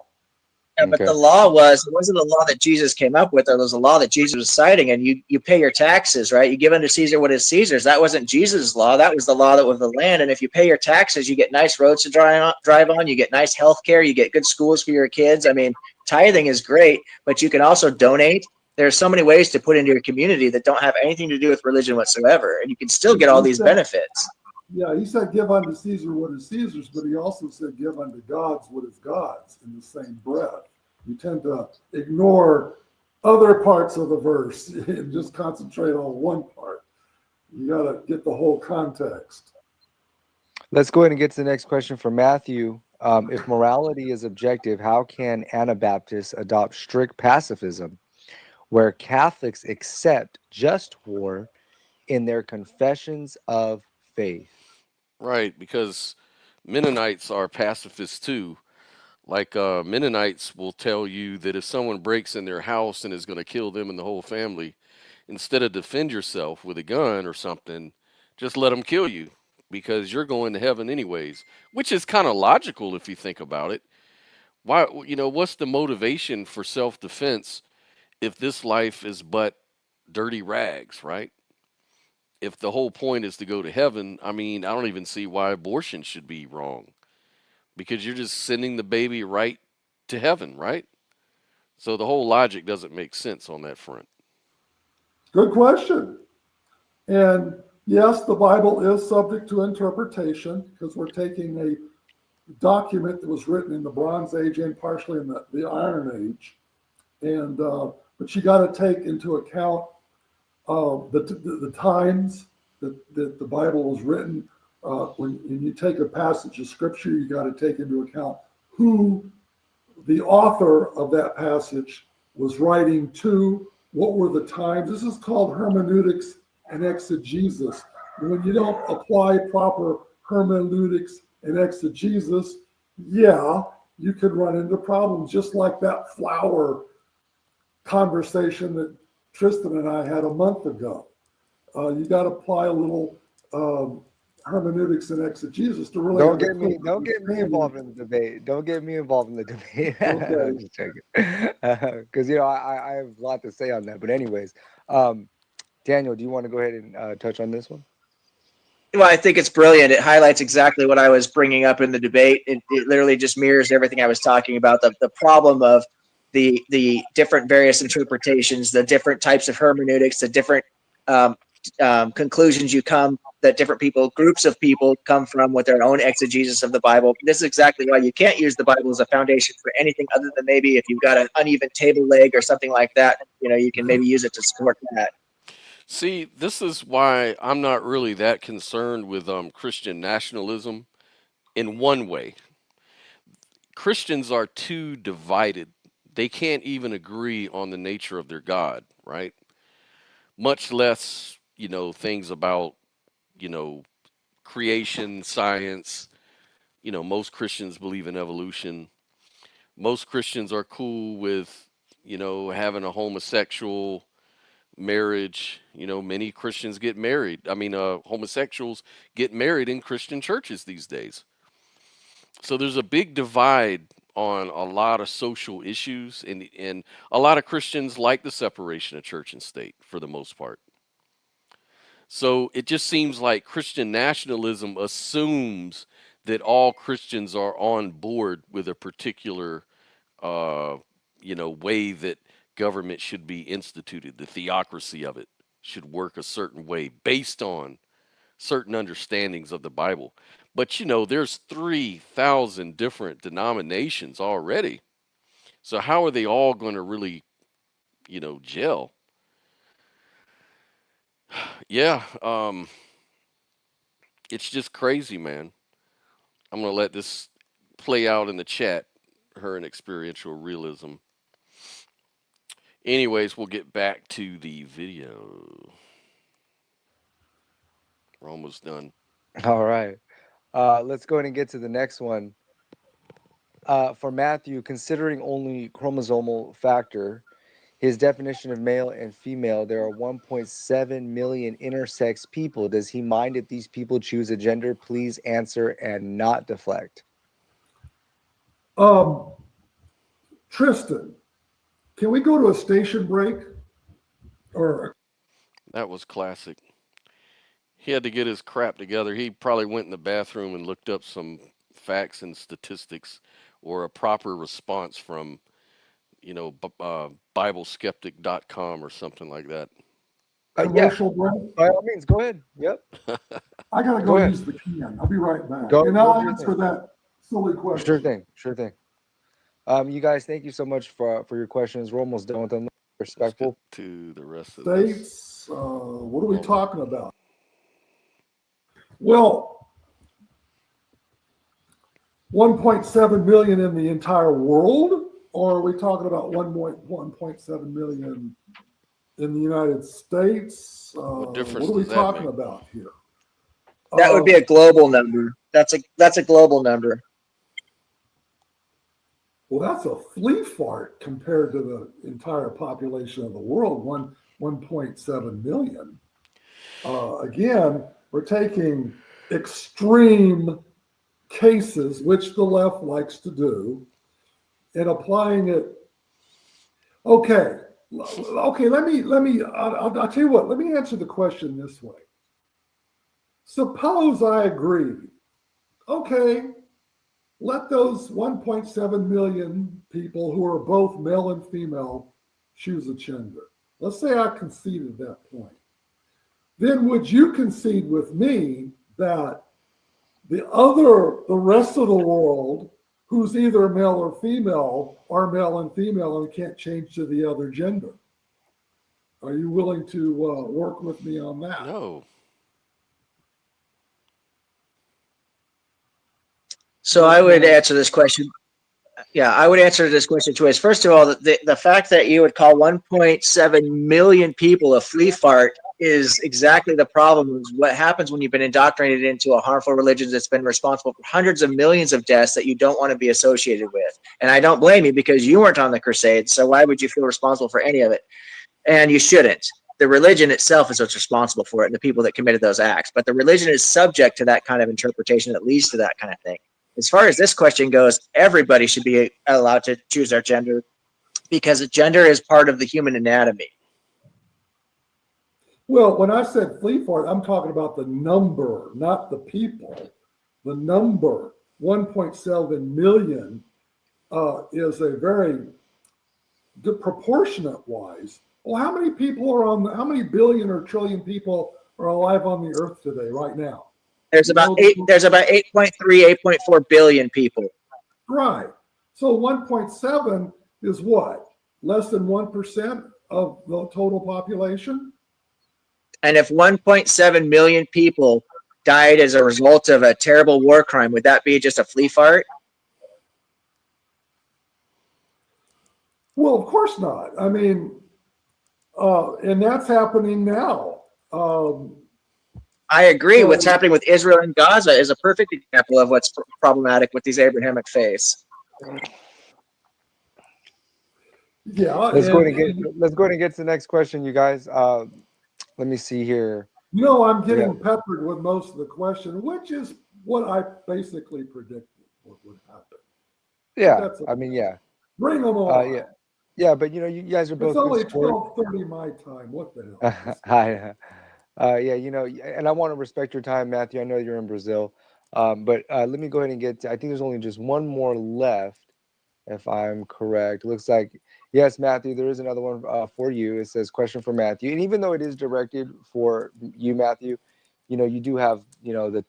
Yeah, but the law it wasn't a law that Jesus came up with. There was a law that Jesus was citing, and you pay your taxes, right? You give unto Caesar what is Caesar's. That wasn't Jesus' law. That was the law that was the land. And if you pay your taxes, you get nice roads to drive on. You get nice health care. You get good schools for your kids. I mean, tithing is great, but you can also donate. There are so many ways to put into your community that don't have anything to do with religion whatsoever, and you can still get all these benefits. Yeah, he said, give unto Caesar what is Caesar's, but he also said, give unto God's what is God's in the same breath. You tend to ignore other parts of the verse and just concentrate on one part. You got to get the whole context. Let's go ahead and get to the next question from Matthew. If morality is objective, how can Anabaptists adopt strict pacifism where Catholics accept just war in their confessions of faith? Right, because Mennonites are pacifists too. Like Mennonites will tell you that if someone breaks in their house and is going to kill them and the whole family, instead of defend yourself with a gun or something, just let them kill you because you're going to heaven anyways. Which is kind of logical if you think about it. Why, what's the motivation for self-defense if this life is but dirty rags, right? If the whole point is to go to heaven, I mean, I don't even see why abortion should be wrong because you're just sending the baby right to heaven, right? So the whole logic doesn't make sense on that front. Good question. And yes, the Bible is subject to interpretation because we're taking a document that was written in the Bronze Age and partially in the Iron Age. And but you got to take into account the times that the Bible was written. When you take a passage of scripture, you got to take into account who the author of that passage was writing to, what were the times. This is called hermeneutics and exegesis. When you don't apply proper hermeneutics and exegesis, yeah, you could run into problems, just like that flower conversation that Tristan and I had a month ago. You got to apply a little hermeneutics and exegesis to really Don't get me involved in the debate. Don't get me involved in the debate. Okay. I'm just joking. Because I have a lot to say on that. But anyways, Daniel, do you want to go ahead and touch on this one? Well, I think it's brilliant. It highlights exactly what I was bringing up in the debate. It literally just mirrors everything I was talking about. The problem of the different various interpretations, the different types of hermeneutics, the different conclusions that different groups of people come from with their own exegesis of the Bible. This is exactly why you can't use the Bible as a foundation for anything other than maybe if you've got an uneven table leg or something like that. You can maybe use it to support that. See, this is why I'm not really that concerned with Christian nationalism in one way. Christians are too divided. They can't even agree on the nature of their God, right? Much less, things about, creation, science. Most Christians believe in evolution. Most Christians are cool with, having a homosexual marriage. Many Christians get married. I mean, homosexuals get married in Christian churches these days. So there's a big divide on a lot of social issues, and a lot of Christians like the separation of church and state for the most part. So it just seems like Christian nationalism assumes that all Christians are on board with a particular, way that government should be instituted. The theocracy of it should work a certain way based on certain understandings of the Bible. But there's 3,000 different denominations already. So how are they all going to really, gel? Yeah, it's just crazy, man. I'm going to let this play out in the chat, her and experiential realism. Anyways, we'll get back to the video. We're almost done. All right. Let's go ahead and get to the next one. For Matthew, considering only chromosomal factor, his definition of male and female, there are 1.7 million intersex people. Does he mind if these people choose a gender? Please answer and not deflect. Tristan, can we go to a station break? That was classic. He had to get his crap together. He probably went in the bathroom and looked up some facts and statistics or a proper response from, BibleSkeptic.com or something like that. Commercial break? By all means, go ahead. Yep. I gotta Go ahead. use the can. I'll be right back. Go And I'll do your answer thing. that silly question. Sure thing. You guys, thank you so much for your questions. We're almost done with them. Respectful. Let's get to the rest of this. States, what are we talking about? Well, 1.7 million in the entire world, or are we talking about 1.7 million in the United States? What What difference are we does that talking make? about here? That would be a global number. That's a global number. Well, that's a flea fart compared to the entire population of the world, 1.7 million. Again, we're taking extreme cases, which the left likes to do, and applying it. Okay, I'll tell you what, let me answer the question this way. Suppose I agree. Okay, let those 1.7 million people who are both male and female choose a gender. Let's say I conceded that point. Then would you concede with me that the rest of the world, who's either male or female, are male and female and can't change to the other gender? Are you willing to work with me on that? No. So I would answer this question. Yeah, I would answer this question two ways. First of all, the fact that you would call 1.7 million people a flea fart is exactly the problem. What happens when you've been indoctrinated into a harmful religion that's been responsible for hundreds of millions of deaths that you don't want to be associated with. And I don't blame you because you weren't on the crusade, so why would you feel responsible for any of it? And you shouldn't. The religion itself is what's responsible for it and the people that committed those acts. But the religion is subject to that kind of interpretation that leads to that kind of thing. As far as this question goes, everybody should be allowed to choose their gender because gender is part of the human anatomy. Well, when I said flea fart, I'm talking about the number, not the people. The number, 1.7 million, is a very proportionate wise. Well, how many people are how many billion or trillion people are alive on the earth today, right now? There's about 8.3, 8.4 billion people. Right. So 1.7 is what? Less than 1% of the total population? And if 1.7 million people died as a result of a terrible war crime, would that be just a flea fart? Well, of course not. I mean, and that's happening now. I agree. What's happening with Israel and Gaza is a perfect example of what's problematic with these Abrahamic faiths. Yeah. Let's go ahead and get to the next question, you guys. Let me see here. I'm getting peppered with most of the question, which is what I basically predicted what would happen. Yeah, yeah. Bring them on. Yeah, but you guys are both. It's only 12:30 my time. What the hell? Hi. And I want to respect your time, Matthew. I know you're in Brazil, but let me go ahead and get. I think there's only just one more left, if I'm correct. It looks like yes, Matthew. There is another one for you. It says question for Matthew, and even though it is directed for you, Matthew, you do have the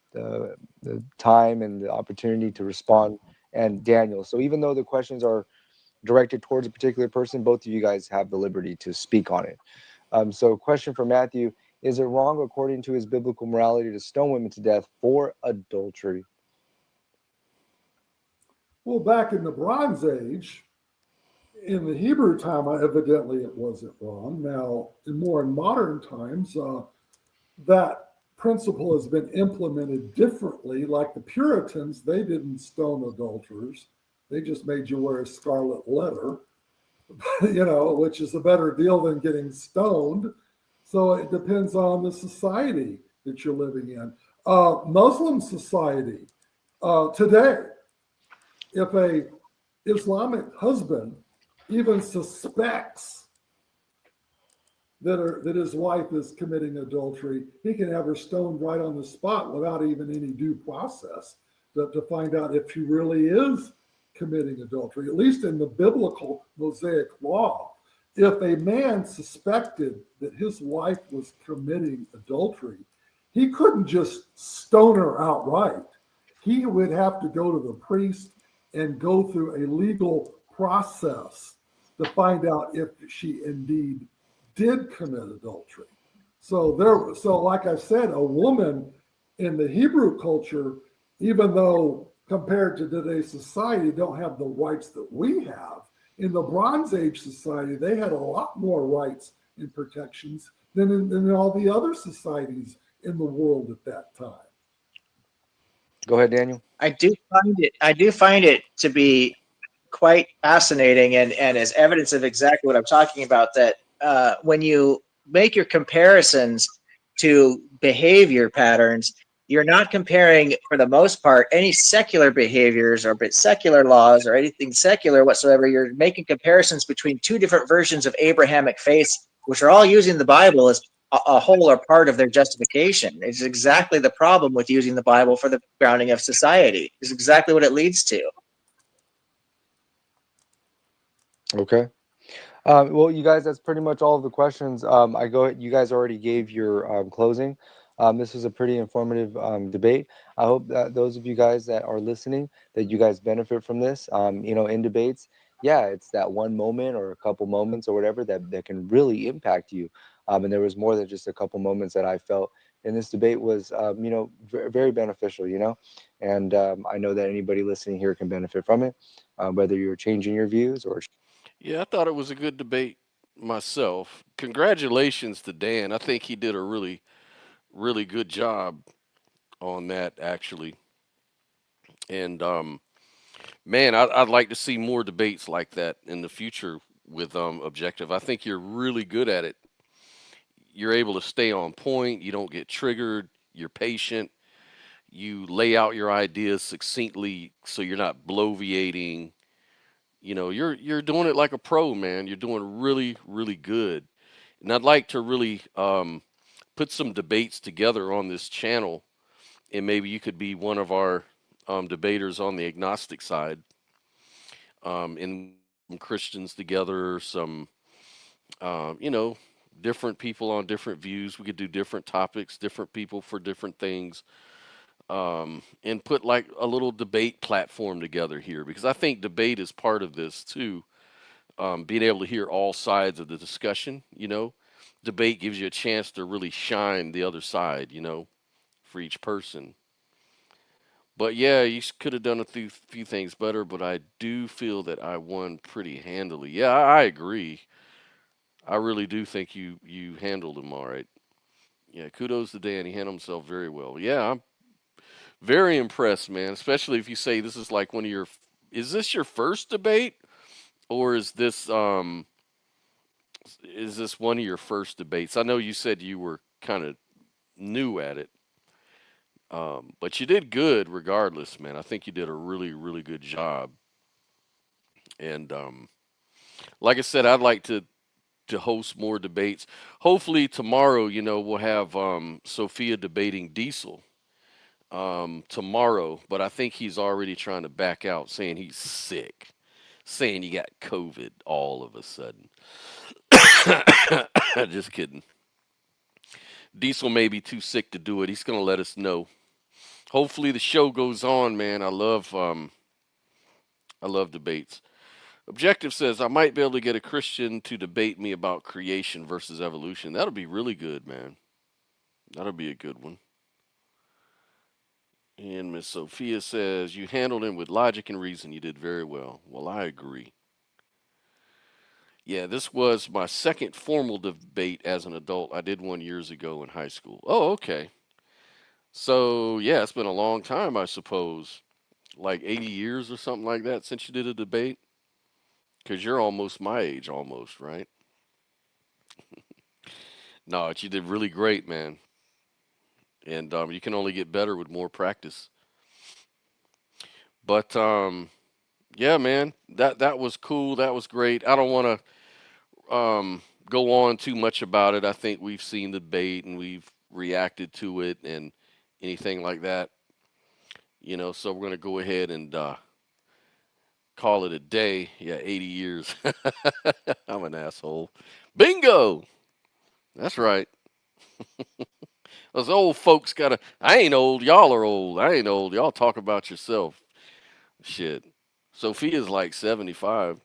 time and the opportunity to respond, and Daniel. So even though the questions are directed towards a particular person, both of you guys have the liberty to speak on it. So question for Matthew: is it wrong, according to his biblical morality, to stone women to death for adultery? Well, back in the Bronze Age, in the Hebrew time, evidently it wasn't wrong. Now, in modern times, that principle has been implemented differently. Like the Puritans, they didn't stone adulterers. They just made you wear a scarlet letter, which is a better deal than getting stoned. So it depends on the society that you're living in. Muslim society today, if a Islamic husband even suspects that his wife is committing adultery, he can have her stoned right on the spot without even any due process to find out if she really is committing adultery. At least in the biblical Mosaic law, if a man suspected that his wife was committing adultery, he couldn't just stone her outright. He would have to go to the priest and go through a legal process to find out if she indeed did commit adultery. So like I said, a woman in the Hebrew culture, even though compared to today's society, don't have the rights that we have. In the Bronze Age society, they had a lot more rights and protections than all the other societies in the world at that time. Go ahead, Daniel. I do find it to be quite fascinating and as evidence of exactly what I'm talking about that when you make your comparisons to behavior patterns, you're not comparing for the most part any secular behaviors or secular laws or anything secular whatsoever. You're making comparisons between two different versions of Abrahamic faith, which are all using the Bible as a whole or part of their justification. It's exactly the problem with using the Bible for the grounding of society. It's exactly what it leads to. Okay. Well, you guys, that's pretty much all of the questions. I go. You guys already gave your closing. This was a pretty informative debate. I hope that those of you guys that are listening, that you guys benefit from this. In debates, yeah, it's that one moment or a couple moments or whatever that can really impact you. And there was more than just a couple moments that I felt in this debate was, very beneficial. And I know that anybody listening here can benefit from it, whether you're changing your views or Yeah, I thought it was a good debate myself. Congratulations to Dan. I think he did a really, really good job on that, actually. And man, I'd like to see more debates like that in the future with Objective. I think you're really good at it. You're able to stay on point. You don't get triggered. You're patient. You lay out your ideas succinctly, so you're not bloviating. You're doing it like a pro, man. You're doing really, really good. And I'd like to really put some debates together on this channel, and maybe you could be one of our debaters on the agnostic side, and we could get some Christians together, some different people on different views. We could do different topics, different people for different things, and put like a little debate platform together here, because I think debate is part of this too. Being able to hear all sides of the discussion, debate gives you a chance to really shine the other side, for each person. But yeah, you could have done a few things better, but I do feel that I won pretty handily. Yeah, I agree. I really do think you handled him all right. Yeah, kudos to Dan. He handled himself very well. Yeah, I'm very impressed, man. Especially if you say this is like one of your. Is this your first debate, or is this one of your first debates? I know you said you were kind of new at it, but you did good regardless, man. I think you did a really, really good job. And like I said, I'd like to host more debates. Hopefully tomorrow, we'll have Sophia debating Diesel tomorrow, but I think he's already trying to back out, saying he's sick, saying he got COVID all of a sudden. Just kidding. Diesel may be too sick to do it. He's gonna let us know. Hopefully the show goes on, man. I love debates. Objective says I might be able to get a Christian to debate me about creation versus evolution. That'll be really good, man. That'll be a good one. And Miss Sophia says you handled him with logic and reason. You did very well. Well, I agree. Yeah, this was my second formal debate as an adult. I did one years ago in high school. Oh, okay. So, yeah, it's been a long time, I suppose. Like 80 years or something like that since you did a debate? Because you're almost my age, almost, right? No, you did really great, man. And you can only get better with more practice. But yeah, man, that was cool. That was great. I don't want to go on too much about it. I think we've seen the debate and we've reacted to it and anything like that. So we're gonna go ahead and call it a day. Yeah, 80 years. I'm an asshole. Bingo. That's right. Those old folks gotta. I ain't old. Y'all are old. I ain't old. Y'all talk about yourself. Shit. Sophia's like 75.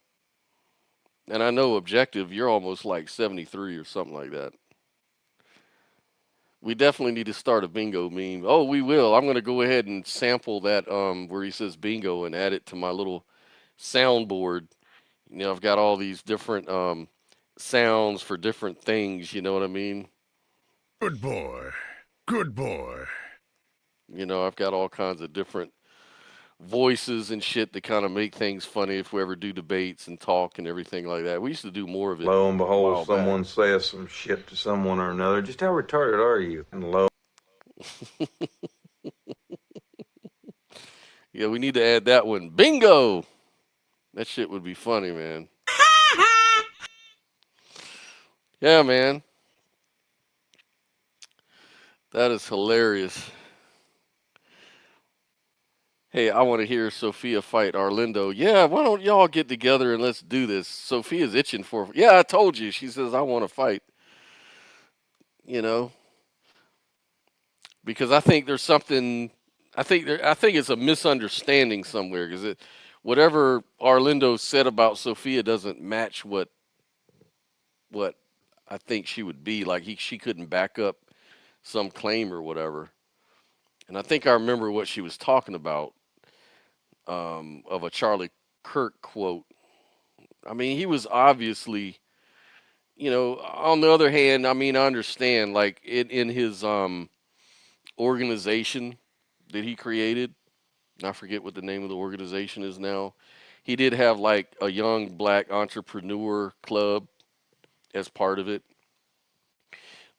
And I know objective, you're almost like 73 or something like that. We definitely need to start a bingo meme. Oh, we will. I'm gonna go ahead and sample that where he says bingo and add it to my little soundboard. I've got all these different sounds for different things. You know what I mean? Good boy. Good boy. I've got all kinds of different voices and shit that kind of make things funny if we ever do debates and talk and everything like that. We used to do more of it Lo and a behold, while back. someone says some shit to someone or another. Just how retarded are you? And lo, Yeah, we need to add that one. Bingo! That shit would be funny, man. Yeah, man. That is hilarious. Hey, I want to hear Sophia fight Arlindo. Yeah, why don't y'all get together and let's do this? Sophia's itching for. Yeah, I told you. She says I want to fight. You know, because I think there's something. I think it's a misunderstanding somewhere because whatever Arlindo said about Sophia doesn't match what I think she would be. Like she couldn't back up some claim or whatever. And I think I remember what she was talking about of a Charlie Kirk quote. I mean, he was obviously, on the other hand, I mean, I understand, like, in his organization that he created, I forget what the name of the organization is now, he did have, like, a young black entrepreneur club as part of it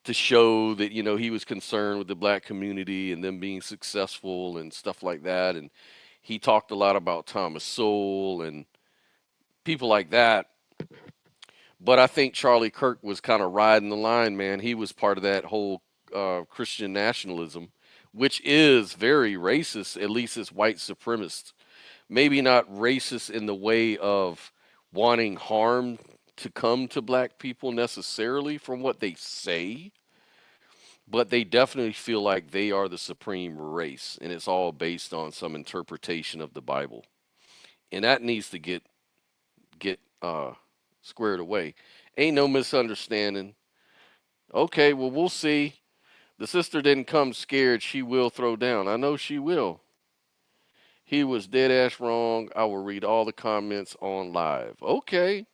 to show that, he was concerned with the black community and them being successful and stuff like that. And he talked a lot about Thomas Sowell and people like that. But I think Charlie Kirk was kind of riding the line, man. He was part of that whole Christian nationalism, which is very racist, at least it's white supremacist. Maybe not racist in the way of wanting harm to come to black people necessarily from what they say, but they definitely feel like they are the supreme race, and it's all based on some interpretation of the Bible. And that needs to get squared away. Ain't no misunderstanding. Okay, well we'll see. The sister didn't come scared. She will throw down. I know she will. He was dead ass wrong. I will read all the comments on live. Okay.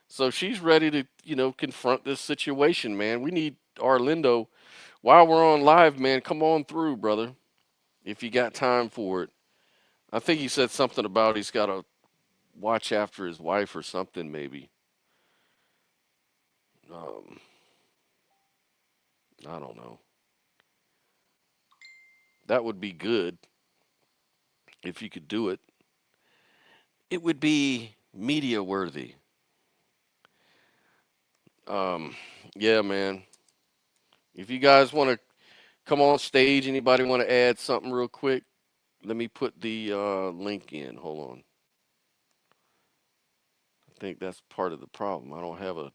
So she's ready to, confront this situation, man. We need Arlindo while we're on live, man. Come on through, brother. If you got time for it. I think he said something about he's got to watch after his wife or something, maybe. Um, I don't know. That would be good if you could do it. It would be media worthy. Um, yeah, man. If you guys want to come on stage, anybody want to add something real quick? Let me put the link in. Hold on. I think that's part of the problem. I don't have a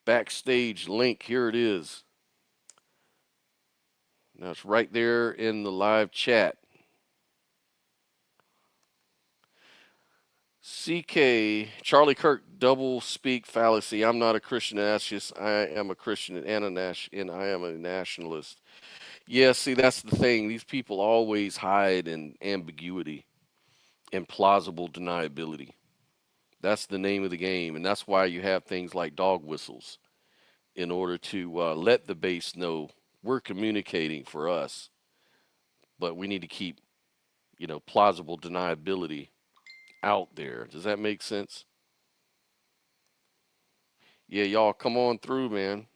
backstage link. Here it is. Now it's right there in the live chat. CK, Charlie Kirk, double speak fallacy. I'm not a Christian anarchist. I am a Christian and I am a nationalist. Yeah, see, that's the thing. These people always hide in ambiguity and plausible deniability. That's the name of the game. And that's why you have things like dog whistles in order to let the base know we're communicating for us, but we need to keep, plausible deniability out there. Does that make sense? Yeah, y'all come on through, man.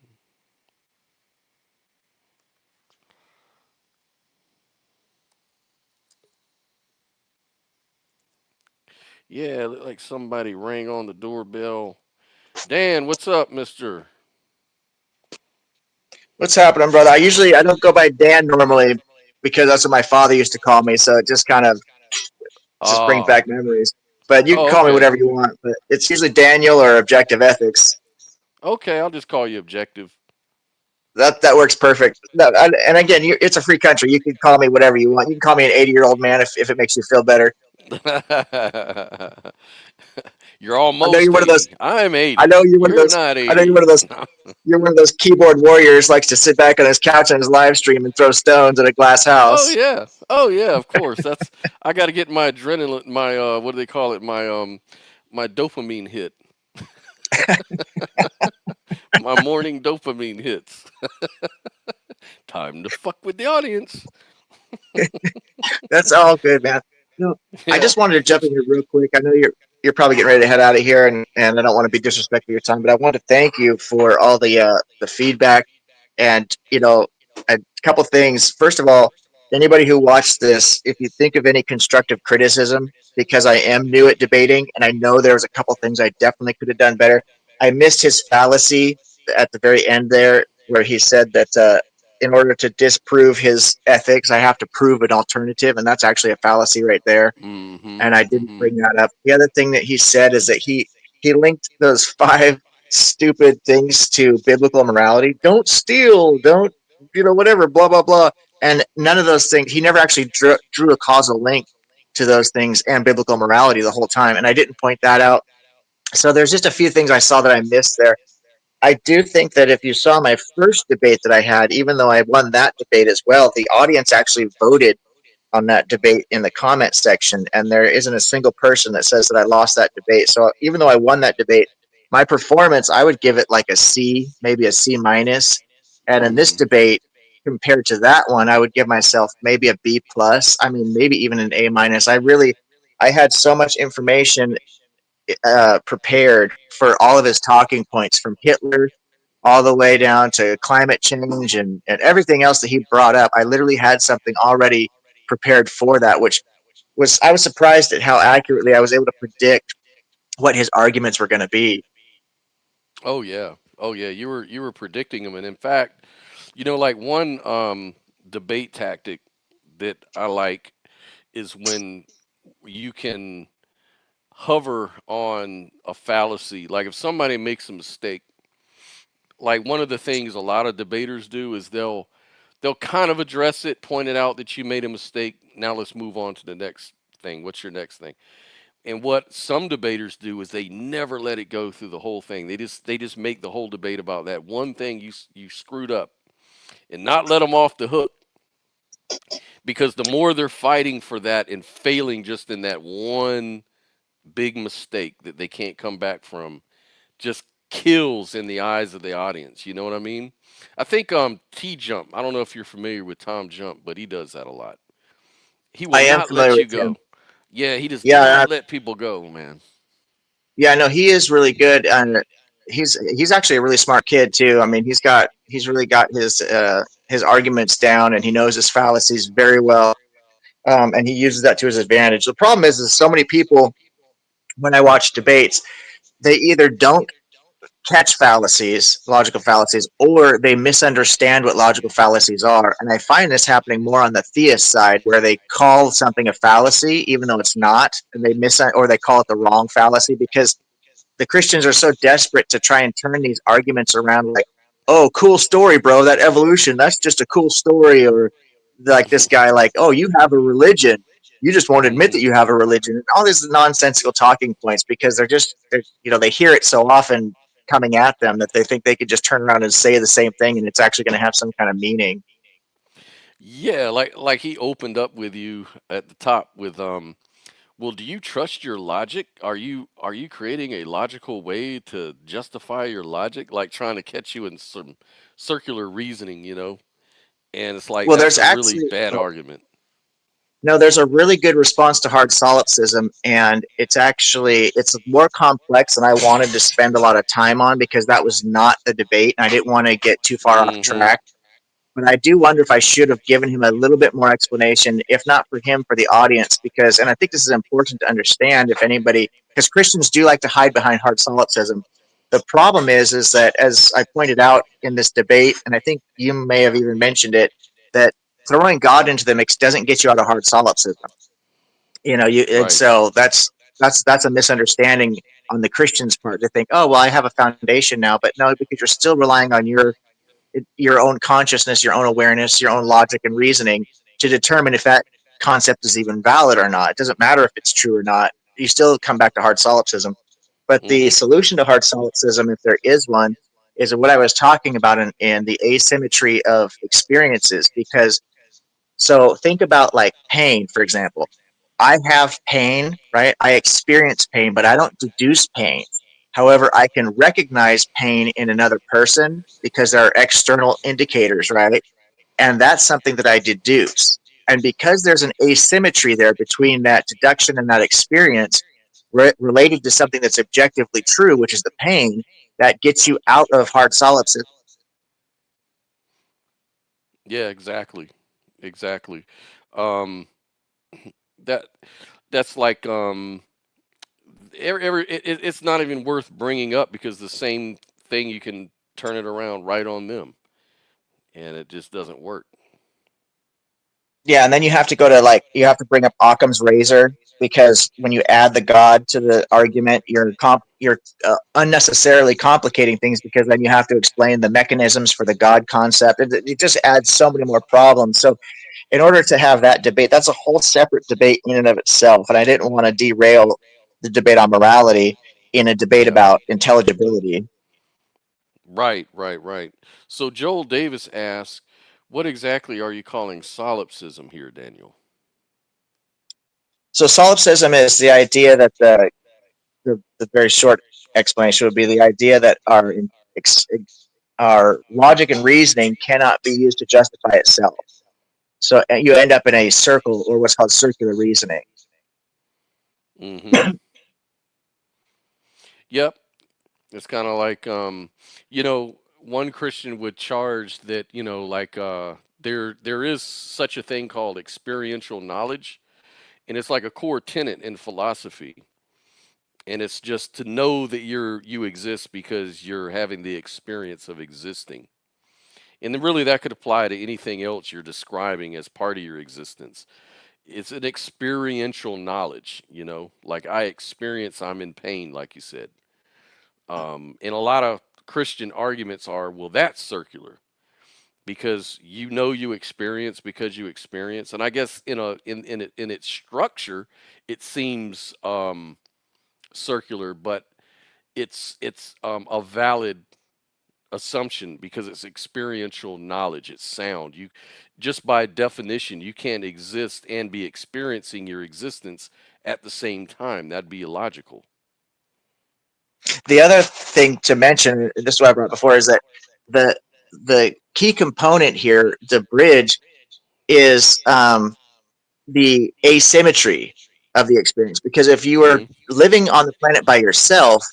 Yeah, look like somebody rang on the doorbell. Dan, what's up, mister? What's happening, brother? I don't go by Dan normally because that's what my father used to call me. So it just kind of just brings Ah, back memories. But you can oh, call me okay. whatever you want. But it's usually Daniel or Objective Ethics. Okay, I'll just call you objective. That works perfect. And again, it's a free country. You can call me whatever you want. You can call me an 80-year-old man if it makes you feel better. You're I know almost you're one of those. 80. I'm I 80. know you're one of You're those. not I know you're 80. one of those. You're one of those keyboard warriors likes to sit back on his couch on his live stream and throw stones at a glass Oh house. yeah. Oh yeah, of course. That's I got to get my adrenaline, my what do they call it? My dopamine hit. My morning dopamine hits. Time to fuck with the audience. That's all good, man. No, I Yeah. just wanted to jump in here real quick. I know you're probably getting ready to head out of here, and I don't want to be disrespectful of your time, but I want to thank you for all the feedback, and a couple things. First of all, anybody who watched this, if you think of any constructive criticism, because I am new at debating, and I know there's a couple things I definitely could have done better. I missed his fallacy at the very end there, where he said that in order to disprove his ethics, I have to prove an alternative, and that's actually a fallacy right there. Mhm. And I didn't Mhm. bring that up. The other thing that he said is that he linked those five stupid things to biblical morality. Don't steal. Don't whatever. Blah blah blah. And none of those things. He never actually drew a causal link to those things and biblical morality the whole time. And I didn't point that out. So there's just a few things I saw that I missed there. I do think that if you saw my first debate that I had, even though I won that debate as well, the audience actually voted on that debate in the comment section, and there isn't a single person that says that I lost that debate. So even though I won that debate, my performance, I would give it like a C, maybe a C minus. And in this Mhm. debate, compared to that one, I would give myself maybe a B plus. I mean, maybe even an A minus. I had so much information prepared for all of his talking points from Hitler all the way down to climate change and everything else that he brought up. I literally had something already prepared for that, which I was surprised at how accurately I was able to predict what his arguments were going to be. Oh yeah. Oh yeah. You were predicting them, and in fact, like one debate tactic that I like is when you can hover on a fallacy. Like if somebody makes a mistake, like one of the things a lot of debaters do is they'll kind of address it, point it out that you made a mistake. Now let's move on to the next thing. What's your next thing? And what some debaters do is they never let it go through the whole thing. They just make the whole debate about that one thing you screwed up and not let them off the hook, because the more they're fighting for that and failing just in that one big mistake that they can't come back from, just kills in the eyes of the audience. You know what I mean? I think T Jump. I don't know if you're familiar with Tom Jump, but he does that a lot. He will I am not familiar let you with him. go. Yeah, he does Yeah, not let people go, man. yeah, no, he is really good, and he's actually a really smart kid too. I mean, he's really got his arguments down, and he knows his fallacies very well, and he uses that to his advantage. The problem is so many people when I watch debates, they either don't catch fallacies, logical fallacies, or they misunderstand what logical fallacies are. And I find this happening more on the theist side, where they call something a fallacy even though it's not, and or they call it the wrong fallacy because the Christians are so desperate to try and turn these arguments around like, oh, cool story, bro, that evolution, that's just a cool story. Or like this guy, like, oh, you have a religion. You just won't admit Hmm. that you have a religion. And all these nonsensical talking points because they hear it so often coming at them that they think they could just turn around and say the same thing and it's actually going to have some kind of meaning. Yeah, like he opened up with you at the top with well, do you trust your logic? Are you creating a logical way to justify your logic, like trying to catch you in some circular reasoning? And it's like Well, that's there's a really actually bad argument. no, there's a really good response to hard solipsism, and it's more complex than I wanted to spend a lot of time on because that was not the debate, and I didn't want to get too far off Hmm. track. But I do wonder if I should have given him a little bit more explanation, if not for him, for the audience, because, and I think this is important to understand if anybody, because Christians do like to hide behind hard solipsism. The problem is that, as I pointed out in this debate, and I think you may have even mentioned it, that throwing God into the mix doesn't get you out of hard solipsism. And Right. so that's a misunderstanding on the Christian's part. They think, oh, well, I have a foundation now, but no, because you're still relying on your own consciousness, your own awareness, your own logic and reasoning to determine if that concept is even valid or not. It doesn't matter if it's true or not. You still come back to hard solipsism. But the Mm-hmm. solution to hard solipsism, if there is one, is what I was talking about in the asymmetry of experiences. Because so think about like pain, for example. I have pain, right? I experience pain, but I don't deduce pain. However, I can recognize pain in another person because there are external indicators, right? And that's something that I deduce. And because there's an asymmetry there between that deduction and that experience related to something that's objectively true, which is the pain, that gets you out of hard solipsism. Yeah, exactly. Exactly. Um, that that's like it's not even worth bringing up because the same thing you can turn it around right on them, and it just doesn't work. Yeah, and then you have to go to like you have to bring up Occam's razor because when you add the God to the argument, you're unnecessarily complicating things because then you have to explain the mechanisms for the God concept. It just adds so many more problems. So in order to have that debate, that's a whole separate debate in and of itself. And I didn't want to derail the debate on morality in a debate Yeah. about intelligibility. Right, right, right. So Joel Davis asks, "What exactly are you calling solipsism here, Daniel?" So solipsism is the idea that the very short explanation would be the idea that our logic and reasoning cannot be used to justify itself. So you end up in a circle or what's called circular reasoning. Mm-hmm. Yep. It's kind of like, one Christian would charge that, there is such a thing called experiential knowledge, and it's like a core tenet in philosophy, and it's just to know that you exist because you're having the experience of existing. And then really that could apply to anything else you're describing as part of your existence. It's an experiential knowledge, like I experience I'm in pain, like you said. And a lot of Christian arguments are, well, that's circular because you experience because you experience. And I guess in its structure, it seems circular, but it's a valid assumption because it's experiential knowledge. It's sound. You just by definition you can't exist and be experiencing your existence at the same time. That'd be illogical. The other thing to mention, this is what I brought before, is that the the key component here, the bridge, is the asymmetry of the experience. Because if you were Hmm. living on the planet by yourself,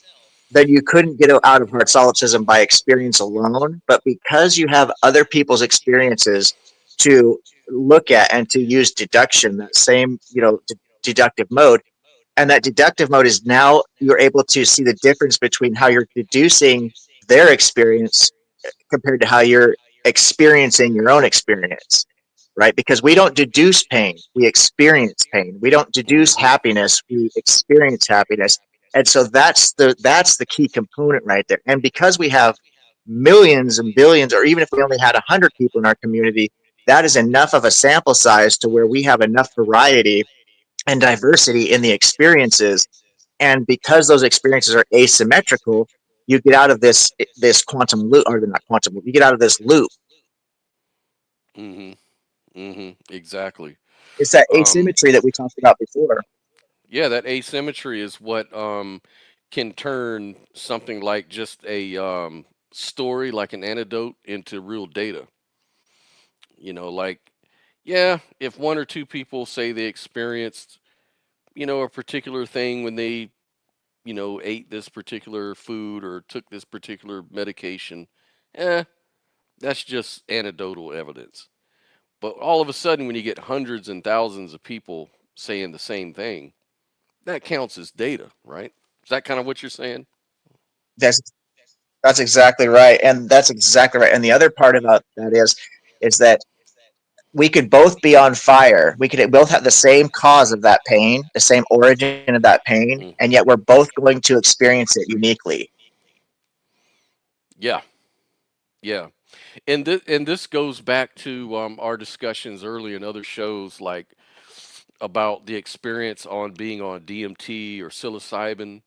then you couldn't get out of hard solipsism by experience alone. But because you have other people's experiences to look at and to use deduction, that same deductive mode, and that deductive mode is now you're able to see the difference between how you're deducing their experience compared to how you're experiencing your own experience, right? Because we don't deduce pain, we experience pain. We don't deduce Hmm. happiness, we experience happiness. And so that's the key component right there. And because we have millions and billions, or even if we only had 100 people in our community, that is enough of a sample size to where we have enough variety and diversity in the experiences. And because those experiences are asymmetrical, you get out of this quantum loop, or not quantum loop, you get out of this loop. Hmm. Hmm. Exactly. It's that Um, asymmetry that we talked about before. yeah, that asymmetry is what can turn something like just a story, like an anecdote, into real data. Like, yeah, if one or two people say they experienced, a particular thing when they, ate this particular food or took this particular medication, eh, that's just anecdotal evidence. But all of a sudden, when you get hundreds and thousands of people saying the same thing, that counts as data, right? Is that kind of what you're saying? That's that's exactly right, and that's exactly right. And the other part about that is that we could both be on fire. We could both have the same cause of that pain, the same origin of that pain, and yet Hmm. we're both going to experience it uniquely. Yeah, yeah. And this goes back to our discussions early in other shows, like about the experience on being on DMT or psilocybin.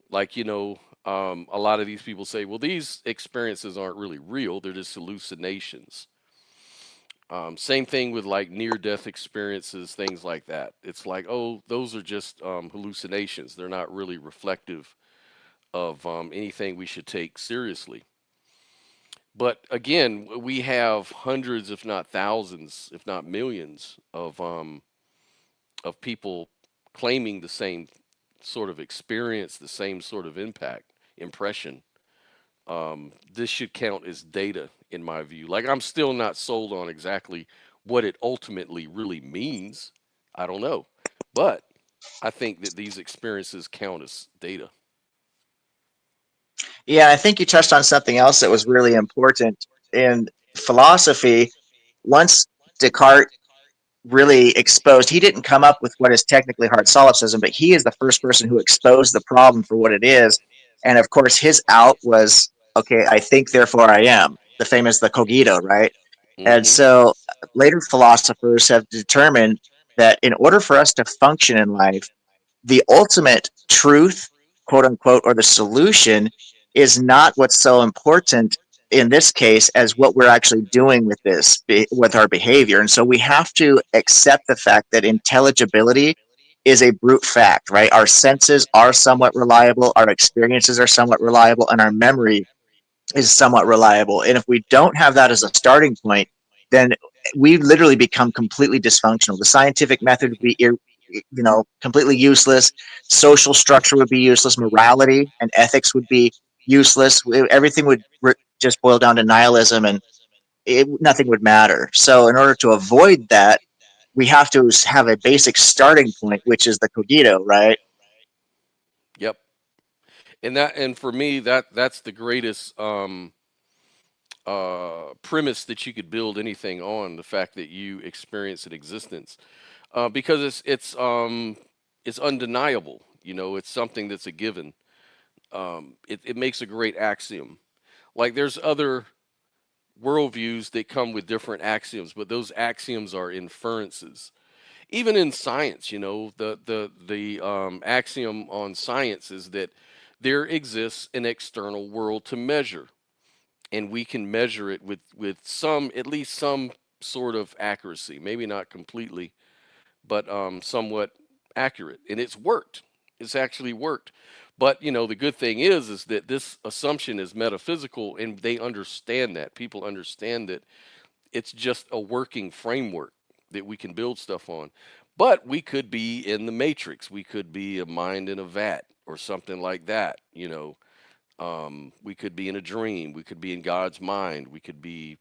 Like, a lot of these people say, well, these experiences aren't really real, they're just hallucinations. Same thing with like near death experiences, things like that. It's like, oh, those are just hallucinations. They're not really reflective of anything we should take seriously. But again, we have hundreds, if not thousands, if not millions of people claiming the same sort of experience, the same sort of impact, impression. This should count as data in my view. Like, I'm still not sold on exactly what it ultimately really means. I don't know. But I think that these experiences count as data. Yeah, I think you touched on something else that was really important in philosophy. Once Descartes really exposed, he didn't come up with what is technically hard solipsism, but he is the first person who exposed the problem for what it is. And of course, his out was, okay, I think, therefore I am, the cogito, right? And Hmm. so later philosophers have determined that in order for us to function in life, the ultimate truth, quote unquote, or the solution is not what's so important in this case as what we're actually doing with with our behavior. And so we have to accept the fact that intelligibility is a brute fact, right? Our senses are somewhat reliable, our experiences are somewhat reliable, and our memory is somewhat reliable. And if we don't have that as a starting point, then we literally become completely dysfunctional. The scientific method would be, completely useless. Social structure would be useless. Morality and ethics would be useless. Everything would just boil down to nihilism, and nothing would matter. So, in order to avoid that, we have to have a basic starting point, which is the cogito, right? Yep. And for me, that's the greatest premise that you could build anything on, the fact that you experience an existence, because it's undeniable. It's something that's a given. It makes a great axiom. Like, there's other worldviews that come with different axioms, but those axioms are inferences. Even in science, the axiom on science is that there exists an external world to measure, and we can measure it with some, at least some sort of accuracy. Maybe not completely, but somewhat accurate. And it's worked. It's actually worked. But the good thing is that this assumption is metaphysical, and they understand that. People understand that it's just a working framework that we can build stuff on. But we could be in the matrix. We could be a mind in a vat or something like that. We could be in a dream. We could be in God's mind. We could be,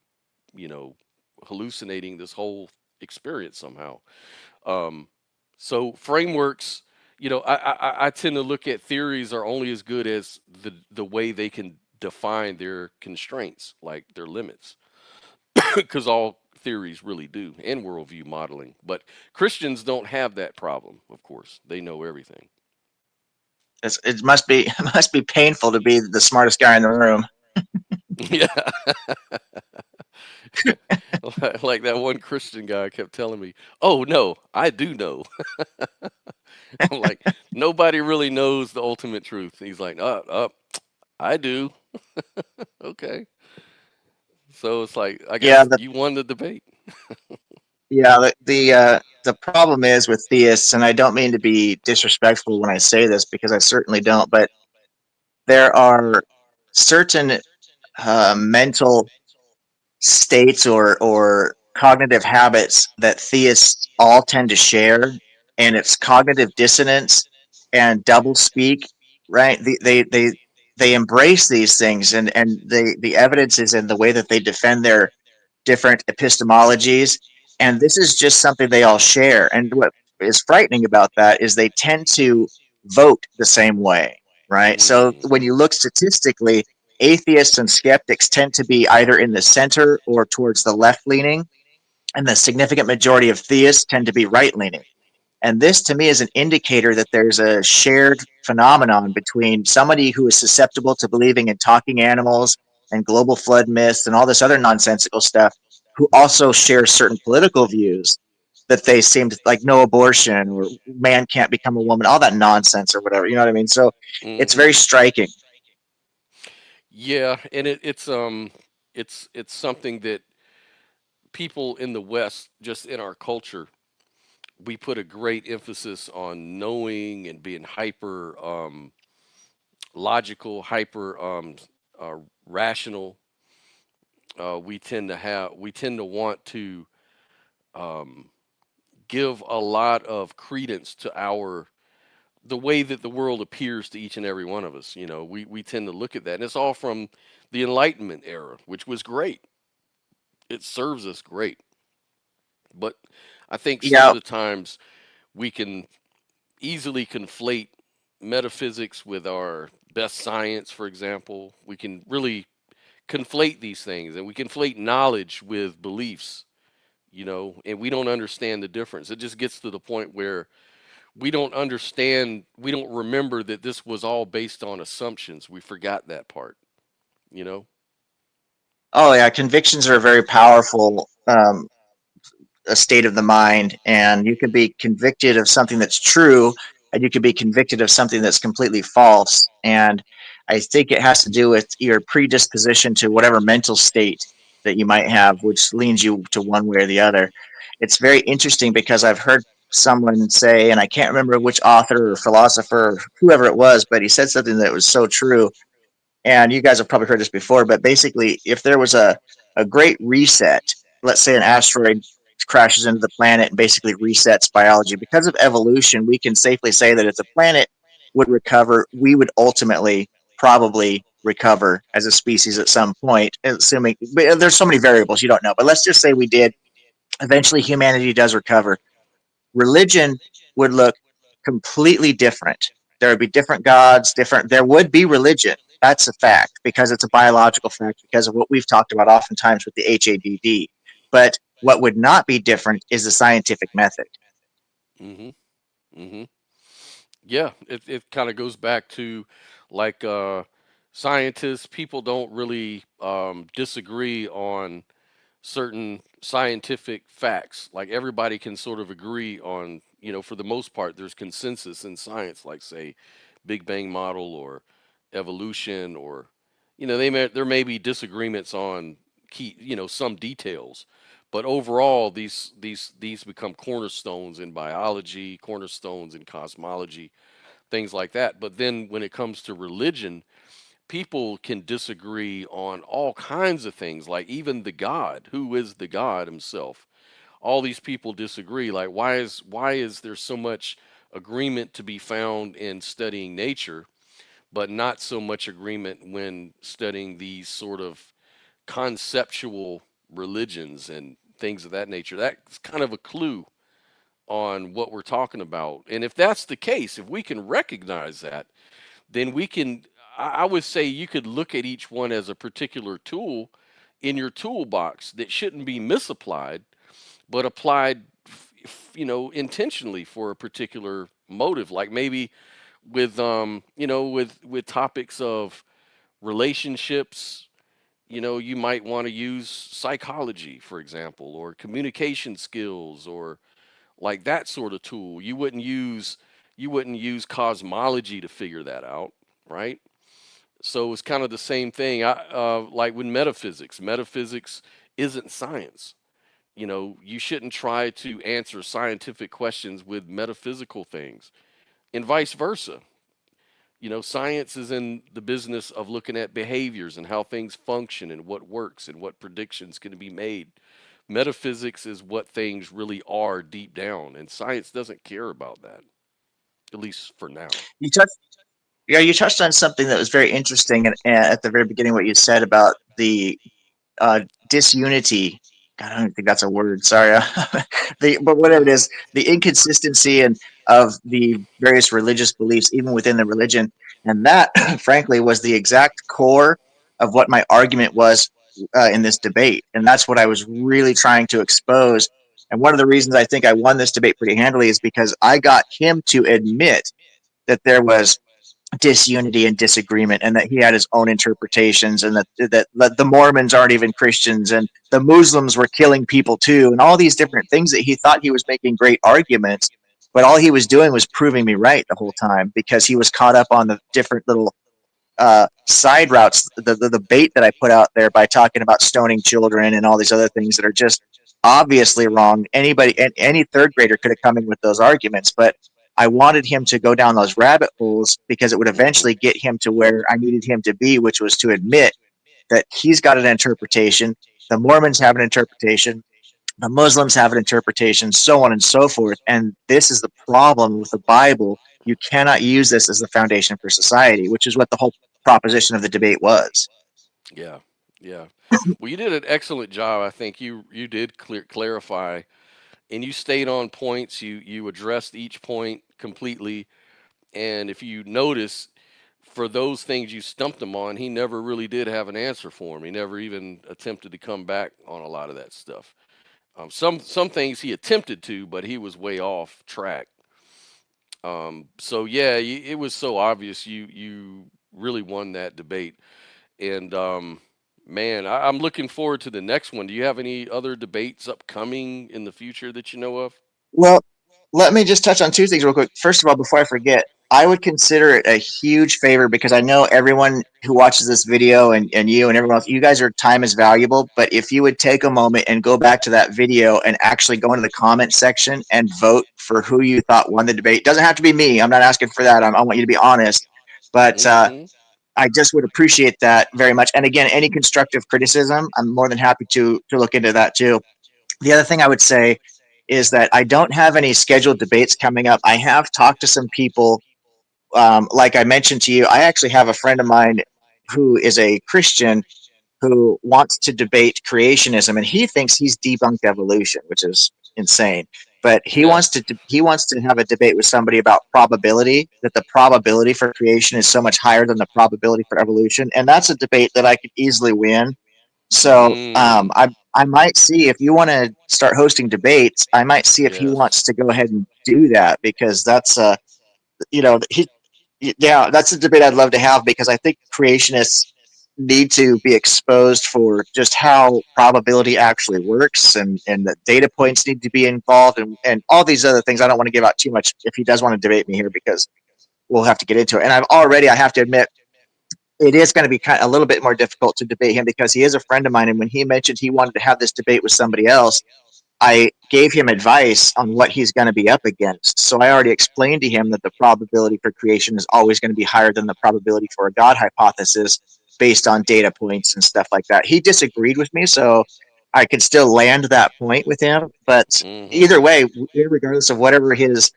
you know, hallucinating this whole experience somehow. Um, so frameworks, I tend to look at theories are only as good as the way they can define their constraints, like their limits, because all theories really do, and worldview modeling. But Christians don't have that problem. Of course, they know everything. It must be it must be painful to be the smartest guy in the room. Yeah, like that one Christian guy kept telling me, "Oh no, I do know." I'm like, nobody really knows the ultimate truth. He's like, I do." Okay. So it's like, I Yeah, guess you won the debate. the problem is with theists, and I don't mean to be disrespectful when I say this because I certainly don't, but there are certain mental states or cognitive habits that theists all tend to share, and it's cognitive dissonance and double speak, right? They embrace these things, and the evidence is in the way that they defend their different epistemologies, and this is just something they all share. And what is frightening about that is they tend to vote the same way, right? So Mm. when you look statistically, atheists and skeptics tend to be either in the center or towards the left leaning, and the significant majority of theists tend to be right leaning. And this to me is an indicator that there's a shared phenomenon between somebody who is susceptible to believing in talking animals and global flood myths and all this other nonsensical stuff, who also shares certain political views. that they seem to like no abortion or man can't become a woman, all that nonsense or whatever. You know what I mean? So it's Hmm. very striking. Yeah, and it's something that people in the West, just in our culture, we put a great emphasis on knowing and being hyper logical, hyper rational. We tend to want to um, give a lot of credence to our the way that the world appears to each and every one of us. You know, we tend to look at that, and it's all from the Enlightenment era, which was great. It serves us great, but I think some of Yeah. the times we can easily conflate metaphysics with our best science, for example. We can really conflate these things, and we conflate knowledge with beliefs, you know, and we don't understand the difference. It just gets to the point where we don't understand, we don't remember that this was all based on assumptions. We forgot that part, you know? Oh yeah. Convictions are a very powerful a state of the mind, and you could be convicted of something that's true, and you could be convicted of something that's completely false. And I think it has to do with your predisposition to whatever mental state that you might have, which leans you to one way or the other. It's very interesting because I've heard someone say, and I can't remember which author or philosopher or whoever it was, but he said something that was so true. And you guys have probably heard this before, but basically, if there was a great reset, let's say an asteroid crashes into the planet and basically resets biology, because of evolution, we can safely say that if the planet would recover, we would ultimately probably recover as a species at some point, assuming but there's so many variables you don't know. But let's just say we did. Eventually, humanity does recover. Religion would look completely different. There would be different gods, different. There would be religion. That's a fact because it's a biological fact because of what we've talked about oftentimes with the HADD. But what would not be different is the scientific method. Hmm. Hmm. Yeah, it kind of goes back to like scientists, people don't really disagree on certain scientific facts. Like everybody can sort of agree on, you know, for the most part, there's consensus in science, like say Big Bang model or evolution, or you know, there may be disagreements on key, you know, some details, but overall, these become cornerstones in biology, cornerstones in cosmology, things like that. But then when it comes to religion, people can disagree on all kinds of things, like even the God, who is the God himself. All these people disagree. Like why is there so much agreement to be found in studying nature, but not so much agreement when studying these sort of conceptual religions and things of that nature? That's kind of a clue on what we're talking about. And if that's the case, if we can recognize that, then we can, I would say you could look at each one as a particular tool in your toolbox that shouldn't be misapplied, but applied, you know, intentionally for a particular motive. Like maybe with, you know, with topics of relationships, you know, you might want to use psychology, for example, or communication skills, or like that sort of tool. You wouldn't use cosmology to figure that out, right? So it's kind of the same thing. Like with metaphysics. Metaphysics isn't science. You know, you shouldn't try to answer scientific questions with metaphysical things, and vice versa. You know, science is in the business of looking at behaviors and how things function and what works and what predictions can be made. Metaphysics is what things really are deep down, and science doesn't care about that, at least for now. You touched, yeah, you touched on something that was very interesting at the very beginning. What you said about the disunity. God, I don't think that's a word. Sorry, but whatever it is, the inconsistency and of the various religious beliefs, even within the religion, and that, frankly, was the exact core of what my argument was in this debate, and that's what I was really trying to expose. And one of the reasons I think I won this debate pretty handily is because I got him to admit that there was disunity and disagreement, and that he had his own interpretations, and that the Mormons aren't even Christians, and the Muslims were killing people too, and all these different things that he thought he was making great arguments, but all he was doing was proving me right the whole time because he was caught up on the different little side routes, the bait that I put out there by talking about stoning children and all these other things that are just obviously wrong. Any third grader could have come in with those arguments, but I wanted him to go down those rabbit holes because it would Hmm. eventually get him to where I needed him to be, which was to admit that he's got an interpretation, the Mormons have an interpretation, the Muslims have an interpretation, so on and so forth. And this is the problem with the Bible. You cannot use this as the foundation for society, which is what the whole proposition of the debate was. Yeah, yeah. Well, you did an excellent job. I think you did clarify, and you stayed on points. You addressed each point completely. And if you notice, for those things you stumped him on, he never really did have an answer for him. He never even attempted to come back on a lot of that stuff. Some things he attempted to, but he was way off track. So yeah, it was so obvious you really won that debate. And man, I'm looking forward to the next one. Do you have any other debates upcoming in the future that you know of? Well, let me just touch on two things real quick. First of all, before I forget, I would consider it a huge favor because I know everyone who watches this video and you and everyone else, you guys are time is valuable. But if you would take a moment and go back to that video and actually go into the comment section and vote for who you thought won the debate, doesn't have to be me. I'm not asking for that. I want you to be honest. But Mm-hmm. I just would appreciate that very much. And again, any constructive criticism, I'm more than happy to look into that too. The other thing I would say is that I don't have any scheduled debates coming up. I have talked to some people. Like I mentioned to you, I actually have a friend of mine who is a Christian who wants to debate creationism, and he thinks he's debunked evolution, which is insane. But Yeah. he wants to have a debate with somebody about probability, that the probability for creation is so much higher than the probability for evolution, and that's a debate that I could easily win. So Mm. I might see if you want to start hosting debates. I might see if he Yes. wants to go ahead and do that because that's you know he yeah, that's a debate I'd love to have because I think creationists need to be exposed for just how probability actually works, and the data points need to be involved, and all these other things. I don't want to give out too much if he does want to debate me here because we'll have to get into it. And I have to admit, it is going to be a little bit more difficult to debate him because he is a friend of mine. And when he mentioned he wanted to have this debate with somebody else, I gave him advice on what he's going to be up against. So I already explained to him that the probability for creation is always going to be higher than the probability for a God hypothesis based on data points and stuff like that. He disagreed with me, so I could still land that point with him. But Mm-hmm. either way, regardless of whatever his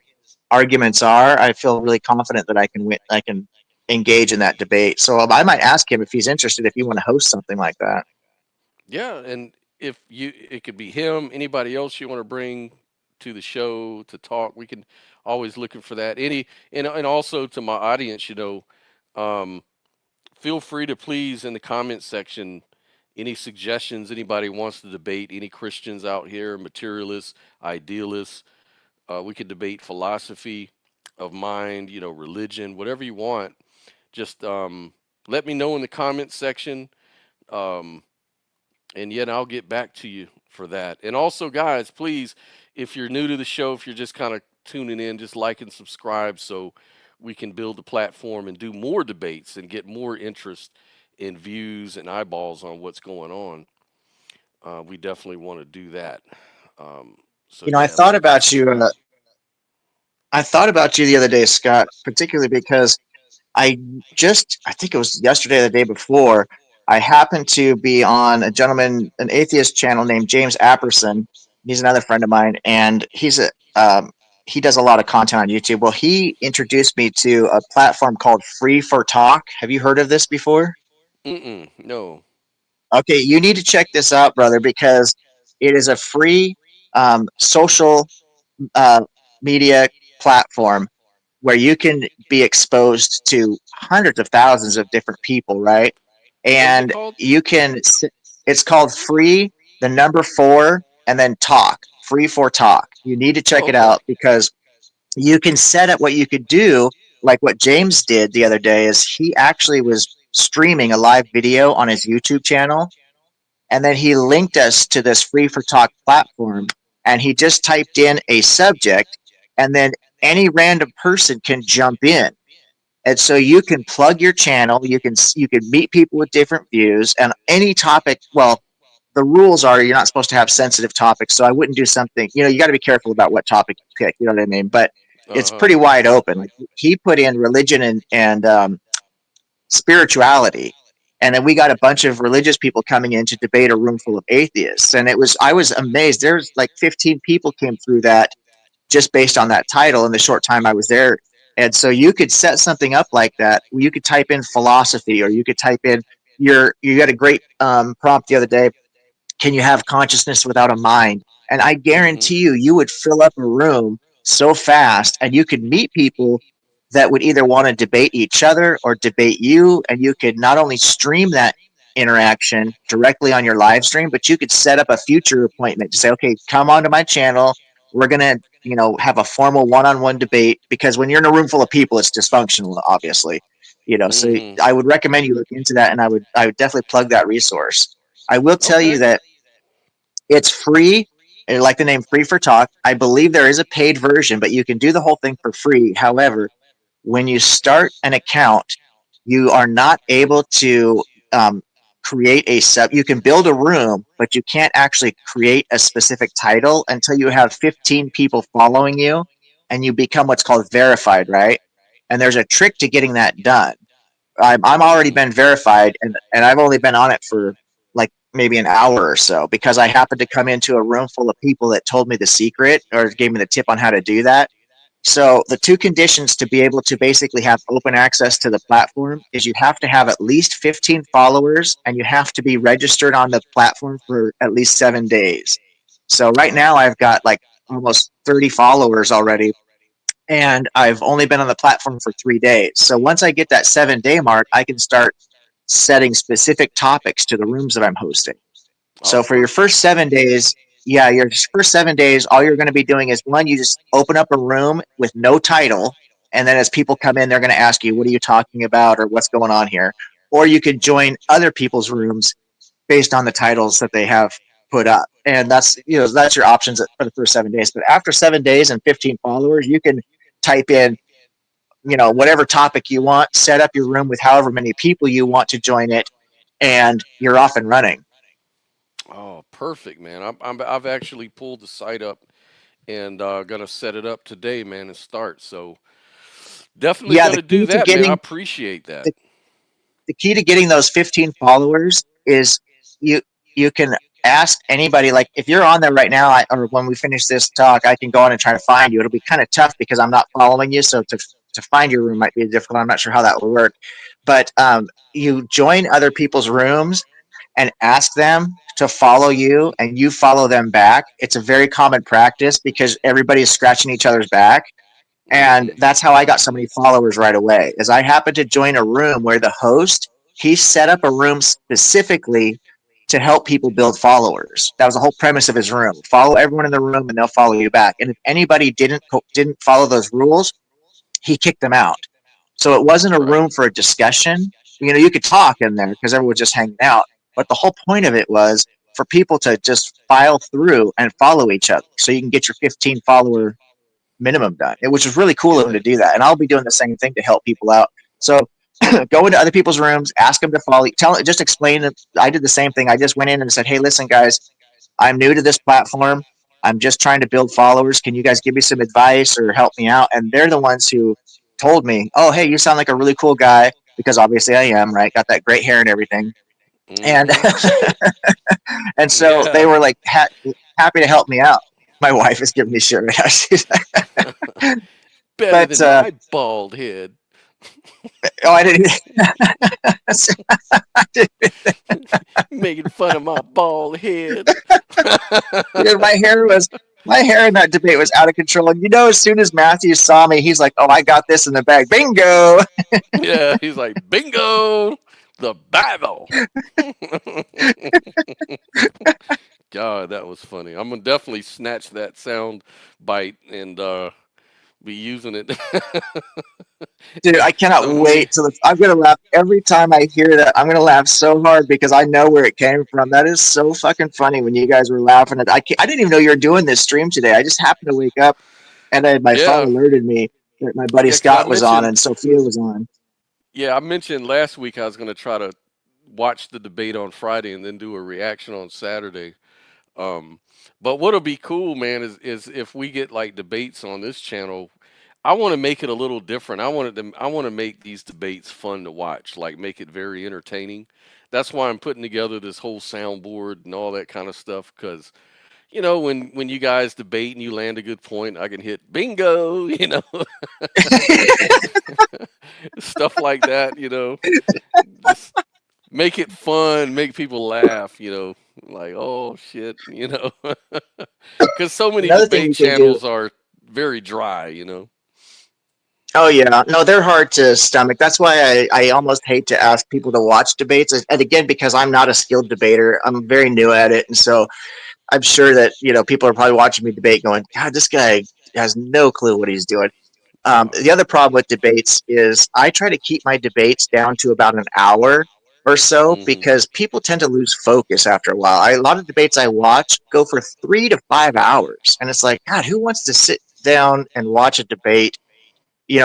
arguments are, I feel really confident that I can win. I can engage in that debate. So I might ask him if he's interested if you want to host something like that. Yeah, and if you, it could be him, anybody else you want to bring to the show to talk. We can always looking for that. And also to my audience, um, feel free to please in the comment section any suggestions anybody wants to debate. Any Christians out here, materialists, idealists. We could debate philosophy of mind, religion, whatever you want. Just let me know in the comment section. Um, and yet I'll get back to you for that. And also, guys, please, if you're new to the show, if you're just kind of tuning in, just like and subscribe so we can build a platform and do more debates and get more interest in views and eyeballs on what's going on. We definitely want to do that. Um, so I yeah, thought man, just about you. I thought about you the other day, Scott, particularly because I think it was yesterday or the day before, I happened to be on an atheist channel named James Apperson. He's another friend of mine, and he does a lot of content on YouTube. Well, he introduced me to a platform called Free for Talk. Have you heard of this before? no. Okay, you need to check this out, brother, because it is a free social uh, media platform where you can be exposed to hundreds of thousands of different people, right? What is it And called? it's called Free, the number four, and then Talk, Free for Talk. You need to check Oh, it okay. out because you can set up what you could do like what James did the other day is he actually was streaming a live video on his YouTube channel, and then he linked us to this free for talk platform, and he just typed in a subject, and then any random person can jump in. And so you can plug your channel, you can meet people with different views and any topic. Well, the rules are you're not supposed to have sensitive topics, so I wouldn't do something. You got to be careful about what topic you pick. You know what I mean? But it's Uh-huh. pretty wide open. Like he put in religion and spirituality, and then we got a bunch of religious people coming in to debate a room full of atheists. And I was amazed. There's like 15 people came through that just based on that title in the short time I was there. And so you could set something up like that. You could type in philosophy, or you could type in you got a great prompt the other day. Can you have consciousness without a mind? And I Mm-hmm. guarantee you would fill up a room so fast, and you could meet people that would either want to debate each other or debate you. And you could not only stream that interaction directly on your live stream, but you could set up a future appointment to say, okay, come onto my channel. We're going to, have a formal one-on-one debate, because when you're in a room full of people, it's dysfunctional, obviously. So Mm-hmm. I would recommend you look into that, and I would definitely plug that resource. I will tell you Okay. that it's free, like the name Free for Talk. I believe there is a paid version, but you can do the whole thing for free. However, when you start an account, you are not able to um, create a sub. You can build a room, but you can't actually create a specific title until you have 15 people following you and you become what's called verified, right? And there's a trick to getting that done. I'm already Mm-hmm. been verified, and I've only been on it for like maybe an hour or so, because I happened to come into a room full of people that told me the secret or gave me the tip on how to do that. So the two conditions to be able to basically have open access to the platform is you have to have at least 15 followers, and you have to be registered on the platform for at least 7 days. So right now Oh. I've got like almost 30 followers already, and I've only been on the platform for 3 days. So once I get that 7 day mark, I can start setting specific topics to the rooms that I'm hosting. Oh, So for your perfect. first 7 days, yeah, your first 7 days, all you're going to be doing is one, you just open up a room with no title. And then as people come in, they're going to ask you, what are you talking about, or what's going on here? Or you could join other people's rooms based on the titles that they have put up. And that's your options for the first 7 days. But after 7 days and 15 followers, you can type in, whatever topic you want, set up your room with however many people you want to join it, and you're off and running. Oh, perfect, man. I've actually pulled the site up and gonna set it up today, man, and start. So definitely Yeah, the gonna do key to that, man. I getting appreciate that. the, the key to getting those 15 followers is you you can ask anybody. Like if you're on there right now, or when we finish this talk, I can go on and try to find you. It'll be kind of tough because I'm not following you, so to find your room might be difficult. I'm not sure how that will work, but you join other people's rooms and ask them to follow you, and you follow them back. It's a very common practice because everybody is scratching each other's back. And Mm-hmm. that's how I got so many followers right away. Is I happened to join a room where the host, he set up a room specifically to help people build followers. That was the whole premise of his room. Follow everyone in the room and they'll follow you back. And if anybody didn't follow those rules, he kicked them out. So it wasn't a Right. room for a discussion. You could talk in there because everyone was just hanging out. But the whole point of it was for people to just file through and follow each other, so you can get your 15 follower minimum done, which is really cool of him Yeah. to do that. And I'll be doing the same thing to help people out. So go into other people's rooms, ask them to follow, just explain that I did the same thing. I just went in and said, hey, listen, guys, I'm new to this platform. I'm just trying to build followers. Can you guys give me some advice or help me out? And they're the ones who told me, oh, hey, you sound like a really cool guy, because obviously I am, right? Got that great hair and everything. And Mm-hmm. and so they Yeah. were like happy to help me out. My wife is giving me shit right now. Better But than my bald head. oh, I didn't. Making fun of my bald head. Dude, my hair in that debate was out of control. And as soon as Matthew saw me, he's like, "Oh, I got this in the bag, bingo!" Yeah, he's like, bingo, the Bible. God, that was funny. I'm gonna definitely snatch that sound bite and be using it. Dude, I cannot So wait me, till I'm gonna laugh every time I hear that. I'm gonna laugh so hard because I know where it came from. That is so fucking funny when you guys were laughing at. I didn't even know you were doing this stream today. I just happened to wake up and then my phone yeah, alerted me that my buddy yeah, because I Scott was on mentioned, and Sophia was on. yeah, I mentioned last week I was going to try to watch the debate on Friday and then do a reaction on Saturday. Um, but what'll be cool, man, is if we get like debates on this channel. I want to make it a little different. I want to make these debates fun to watch, like make it very entertaining. That's why I'm putting together this whole soundboard and all that kind of stuff. Because when you guys debate and you land a good point, I can hit bingo. Stuff like that. Just make it fun, make people laugh. Like oh shit. Because so many Another thing debate you can do. channels are very dry. Oh yeah, no, they're hard to stomach. That's why I almost hate to ask people to watch debates. And again, because I'm not a skilled debater, I'm very new at it, and so I'm sure that people are probably watching me debate, going, "God, this guy has no clue what he's doing." The Oh, other problem with debates is I try to keep my debates down to about an hour or so mm-hmm. because people tend to lose focus after a while. A lot of debates I watch go for 3 to 5 hours, and it's like, God, who wants to sit down and watch a debate?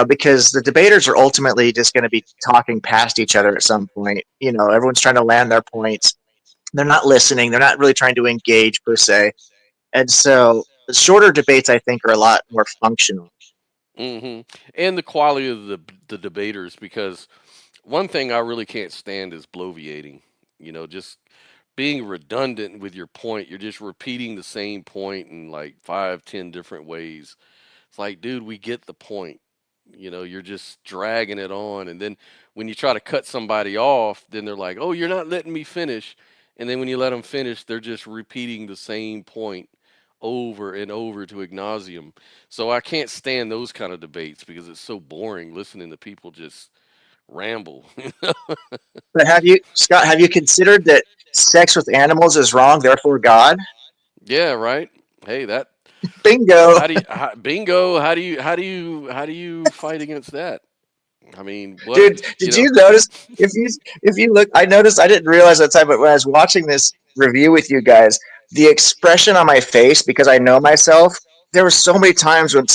Because the debaters are ultimately just going to be talking past each other at some point. Everyone's trying to land their points. They're not listening. They're not really trying to engage per se. And so the shorter debates, I think, are a lot more functional. And the quality of the debaters, because one thing I really can't stand is bloviating. Just being redundant with your point. You're just repeating the same point in like 5, 10 different ways. It's like, dude, we get the point. You're just dragging it on, and then when you try to cut somebody off, then they're like, "Oh, you're not letting me finish." And then when you let them finish, they're just repeating the same point over and over to ad nauseum. So I can't stand those kind of debates because it's so boring listening to people just ramble. But Scott, have you considered that sex with animals is wrong, therefore God? Yeah, right. Hey, that Bingo. bingo. How do you fight against that? I mean, what Dude, you did know? you notice if you look, I noticed, I didn't realize at the time, but when I was watching this review with you guys, the expression on my face, because I know myself, there were so many times when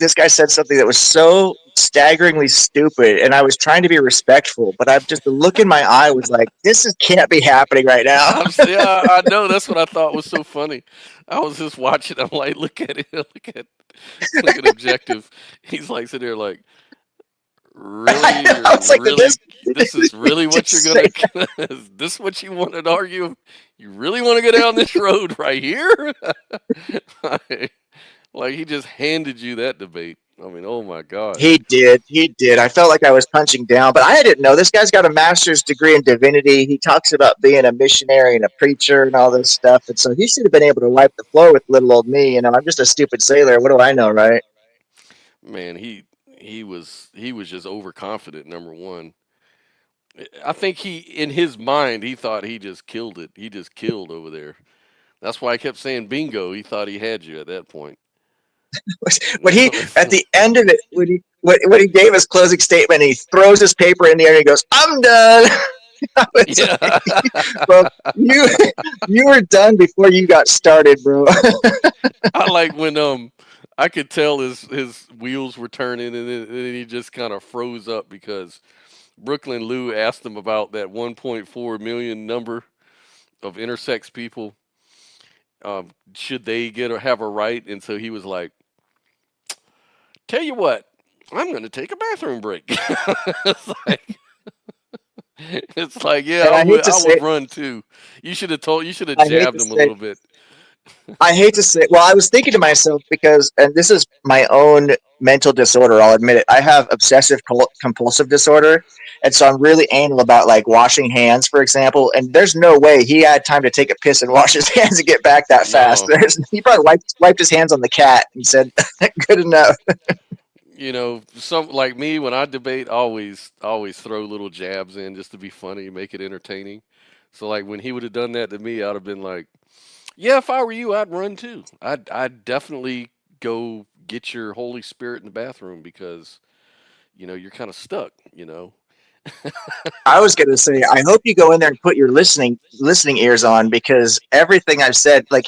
this guy said something that was so staggeringly stupid, and I was trying to be respectful, but I'm just, the look in my eye was like, can't be happening right now. Yeah, I know. That's what I thought was so funny. I was just watching. I'm like, look at it. Look at objective. He's like sitting there like, I really, know, you're it's like, really. did This is really just what you're say gonna. Is this what you wanted to argue? You really want to go down this road right here? Like he just handed you that debate. I mean, oh my gosh. He did. He did. I felt like I was punching down, but I didn't know this guy's got a master's degree in divinity. He talks about being a missionary and a preacher and all this stuff, and so he should have been able to wipe the floor with little old me. I'm just a stupid sailor. What do I know, right? Man, he was just overconfident. Number one, I think in his mind he thought he just killed it. He just killed over there. That's why I kept saying bingo. He thought he had you at that point. When he It's at like, the end of it, when he gave his closing statement, he throws his paper in the air and he goes, "I'm done." I was yeah. like, "Bro, you you were done before you got started, bro." I like when I could tell his wheels were turning and then he just kind of froze up because Brooklyn Lou asked him about that 1.4 million number of intersex people. Should they get or have a right? And so he was like, "Tell you what, I'm going to take a bathroom break." it's like it's like yeah, And I would I would run too. You should have I hate to jabbed him a say little bit. I hate to say, well, I was thinking to myself because, and this is my own mental disorder, I'll admit it. I have obsessive compulsive disorder. And so I'm really anal about like washing hands, for example. And there's no way he had time to take a piss and wash his hands and get back that fast. No, He probably wiped his hands on the cat and said, good enough. some like me when I debate, I always throw little jabs in just to be funny, make it entertaining. So like when he would have done that to me, I'd have been like, yeah, if I were you, I'd run too. I'd definitely go get your Holy Spirit in the bathroom because you're kind of stuck. I was going to say, I hope you go in there and put your listening ears on, because everything I've said, like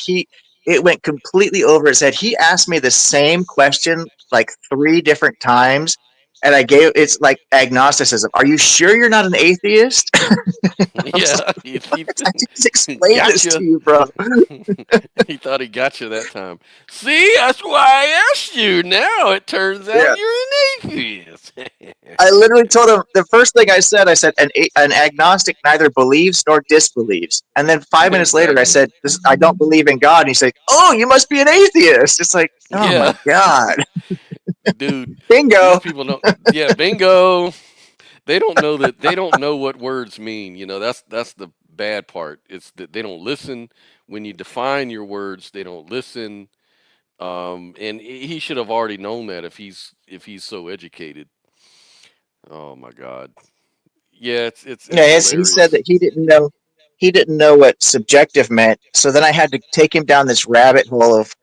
it went completely over his head. He asked me the same question like 3 different times, and I gave it's like agnosticism. Are you sure you're not an atheist? I was Yeah, like, what? I just explained this to gotcha. you, bro. He thought he got you that time. See, that's why I asked you. Now it turns out Yeah. you're an atheist. I literally told him the first thing I said, an agnostic neither believes nor disbelieves. And then 5 minutes later, I Exactly. said, I don't believe in God. And he's like, oh, you must be an atheist. It's like, oh my Yeah, God. dude. These Bingo. people don't. Yeah, bingo. They don't know that. They don't know what words mean. That's the bad part. It's that they don't listen when you define your words. They don't listen. And he should have already known that if he's so educated. Oh my God. Yeah, it's Yeah, he said hilarious. that he didn't know what subjective meant. So then I had to take him down this rabbit hole of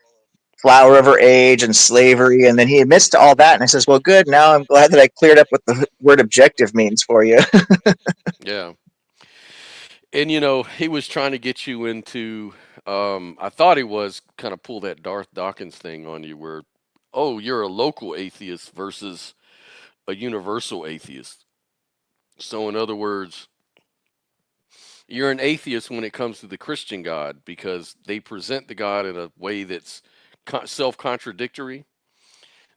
flower over age and slavery. And then he admits to all that. And I says, well, good. Now I'm glad that I cleared up what the word objective means for you. Yeah. And he was trying to get you into. I thought he was kind of pull that Darth Dawkins thing on you, where, oh, you're a local atheist versus a universal atheist. So, in other words, you're an atheist when it comes to the Christian God because they present the God in a way that's self contradictory.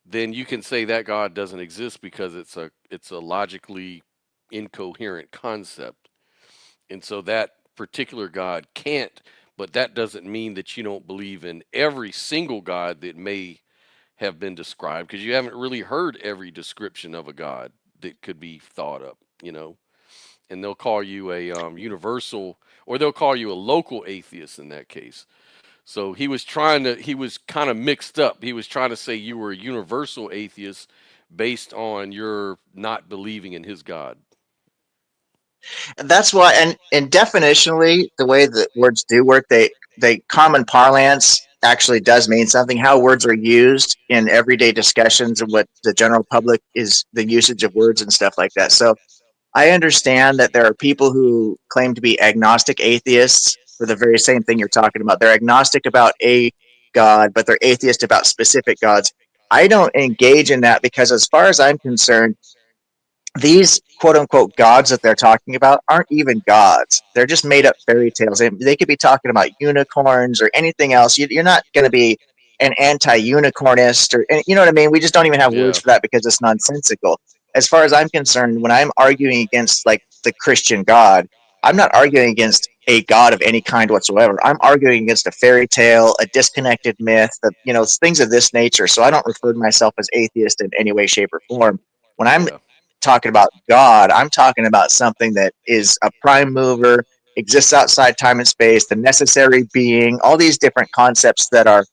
Then you can say that God doesn't exist because it's a logically incoherent concept. And so that particular God can't, but that doesn't mean that you don't believe in every single God that may have been described because you haven't really heard every description of a God that could be thought up. And they'll call you a universal, or they'll call you a local atheist in that case. So he was kind of mixed up. He was trying to say you were a universal atheist based on your not believing in his God. And that's why, and definitionally, the way that words do work, they common parlance actually does mean something. How words are used in everyday discussions and what the general public is the usage of words and stuff like that. So I understand that there are people who claim to be agnostic atheists for the very same thing you're talking about. They're agnostic about a God, but they're atheist about specific gods. I don't engage in that because, as far as I'm concerned, these quote unquote gods that they're talking about aren't even gods. They're just made up fairy tales. They could be talking about unicorns or anything else. You're not going to be an anti-unicornist, or you know what I mean. We just don't even have words Yeah, for that because it's nonsensical. As far as I'm concerned, when I'm arguing against like the Christian God, I'm not arguing against a god of any kind whatsoever. I'm arguing against a fairy tale, a disconnected myth, things of this nature. So I don't refer to myself as atheist in any way, shape, or form. When I'm yeah, talking about God, I'm talking about something that is a prime mover, exists outside time and space, the necessary being, all these different concepts that are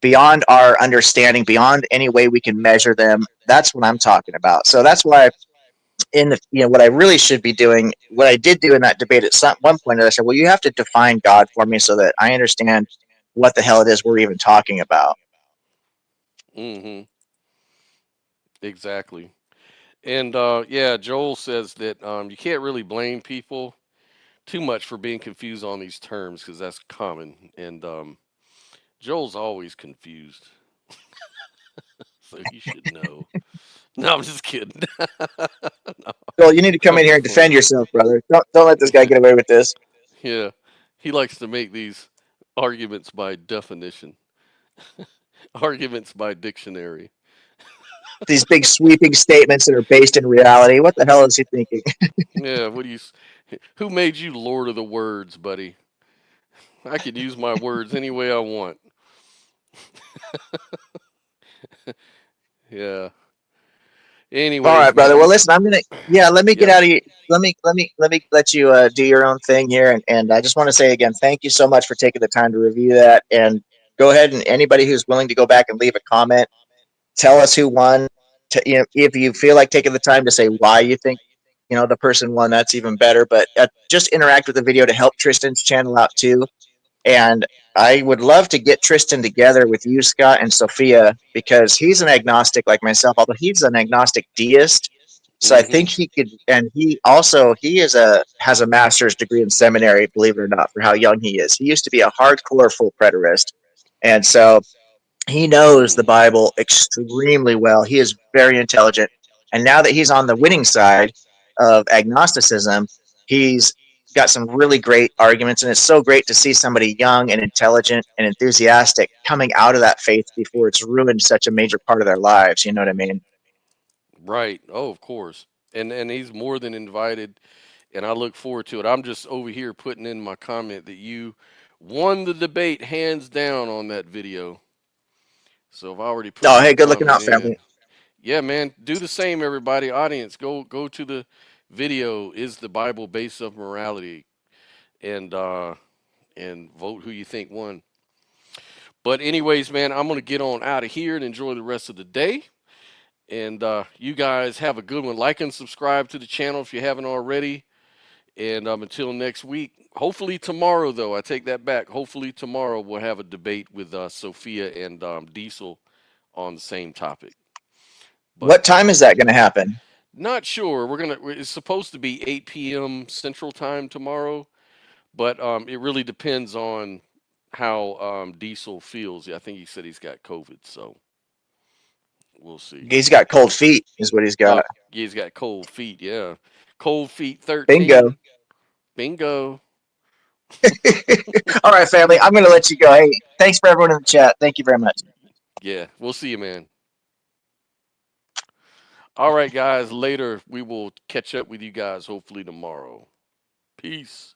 beyond our understanding, beyond any way we can measure them. That's what I'm talking about. So that's why what I really should be doing, what I did do in that debate at one point, I said, well, you have to define God for me so that I understand what the hell it is we're even talking about. hmm exactly. And yeah, Joel says that you can't really blame people too much for being confused on these terms because that's common. And Joel's always confused, so he should know. No, I'm just kidding. Well, you need to come I'm in here just and defend playing. yourself, brother. Don't let this guy get away with this. Yeah, he likes to make these arguments by definition, arguments by dictionary. These big sweeping statements that are based in reality. What the hell is he thinking? Yeah, what do you? Who made you Lord of the Words, buddy? I could use my words any way I want. Yeah. All Anyways, right, man, brother. Well, I'm. listen, let me get Yeah. out of you. Let me let you do your own thing here, and I just want to say again, thank you so much for taking the time to review that. And go ahead, and anybody who's willing to go back and leave a comment, tell us who won. If you feel like taking the time to say why you think the person won, that's even better. But just interact with the video to help Tristan's channel out too. And I would love to get Tristan together with you, Scott, and Sophia, because he's an agnostic like myself, although he's an agnostic deist. So I Mm-hmm. think he could, and he has a master's degree in seminary, believe it or not, for how young he is. He used to be a hardcore full preterist, and so he knows the Mm. Bible extremely well. He is very intelligent. And now that he's on the winning side of agnosticism, he's got some really great arguments. And it's so great to see somebody young and intelligent and enthusiastic coming out of that faith before it's ruined such a major part of their lives. You know what I mean? Right. Oh, of course. And he's more than invited, and I look forward to it. I'm just over here putting in my comment that you won the debate hands down on that video. So I've already put Oh, my hey, good looking comment out, in. family. Yeah, man, do the same, everybody. Audience, go to the video. Is the Bible base of morality? And vote who you think won. But anyways, man, I'm gonna get on out of here and enjoy the rest of the day. And you guys have a good one. Like and subscribe to the channel if you haven't already. And until next week, hopefully tomorrow, though, I take that back. Hopefully tomorrow we'll have a debate with Sophia and Diesel on the same topic. But What time is that going to happen? not sure. It's supposed to be 8 p.m. Central Time tomorrow, but it really depends on how Diesel feels. Yeah, I think he said he's got COVID, so we'll see. He's got cold feet, is what he's Oh, got. yeah, he's got cold feet. Yeah, cold feet Bingo. 13. Bingo. All right, family. I'm going to let you go. Hey, thanks for everyone in the chat. Thank you very much. Yeah, we'll see you, man. All right, guys. Later, we will catch up with you guys hopefully tomorrow. Peace.